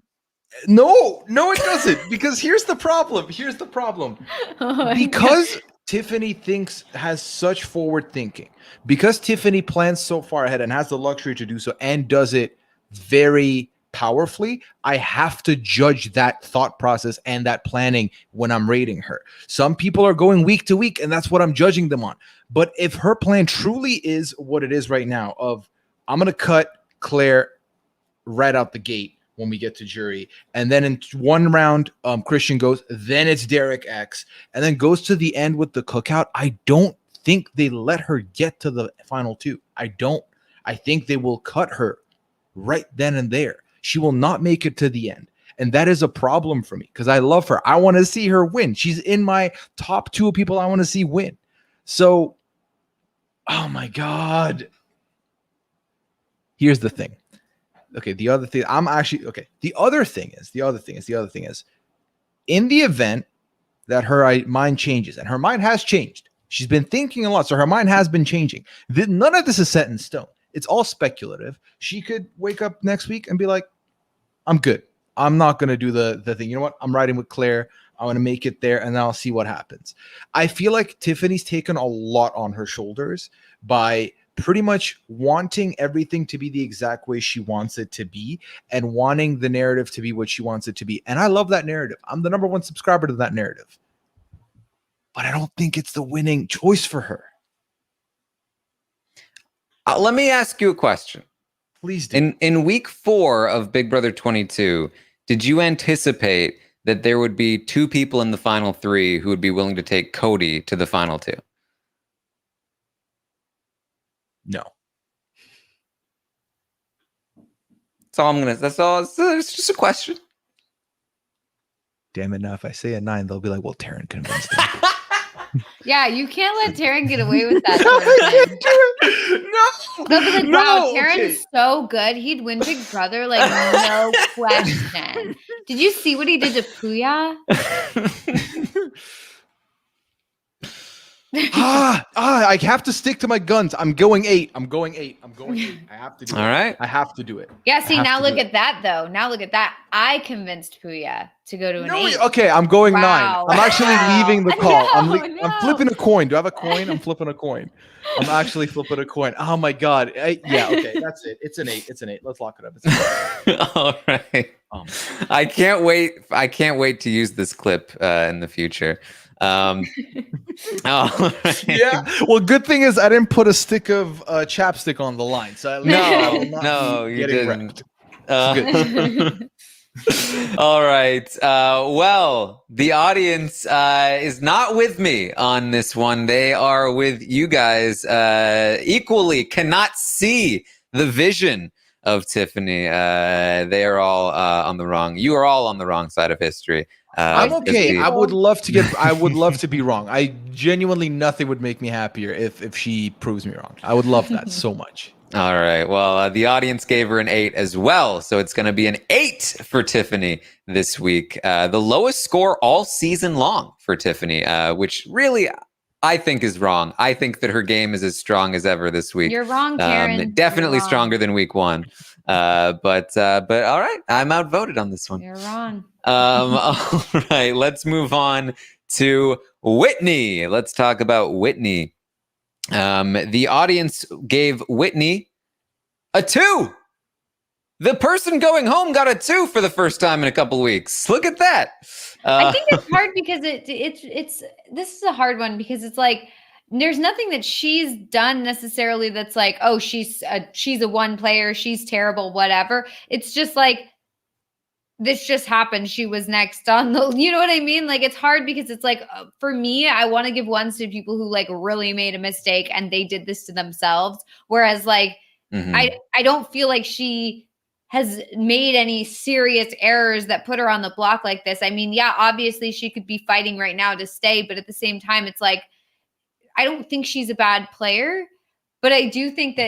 [SPEAKER 3] no, it doesn't. Because here's the problem. Because Tiffany has such forward thinking, because Tiffany plans so far ahead and has the luxury to do so and does it very powerfully, I have to judge that thought process and that planning when I'm rating her. Some people are going week to week, and that's what I'm judging them on. But if her plan truly is what it is right now, of I'm going to cut Claire right out the gate when we get to jury, and then in one round Christian goes, then it's Derek X, and then goes to the end with the cookout, I don't think they let her get to the final 2. I think they will cut her right then and there. She will not make it to the end, and that is a problem for me because I love her. I want to see her win. She's in my top 2 of people I want to see win. So, oh my God. Here's the thing. Okay, the other thing is in the event that her mind changes, and her mind has changed. She's been thinking a lot, so her mind has been changing. None of this is set in stone. It's all speculative. She could wake up next week and be like, I'm good. I'm not going to do the thing. You know what? I'm riding with Claire. I want to make it there, and then I'll see what happens. I feel like Tiffany's taken a lot on her shoulders by pretty much wanting everything to be the exact way she wants it to be and wanting the narrative to be what she wants it to be. And I love that narrative. I'm the number 1 subscriber to that narrative. But I don't think it's the winning choice for her.
[SPEAKER 1] Let me ask you a question.
[SPEAKER 3] Please do.
[SPEAKER 1] In week 4 of Big Brother 22, did you anticipate that there would be 2 people in the final 3 who would be willing to take Cody to the final 2?
[SPEAKER 3] No.
[SPEAKER 1] That's all. It's just a question.
[SPEAKER 3] Damn it. Now, if I say a 9, they'll be like, well, Taran convinced him.
[SPEAKER 2] Yeah, you can't let Taran get away with that. No. They'll be like, wow, Taran's so good. He'd win Big Brother, no question. Did you see what he did to Pooya?
[SPEAKER 3] I have to stick to my guns. I'm going 8. I have to do it.
[SPEAKER 1] All right.
[SPEAKER 3] I have to do it.
[SPEAKER 2] Yeah, see, now look at that, though. Now look at that. I convinced Pooya to go to an 8.
[SPEAKER 3] Okay, I'm going 9. I'm actually leaving the call.
[SPEAKER 2] No.
[SPEAKER 3] I'm flipping a coin. Do I have a coin? I'm flipping a coin. I'm actually flipping a coin. Oh, my God. Yeah, okay, that's it. It's an 8. Let's lock it up. It's an 8.
[SPEAKER 1] All right. I can't wait to use this clip in the future. Right.
[SPEAKER 3] Yeah. Well, good thing is I didn't put a stick of chapstick on the line. So
[SPEAKER 1] no, you didn't. All right. Well, the audience is not with me on this one. They are with you guys equally. Cannot see the vision of Tiffany. They are all on the wrong. You are all on the wrong side of history.
[SPEAKER 3] I'm okay. I would love to be wrong. I genuinely, nothing would make me happier if she proves me wrong. I would love that so much.
[SPEAKER 1] All right. Well, the audience gave her an 8 as well. So it's going to be an 8 for Tiffany this week. The lowest score all season long for Tiffany, which really I think is wrong. I think that her game is as strong as ever this week.
[SPEAKER 2] You're wrong, Karen.
[SPEAKER 1] Definitely
[SPEAKER 2] You're wrong.
[SPEAKER 1] stronger than week 1. But all right. I'm outvoted on this one.
[SPEAKER 2] You're wrong.
[SPEAKER 1] All right. Let's move on to Whitney. Let's talk about Whitney. The audience gave Whitney a 2. The person going home got a 2 for the first time in a couple weeks. Look at that.
[SPEAKER 2] I think it's hard because it's this is a hard one because it's like there's nothing that she's done necessarily that's like, oh, she's a one player, she's terrible, whatever. It's just like this just happened. She was next on the, you know what I mean? Like, it's hard because it's like, for me, I want to give ones to people who like really made a mistake and they did this to themselves. Whereas like, I don't feel like she has made any serious errors that put her on the block like this. I mean, yeah, obviously she could be fighting right now to stay, but at the same time, it's like, I don't think she's a bad player, but I do think,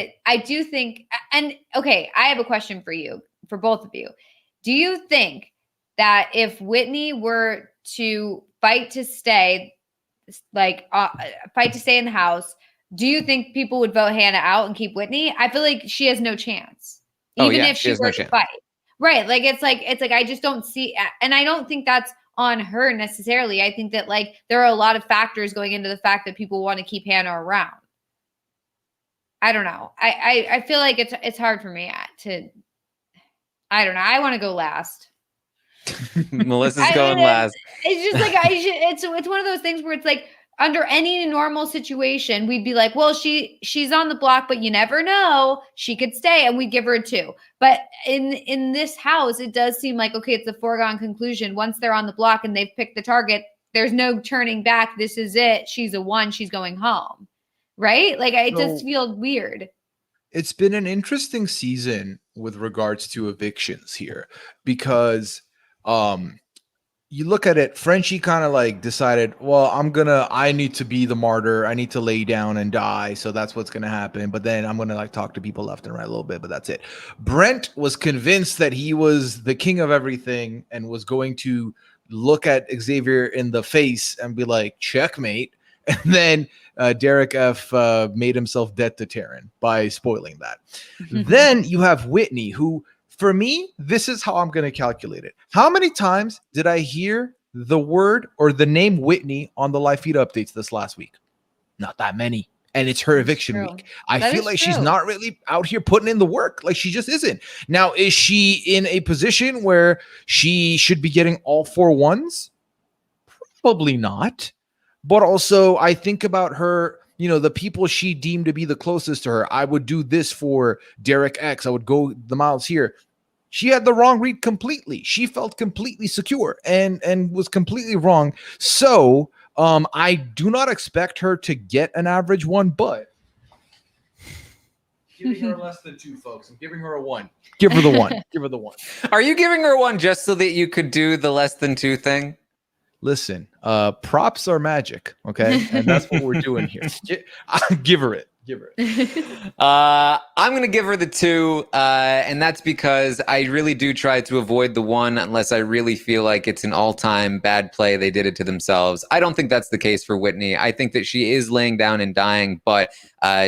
[SPEAKER 2] and okay, I have a question for you, for both of you. Do you think that if Whitney were to fight to stay, fight to stay in the house, do you think people would vote Hannah out and keep Whitney? I feel like she has no chance, even if she were to fight. Right? It's like I just don't see, and I don't think that's on her necessarily. I think that like there are a lot of factors going into the fact that people want to keep Hannah around. I don't know. I feel like it's hard for me to. I don't know. I want to go last.
[SPEAKER 1] Melissa's going last.
[SPEAKER 2] It's just like it's one of those things where it's like under any normal situation, we'd be like, well, she's on the block, but you never know. She could stay, and we'd give her a 2. But in this house, it does seem like, okay, it's a foregone conclusion. Once they're on the block and they've picked the target, there's no turning back. This is it. She's a 1. She's going home. Right? Like it just feels weird.
[SPEAKER 3] It's been an interesting season with regards to evictions here because you look at it, Frenchie kind of like decided, well, I need to be the martyr. I need to lay down and die. So that's what's going to happen. But then I'm going to like talk to people left and right a little bit, but that's it. Brent was convinced that he was the king of everything and was going to look at Xavier in the face and be like, checkmate. And then Derek F made himself dead to Taran by spoiling that. Then you have Whitney, who, for me, this is how I'm going to calculate it. How many times did I hear the word or the name Whitney on the live feed updates this last week? Not that many. And it's her eviction week. I feel like she's not really out here putting in the work. Like she just isn't. Now, is she in a position where she should be getting all 4 ones? Probably not. But also, I think about her, the people she deemed to be the closest to her. I would do this for Derek X. I would go the miles here. She had the wrong read completely. She felt completely secure and was completely wrong. So I do not expect her to get an average 1, but giving her less than 2, folks. I'm giving her a 1. Give her the 1. Give her the 1.
[SPEAKER 1] Are you giving her 1 just so that you could do the less than 2 thing?
[SPEAKER 3] Listen, props are magic, okay? And that's what we're doing here. Give her it. Give her it.
[SPEAKER 1] I'm going to give her the 2, and that's because I really do try to avoid the 1 unless I really feel like it's an all-time bad play. They did it to themselves. I don't think that's the case for Whitney. I think that she is laying down and dying, but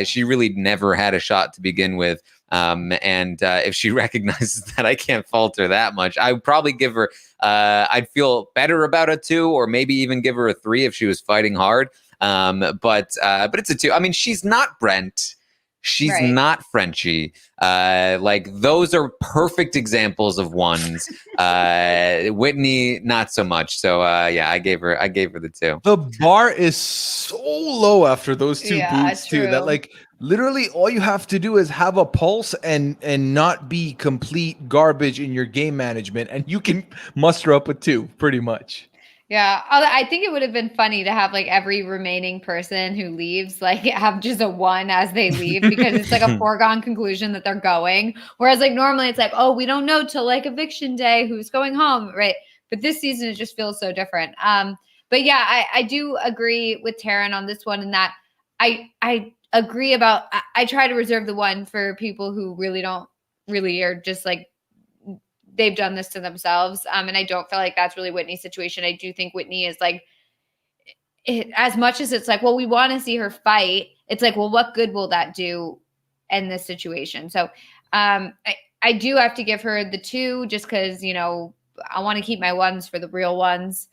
[SPEAKER 1] she really never had a shot to begin with. And if she recognizes that I can't fault her that much, I would probably give her, I'd feel better about a 2 or maybe even give her a 3 if she was fighting hard. But it's a 2. I mean, she's not Brent. She's not Frenchie. Like those are perfect examples of 1s. Whitney, not so much. So yeah, I gave her the 2.
[SPEAKER 3] The bar is so low after those 2 boots too, that like literally all you have to do is have a pulse and not be complete garbage in your game management, and you can muster up a 2 pretty much.
[SPEAKER 2] Yeah, I think it would have been funny to have like every remaining person who leaves like have just a 1 as they leave because it's like a foregone conclusion that they're going. Whereas like normally it's like, oh, we don't know till like eviction day who's going home, right? But this season it just feels so different. But yeah, I do agree with Taran on this one in that I agree about I try to reserve the one for people who really don't really are just like they've done this to themselves. And I don't feel like that's really Whitney's situation. I do think Whitney is like, as much as it's like, well, we want to see her fight. It's like, well, what good will that do in this situation? So I do have to give her the 2 just because, you know, I want to keep my 1s for the real ones.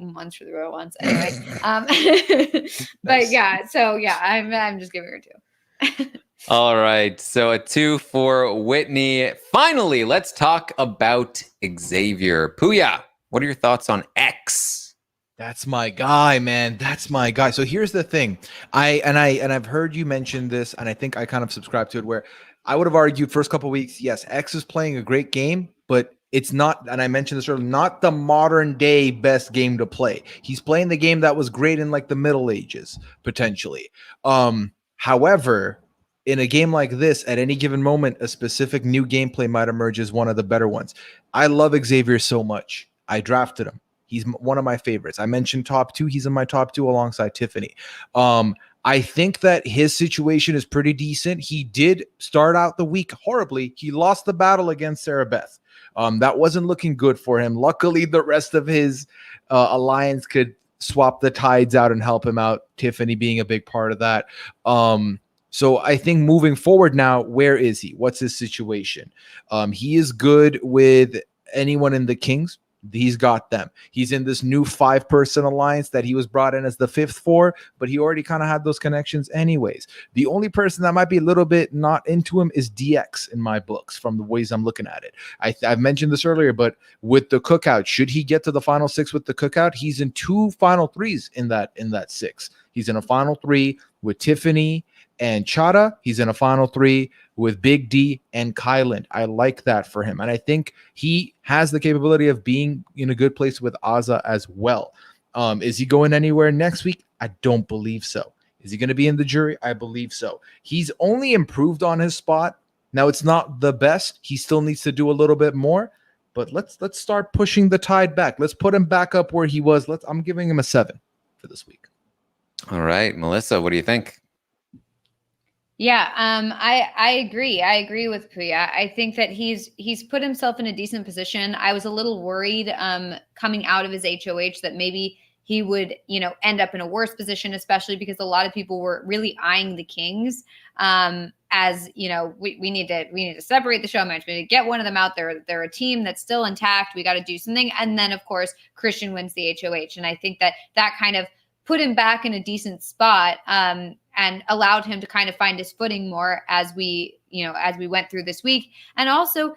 [SPEAKER 2] 1s for the real ones. Anyway. But yeah, so yeah, I'm just giving her 2.
[SPEAKER 1] All right. So a 2 for Whitney. Finally, let's talk about Xavier. Pooya, what are your thoughts on X?
[SPEAKER 3] That's my guy, man. That's my guy. So here's the thing. I've heard you mention this, and I think I kind of subscribe to it, where I would have argued first couple of weeks, yes, X is playing a great game, but it's not, and I mentioned this earlier, not the modern day best game to play. He's playing the game that was great in like the Middle Ages, potentially. However, in a game like this, at any given moment, a specific new gameplay might emerge as one of the better ones. I love Xavier so much. I drafted him. He's one of my favorites. I mentioned top 2. He's in my top 2 alongside Tiffany. I think that his situation is pretty decent. He did start out the week horribly. He lost the battle against Sarah Beth. That wasn't looking good for him. Luckily, the rest of his alliance could swap the tides out and help him out, Tiffany being a big part of that. So I think moving forward now, where is he? What's his situation? He is good with anyone in the Kings. He's got them. He's in this new 5-person alliance that he was brought in as the 5th for, but he already kind of had those connections anyways. The only person that might be a little bit not into him is DX in my books from the ways I'm looking at it. I've mentioned this earlier, but with the cookout, should he get to the final 6 with the cookout, he's in 2 final 3s in that 6. He's in a final 3 with Tiffany and Chada. He's in a final 3 with Big D and Kyland. I like that for him. And I think he has the capability of being in a good place with Azza as well. Is he going anywhere next week? I don't believe so. Is he going to be in the jury? I believe so. He's only improved on his spot. Now, it's not the best. He still needs to do a little bit more. But let's start pushing the tide back. Let's put him back up where he was. I'm giving him a 7 for this week.
[SPEAKER 1] All right, Melissa, what do you think?
[SPEAKER 2] Yeah, I agree. I agree with Pooya. I think that he's put himself in a decent position. I was a little worried coming out of his HOH that maybe he would, you know, end up in a worse position, especially because a lot of people were really eyeing the Kings as, you know, we need to separate the show match. We need to get one of them out there. They're a team that's still intact. We got to do something. And then, of course, Christian wins the HOH. And I think that kind of put him back in a decent spot and allowed him to kind of find his footing more as we went through this week. And also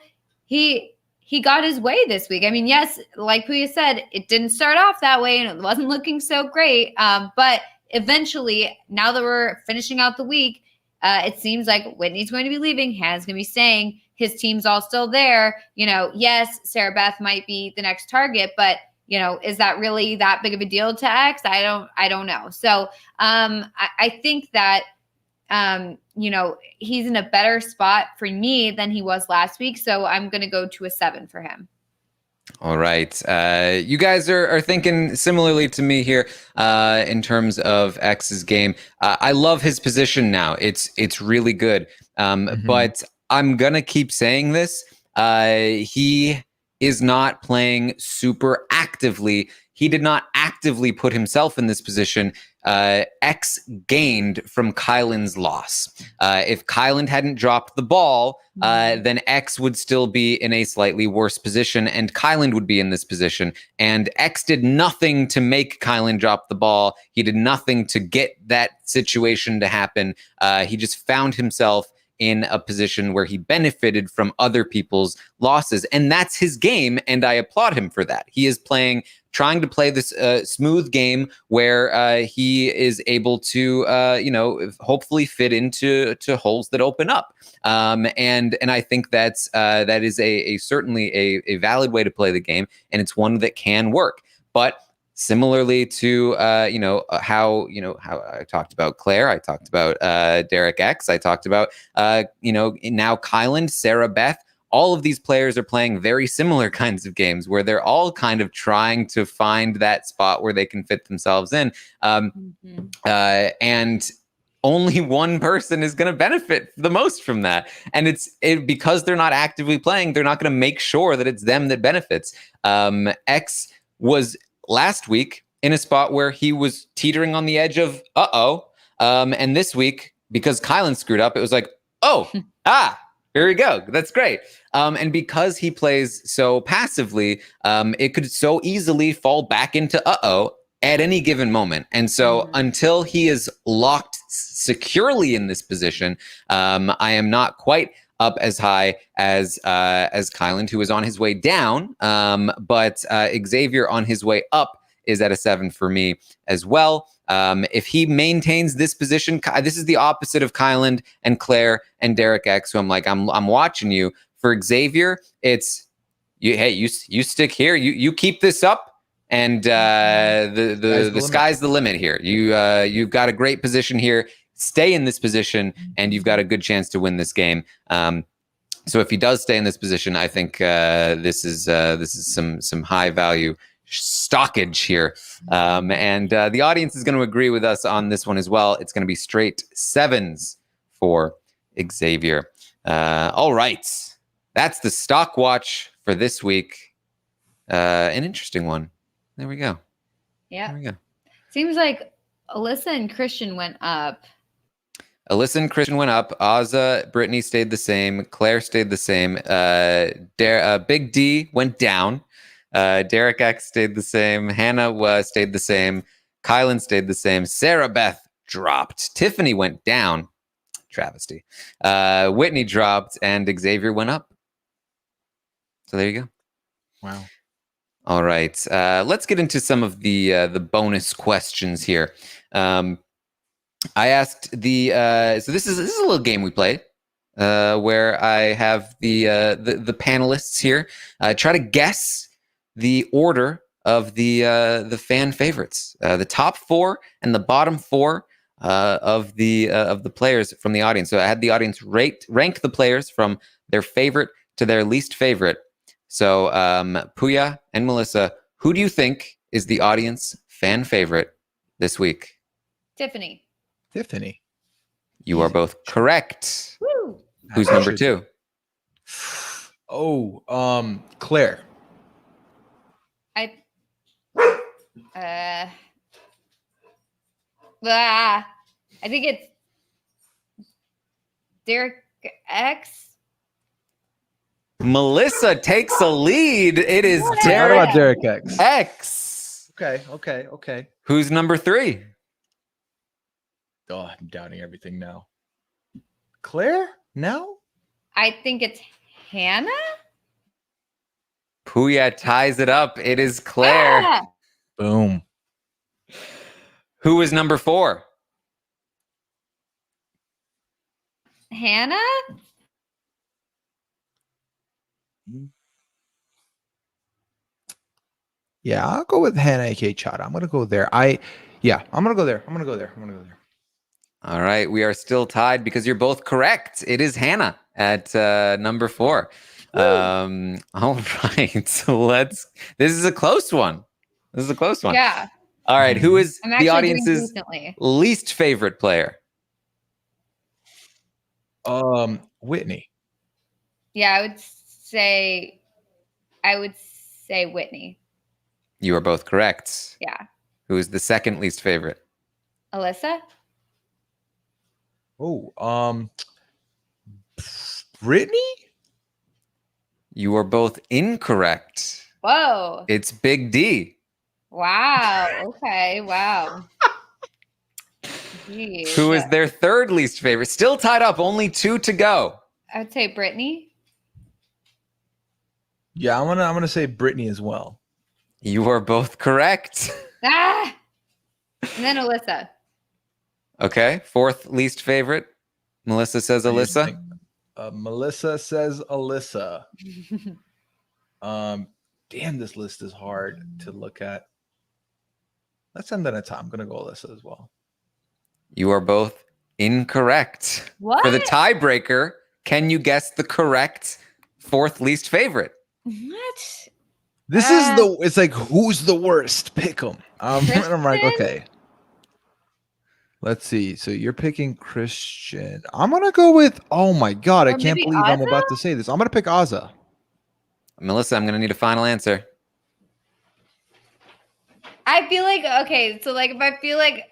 [SPEAKER 2] he got his way this week. I mean, yes, like Pooya said, it didn't start off that way and it wasn't looking so great. But eventually, now that we're finishing out the week, it seems like Whitney's going to be leaving. Hannah's going to be staying. His team's all still there. You know, yes, Sarah Beth might be the next target, but you know, is that really that big of a deal to X? I don't know. So I think that, you know, he's in a better spot for me than he was last week. So I'm going to go to a 7 for him.
[SPEAKER 1] All right. You guys are thinking similarly to me here in terms of X's game. I love his position now. It's really good. But I'm going to keep saying this. He is not playing super actively. He did not actively put himself in this position. X gained from Kyland's loss. If Kyland hadn't dropped the ball, then X would still be in a slightly worse position, and Kyland would be in this position. And X did nothing to make Kyland drop the ball. He did nothing to get that situation to happen. He just found himself in a position where he benefited from other people's losses. And that's his game, and I applaud him for that. He is trying to play this smooth game where he is able to, you know, hopefully fit into holes that open up. And I think that is certainly a valid way to play the game, and it's one that can work. But similarly to how I talked about Claire, I talked about Derek X, I talked about now Kyland, Sarah Beth. All of these players are playing very similar kinds of games where they're all kind of trying to find that spot where they can fit themselves in. And only one person is going to benefit the most from that. And because they're not actively playing, they're not going to make sure that it's them that benefits. X was last week in a spot where he was teetering on the edge of, and this week, because Kylan screwed up, it was like, here we go. That's great. And because he plays so passively, it could so easily fall back into at any given moment. And so until he is locked securely in this position, I am not quite up as high as Kyland, who is on his way down. But Xavier on his way up is at a 7 for me as well. If he maintains this position, this is the opposite of Kyland and Claire and Derek X. So I'm watching you. For Xavier, it's you stick here. You keep this up, and the sky's the limit here. You've got a great position here. Stay in this position, and you've got a good chance to win this game. So if he does stay in this position, I think this is some high value stockage here, and the audience is going to agree with us on this one as well. It's going to be straight 7s for Xavier. All right, that's the stock watch for this week. An interesting one. There we go.
[SPEAKER 2] Yeah.
[SPEAKER 1] There we go.
[SPEAKER 2] Seems like Alyssa and Christian went up.
[SPEAKER 1] Alyssa and Christian went up. Azza, Brittany stayed the same. Claire stayed the same. Big D went down. Derek X stayed the same. Hannah stayed the same. Kylan stayed the same. Sarah Beth dropped. Tiffany went down. Travesty. Whitney dropped, and Xavier went up. So there you go.
[SPEAKER 3] Wow.
[SPEAKER 1] All right. Let's get into some of the bonus questions here. I asked so this is a little game we played where I have the panelists here try to guess the order of the fan favorites, the top 4 and the bottom 4 of the players from the audience. So I had the audience rank the players from their favorite to their least favorite. So Pooya and Melissa, who do you think is the audience fan favorite this week?
[SPEAKER 2] Tiffany.
[SPEAKER 1] You are both correct.
[SPEAKER 2] Woo!
[SPEAKER 1] Who's number 2?
[SPEAKER 3] Claire.
[SPEAKER 2] I think it's Derek X.
[SPEAKER 1] Melissa takes a lead. It is
[SPEAKER 3] What
[SPEAKER 1] Derek
[SPEAKER 3] about Derek X?
[SPEAKER 1] X.
[SPEAKER 3] Okay.
[SPEAKER 1] Who's number 3?
[SPEAKER 3] Oh, I'm doubting everything now. Claire? No?
[SPEAKER 2] I think it's Hannah.
[SPEAKER 1] Pooya ties it up. It is Claire.
[SPEAKER 2] Ah!
[SPEAKER 3] Boom.
[SPEAKER 1] Who is number 4?
[SPEAKER 2] Hannah.
[SPEAKER 3] Yeah, I'll go with Hannah aka Chada. I'm gonna go there. I'm gonna go there.
[SPEAKER 1] All right, we are still tied because you're both correct. It is Hannah at number 4. All right, so this is a close one.
[SPEAKER 2] Yeah.
[SPEAKER 1] All right, who is
[SPEAKER 2] I'm
[SPEAKER 1] the
[SPEAKER 2] actually doing
[SPEAKER 1] audience's
[SPEAKER 2] decently.
[SPEAKER 1] least favorite player?
[SPEAKER 3] Whitney.
[SPEAKER 2] Yeah, I would say Whitney.
[SPEAKER 1] You are both correct.
[SPEAKER 2] Yeah.
[SPEAKER 1] Who is the second least favorite?
[SPEAKER 2] Alyssa?
[SPEAKER 3] Brittany?
[SPEAKER 1] You are both incorrect.
[SPEAKER 2] Whoa.
[SPEAKER 1] It's Big D.
[SPEAKER 2] Wow. Okay. Wow. Jeez.
[SPEAKER 1] Who is their third least favorite? Still tied up, only 2 to go.
[SPEAKER 2] I would say Brittany.
[SPEAKER 3] Yeah, I'm gonna say Brittany as well.
[SPEAKER 1] You are both correct.
[SPEAKER 2] Ah! And then Alyssa.
[SPEAKER 1] Okay, fourth least favorite. Melissa says Alyssa.
[SPEAKER 3] Melissa says Alyssa. Damn, this list is hard to look at. Let's end on a tie. I'm gonna go Alyssa as well.
[SPEAKER 1] You are both incorrect.
[SPEAKER 2] What?
[SPEAKER 1] For the tiebreaker, can you guess the correct fourth least favorite?
[SPEAKER 2] What?
[SPEAKER 3] This is it's like, who's the worst? Pick them. I'm like,
[SPEAKER 2] Kristen?
[SPEAKER 3] okay. Let's see. So you're picking Christian. I'm gonna go with. Oh my god! I
[SPEAKER 2] Or
[SPEAKER 3] can't
[SPEAKER 2] maybe
[SPEAKER 3] believe I'm
[SPEAKER 2] Azza?
[SPEAKER 3] about to say this. I'm gonna pick Azza.
[SPEAKER 1] Melissa, I'm going to need a final answer.
[SPEAKER 2] I feel like, okay, so like if I feel like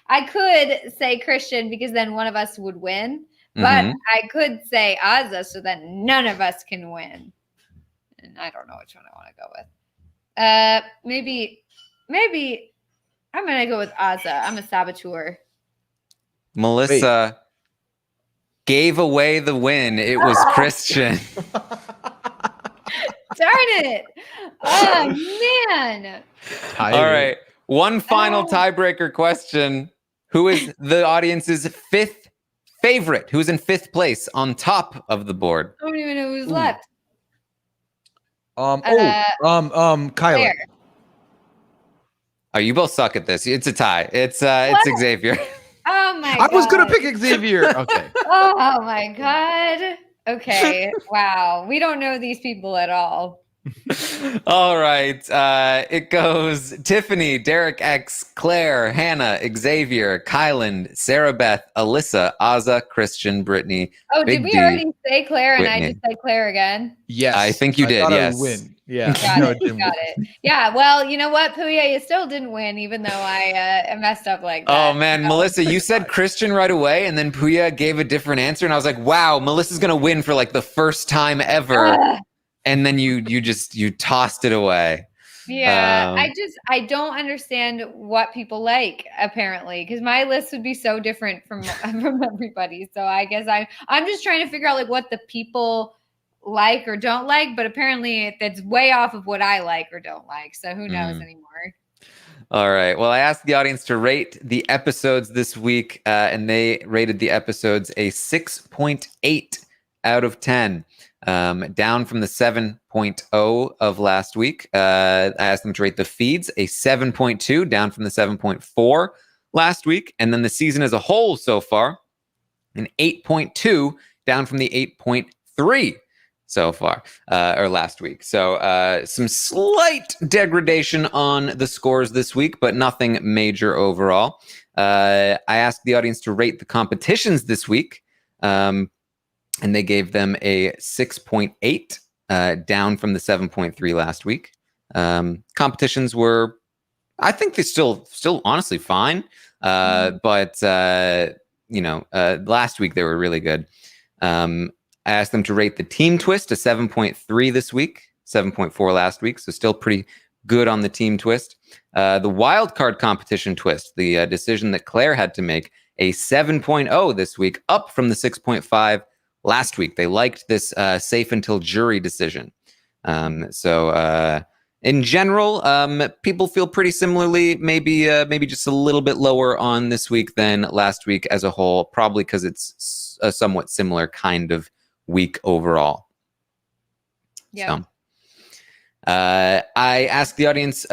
[SPEAKER 2] I could say Christian because then one of us would win, but
[SPEAKER 1] Mhm.
[SPEAKER 2] I could say Azza so that none of us can win. And I don't know which one I want to go with. Maybe I'm gonna go with Azza. I'm a saboteur.
[SPEAKER 1] Melissa gave away the win. It was Christian.
[SPEAKER 2] Darn it! Oh man!
[SPEAKER 1] All right. One final tiebreaker question. Who is the audience's fifth favorite? Who's in fifth place on top of the board?
[SPEAKER 2] I don't even know who's left.
[SPEAKER 3] Kyla.
[SPEAKER 2] Claire.
[SPEAKER 1] Oh, you both suck at this. It's a tie. It's Xavier.
[SPEAKER 2] Oh my
[SPEAKER 3] I
[SPEAKER 2] god!
[SPEAKER 3] was gonna pick Xavier. Okay.
[SPEAKER 2] Oh my god. Okay. Wow. We don't know these people at all.
[SPEAKER 1] All right. It goes Tiffany, Derek X, Claire, Hannah, Xavier, Kylan, Sarah Beth, Alyssa, Azza, Christian, Brittany.
[SPEAKER 2] Oh,
[SPEAKER 1] Big
[SPEAKER 2] did we
[SPEAKER 1] D,
[SPEAKER 2] already say Claire and I
[SPEAKER 1] Whitney.
[SPEAKER 2] just said Claire again?
[SPEAKER 3] Yes,
[SPEAKER 1] I think you did,
[SPEAKER 3] thought I would
[SPEAKER 1] yes.
[SPEAKER 3] win. Yeah.
[SPEAKER 2] Got
[SPEAKER 3] No,
[SPEAKER 2] it.
[SPEAKER 3] didn't
[SPEAKER 2] Got
[SPEAKER 3] win.
[SPEAKER 2] it. Yeah. Well, you know what, Pooya, you still didn't win, even though I messed up like that.
[SPEAKER 1] Oh man, Melissa, you said Christian right away, and then Pooya gave a different answer, and I was like, "Wow, Melissa's gonna win for like the first time ever."
[SPEAKER 2] Ugh.
[SPEAKER 1] And then you tossed it away.
[SPEAKER 2] Yeah, I don't understand what people like apparently, because my list would be so different from everybody. So I guess I'm just trying to figure out like what the people like or don't like, but apparently that's way off of what I like or don't like. So who knows anymore?
[SPEAKER 1] All right. Well, I asked the audience to rate the episodes this week, and they rated the episodes a 6.8 out of 10. Down from the 7.0 of last week. I asked them to rate the feeds a 7.2, down from the 7.4 last week. And then the season as a whole so far, an 8.2, down from the 8.3 so far, or last week. So some slight degradation on the scores this week, but nothing major overall. I asked the audience to rate the competitions this week. And they gave them a 6.8, down from the 7.3 last week. Competitions were, I think they're still honestly fine. But last week they were really good. I asked them to rate the team twist a 7.3 this week, 7.4 last week. So still pretty good on the team twist. The wild card competition twist, the decision that Claire had to make, a 7.0 this week, up from the 6.5 last week. They liked this safe until jury decision. So in general, people feel pretty similarly, maybe just a little bit lower on this week than last week as a whole, probably because it's a somewhat similar kind of week overall.
[SPEAKER 2] Yeah.
[SPEAKER 1] So, I asked the audience,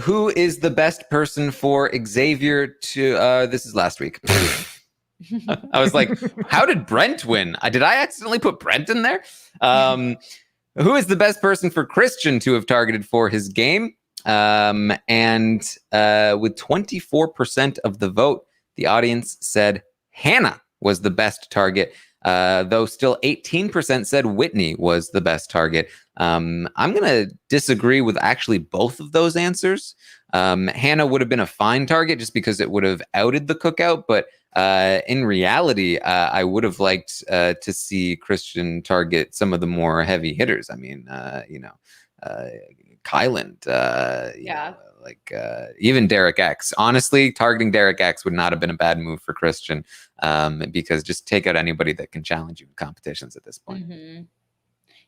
[SPEAKER 1] who is the best person for Xavier to, this is last week. I was like, how did Brent win? Did I accidentally put Brent in there? Who is the best person for Christian to have targeted for his game? And with 24% of the vote, the audience said Hannah was the best target, though still 18% said Whitney was the best target. I'm going to disagree with actually both of those answers. Hannah would have been a fine target just because it would have outed the cookout, but in reality, I would have liked to see Christian target some of the more heavy hitters. I mean, Kyland, even Derek X. Honestly, targeting Derek X would not have been a bad move for Christian, because just take out anybody that can challenge you in competitions at this point.
[SPEAKER 2] Mm-hmm.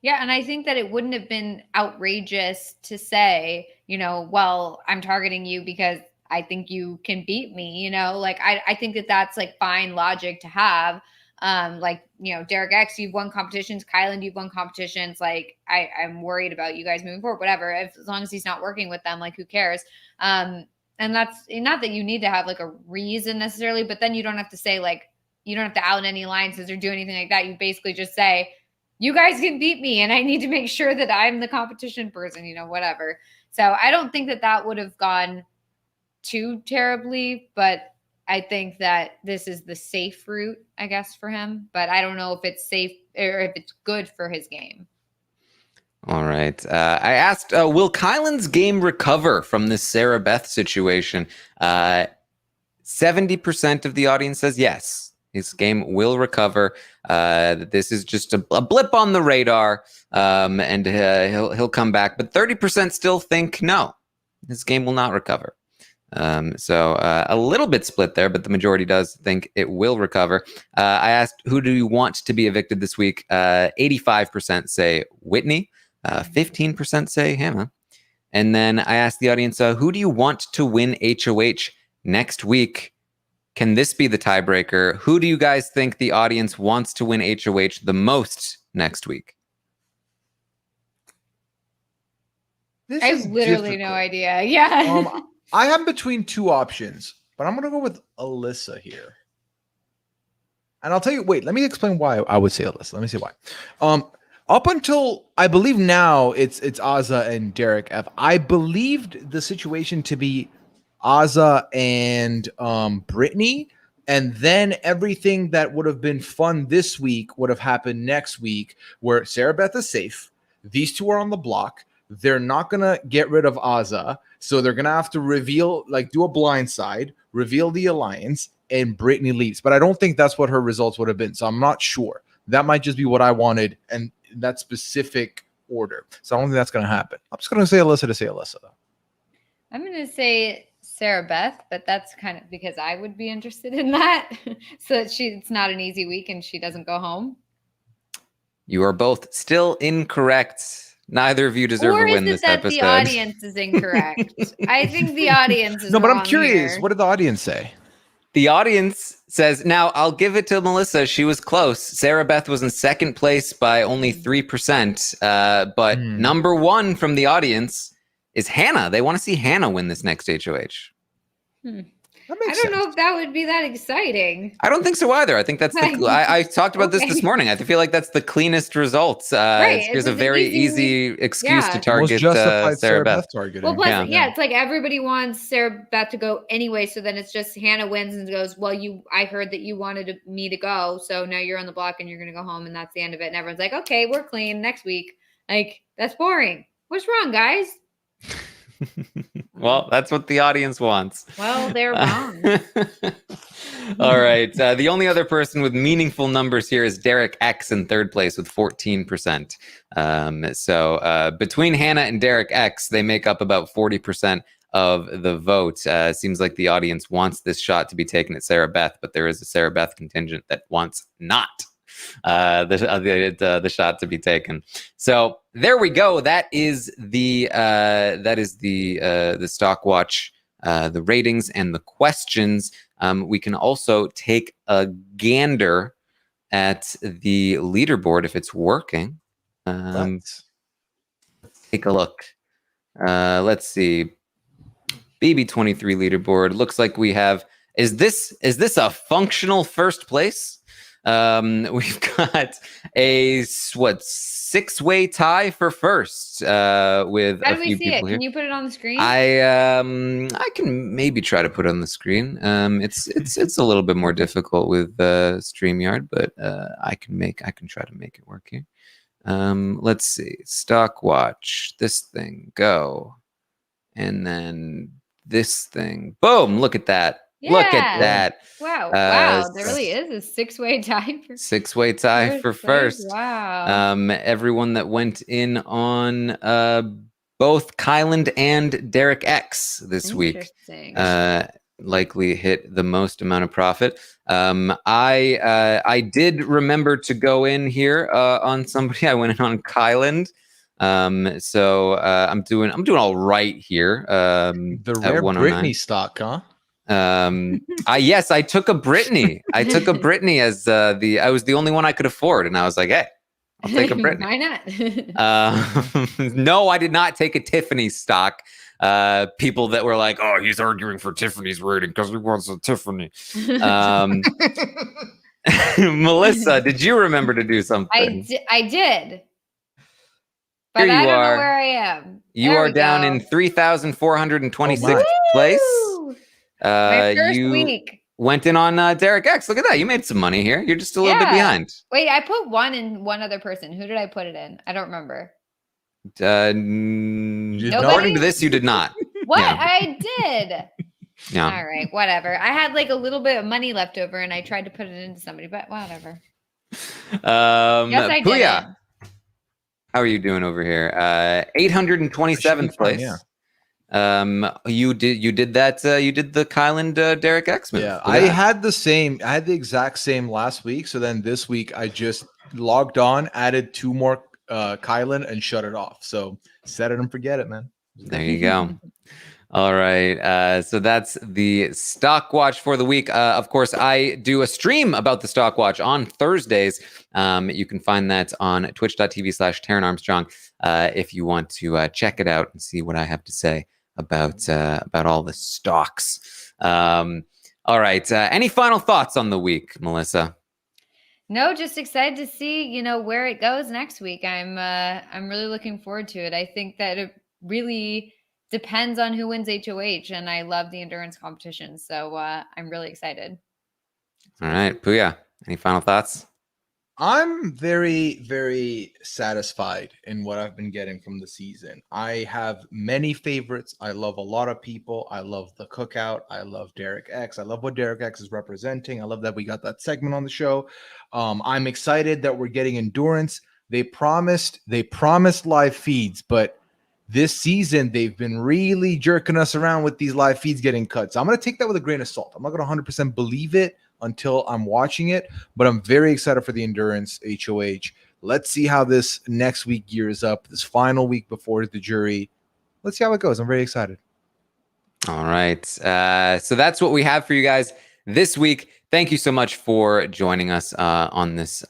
[SPEAKER 2] Yeah, and I think that it wouldn't have been outrageous to say, well, I'm targeting you because I think you can beat me, like I think that that's like fine logic to have. Derek X, you've won competitions. Kylan, you've won competitions. Like I'm worried about you guys moving forward, whatever. As long as he's not working with them, like who cares? And that's not that you need to have like a reason necessarily, but then you don't have to say like, you don't have to out any alliances or do anything like that. You basically just say, you guys can beat me and I need to make sure that I'm the competition person, whatever. So I don't think that would have gone too terribly, but I think that this is the safe route, I guess, for him. But I don't know if it's safe or if it's good for his game.
[SPEAKER 1] All right. I asked, will Kylan's game recover from this Sarah Beth situation? 70% of the audience says yes. His game will recover. This is just a blip on the radar, and he'll come back. But 30% still think no, his game will not recover. So a little bit split there, but the majority does think it will recover. I asked, who do you want to be evicted this week? 85% say Whitney. 15% say Hannah. And then I asked the audience, who do you want to win HOH next week? Can this be the tiebreaker? Who do you guys think the audience wants to win HOH the most next week?
[SPEAKER 2] I have literally no idea. Yeah.
[SPEAKER 3] I am between two options, but I'm going to go with Alyssa here. And I'll tell you, wait, let me explain why I would say Alyssa. Let me say why. Up until, I believe now, it's Azza and Derek F. I believed the situation to be Azza and Brittany, and then everything that would have been fun this week would have happened next week, where Sarah Beth is safe. These two are on the block. They're not going to get rid of Azza, so they're going to have to reveal, like do a blind side, reveal the alliance, and Brittany leaves. But I don't think that's what her results would have been, so I'm not sure. That might just be what I wanted, and that specific order. So I don't think that's going to happen. I'm just going to say Alyssa to say Alyssa, though.
[SPEAKER 2] I'm going to say Sarah Beth, but that's kind of because I would be interested in that. So that it's not an easy week and she doesn't go home.
[SPEAKER 1] You are both still incorrect. Neither of you deserve to win this episode. Or is it
[SPEAKER 2] that the audience is incorrect? I think the audience is
[SPEAKER 3] no, but I'm curious.
[SPEAKER 2] Here.
[SPEAKER 3] What did the audience say?
[SPEAKER 1] The audience says, now I'll give it to Melissa. She was close. Sarah Beth was in second place by only 3%. But number one from the audience is Hannah. They want to see Hannah win this next HOH.
[SPEAKER 2] I don't know if that would be that exciting.
[SPEAKER 1] I don't think so either. I think that's I talked about this morning. I feel like that's the cleanest results.
[SPEAKER 2] Right.
[SPEAKER 1] Here's a very easy excuse to target Sarah Beth.
[SPEAKER 2] Well, plus, it's like everybody wants Sarah Beth to go anyway. So then it's just Hannah wins and goes, well, I heard that you wanted me to go. So now you're on the block and you're going to go home. And that's the end of it. And everyone's like, okay, we're clean next week. Like, that's boring. What's wrong, guys?
[SPEAKER 1] Well, that's what the audience wants.
[SPEAKER 2] Well, they're wrong.
[SPEAKER 1] All right. The only other person with meaningful numbers here is Derek X in third place with 14%. So between Hannah and Derek X, they make up about 40% of the vote. Seems like the audience wants this shot to be taken at Sarah Beth, but there is a Sarah Beth contingent that wants not the shot to be taken. So there we go. That is the Stock Watch, the ratings and the questions. We can also take a gander at the leaderboard if it's working. Take a look. Let's see. BB23 leaderboard. Looks like we have. Is this a functional first place? We've got a 6-way tie for first with
[SPEAKER 2] How
[SPEAKER 1] a
[SPEAKER 2] do we
[SPEAKER 1] few
[SPEAKER 2] see
[SPEAKER 1] people
[SPEAKER 2] it?
[SPEAKER 1] here.
[SPEAKER 2] Can you put it on the screen?
[SPEAKER 1] I can maybe try to put it on the screen. It's a little bit more difficult with StreamYard, but I can try to make it work here. Let's see. Stock Watch. This thing. Go. And then this thing. Boom. Look at that.
[SPEAKER 2] Yeah.
[SPEAKER 1] Look at that.
[SPEAKER 2] Wow. There really is a 6-way tie for
[SPEAKER 1] Six-way tie for first.
[SPEAKER 2] Wow.
[SPEAKER 1] Everyone that went in on both Kyland and Derek X this week likely hit the most amount of profit. I did remember to go in here on somebody. I went in on Kyland. So I'm doing all right here.
[SPEAKER 3] The rare Brittany stock, huh?
[SPEAKER 1] Yes, I took a Brittany. I took a Brittany as I was the only one I could afford, and I was like, hey, I'll take a Brittany.
[SPEAKER 2] Why not?
[SPEAKER 1] No, I did not take a Tiffany stock. people that were like, "Oh, he's arguing for Tiffany's rating because he wants a Tiffany." Melissa, did you remember to do something?
[SPEAKER 2] I did. But
[SPEAKER 1] Here
[SPEAKER 2] I
[SPEAKER 1] you
[SPEAKER 2] don't know
[SPEAKER 1] are.
[SPEAKER 2] where I am.
[SPEAKER 1] You
[SPEAKER 2] There
[SPEAKER 1] are
[SPEAKER 2] we
[SPEAKER 1] down
[SPEAKER 2] go.
[SPEAKER 1] in 3,426th
[SPEAKER 3] Oh,
[SPEAKER 1] place.
[SPEAKER 2] Woo! My first
[SPEAKER 1] You
[SPEAKER 2] week.
[SPEAKER 1] went in on Derek X. Look at that. You made some money here. You're just a little bit behind.
[SPEAKER 2] Wait, I put one in one other person. Who did I put it in? I don't remember.
[SPEAKER 1] According to this, you did not.
[SPEAKER 2] What?
[SPEAKER 1] Yeah.
[SPEAKER 2] I did.
[SPEAKER 1] Yeah.
[SPEAKER 2] All right, whatever. I had like a little bit of money left over and I tried to put it into somebody, but whatever. Yes, I did.
[SPEAKER 1] Pooya, how are you doing over here? 827th place.
[SPEAKER 3] Yeah.
[SPEAKER 1] You did that. You did the Kyland Derek X move.
[SPEAKER 3] Yeah, I had the exact same last week. So then this week I just logged on, added 2 more Kylan, and shut it off. So set it and forget it, man.
[SPEAKER 1] There you go. All right. So that's the Stock Watch for the week. Of course, I do a stream about the Stock Watch on Thursdays. You can find that on twitch.tv/Taran Armstrong if you want to check it out and see what I have to say about all the stocks. All right. Any final thoughts on the week, Melissa?
[SPEAKER 2] No, just excited to see, where it goes next week. I'm really looking forward to it. I think that it really depends on who wins HOH, and I love the endurance competition. So I'm really excited.
[SPEAKER 1] All right, Pooya, any final thoughts?
[SPEAKER 3] I'm very, very satisfied in what I've been getting from the season. I have many favorites. I love a lot of people. I love the cookout. I love Derek X. I love what Derek X is representing. I love that we got that segment on the show. I'm excited that we're getting endurance. They promised live feeds, but this season they've been really jerking us around with these live feeds getting cut. So I'm going to take that with a grain of salt. I'm not going to 100% believe it until I'm watching it, but I'm very excited for the endurance HOH. Let's see how this next week gears up, this final week before the jury. Let's see how it goes. I'm very excited.
[SPEAKER 1] All right. So that's what we have for you guys this week. Thank you so much for joining us on this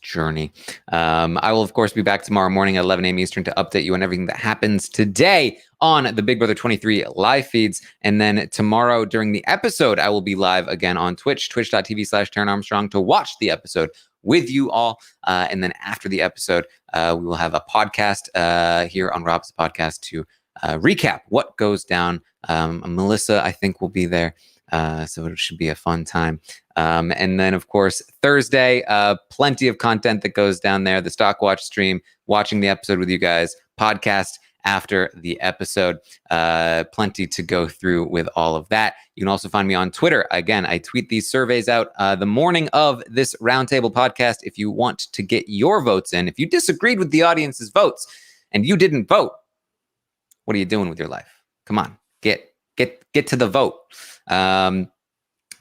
[SPEAKER 1] journey. I will, of course, be back tomorrow morning at 11 a.m. Eastern to update you on everything that happens today on the Big Brother 23 live feeds. And then tomorrow during the episode, I will be live again on Twitch, twitch.tv/Taran Armstrong, to watch the episode with you all. And then after the episode, we will have a podcast here on Rob's podcast to recap what goes down. Melissa, I think, will be there. So it should be a fun time. And then, of course, Thursday, plenty of content that goes down there. The Stock Watch stream, watching the episode with you guys, podcast after the episode. Plenty to go through with all of that. You can also find me on Twitter. Again, I tweet these surveys out the morning of this Roundtable podcast. If you want to get your votes in, if you disagreed with the audience's votes and you didn't vote, what are you doing with your life? Come on, get to the vote.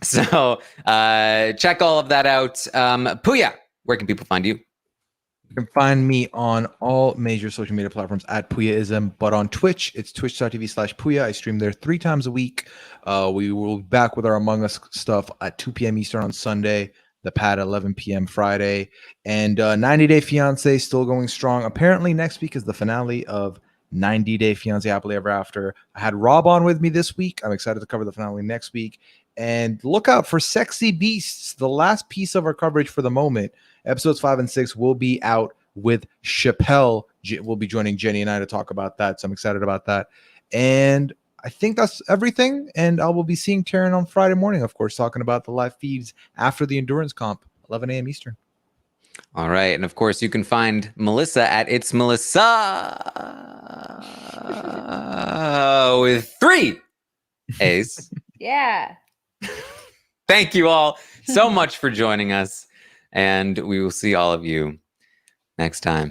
[SPEAKER 1] So check all of that out. Pooya, where can people find you?
[SPEAKER 3] You can find me on all major social media platforms at Pooyaism, but on Twitch, it's twitch.tv/Pooya. I stream there 3 times a week. We will be back with our Among Us stuff at 2 p.m. Eastern on Sunday, the pad at 11 p.m. Friday, and 90 Day Fiancé still going strong. Apparently next week is the finale of 90 Day Fiancé Happily Ever After. I had Rob on with me this week. I'm excited to cover the finale next week. And look out for Sexy Beasts, the last piece of our coverage for the moment. Episodes 5 and 6 will be out with Chappelle. We'll be joining Jenny and I to talk about that. So I'm excited about that. And I think that's everything. And I will be seeing Taran on Friday morning, of course, talking about the live feeds after the endurance comp, 11 a.m. Eastern.
[SPEAKER 1] All right. And of course, you can find Melissa at It's Melissa with 3 A's.
[SPEAKER 2] Yeah.
[SPEAKER 1] Thank you all so much for joining us. And we will see all of you next time.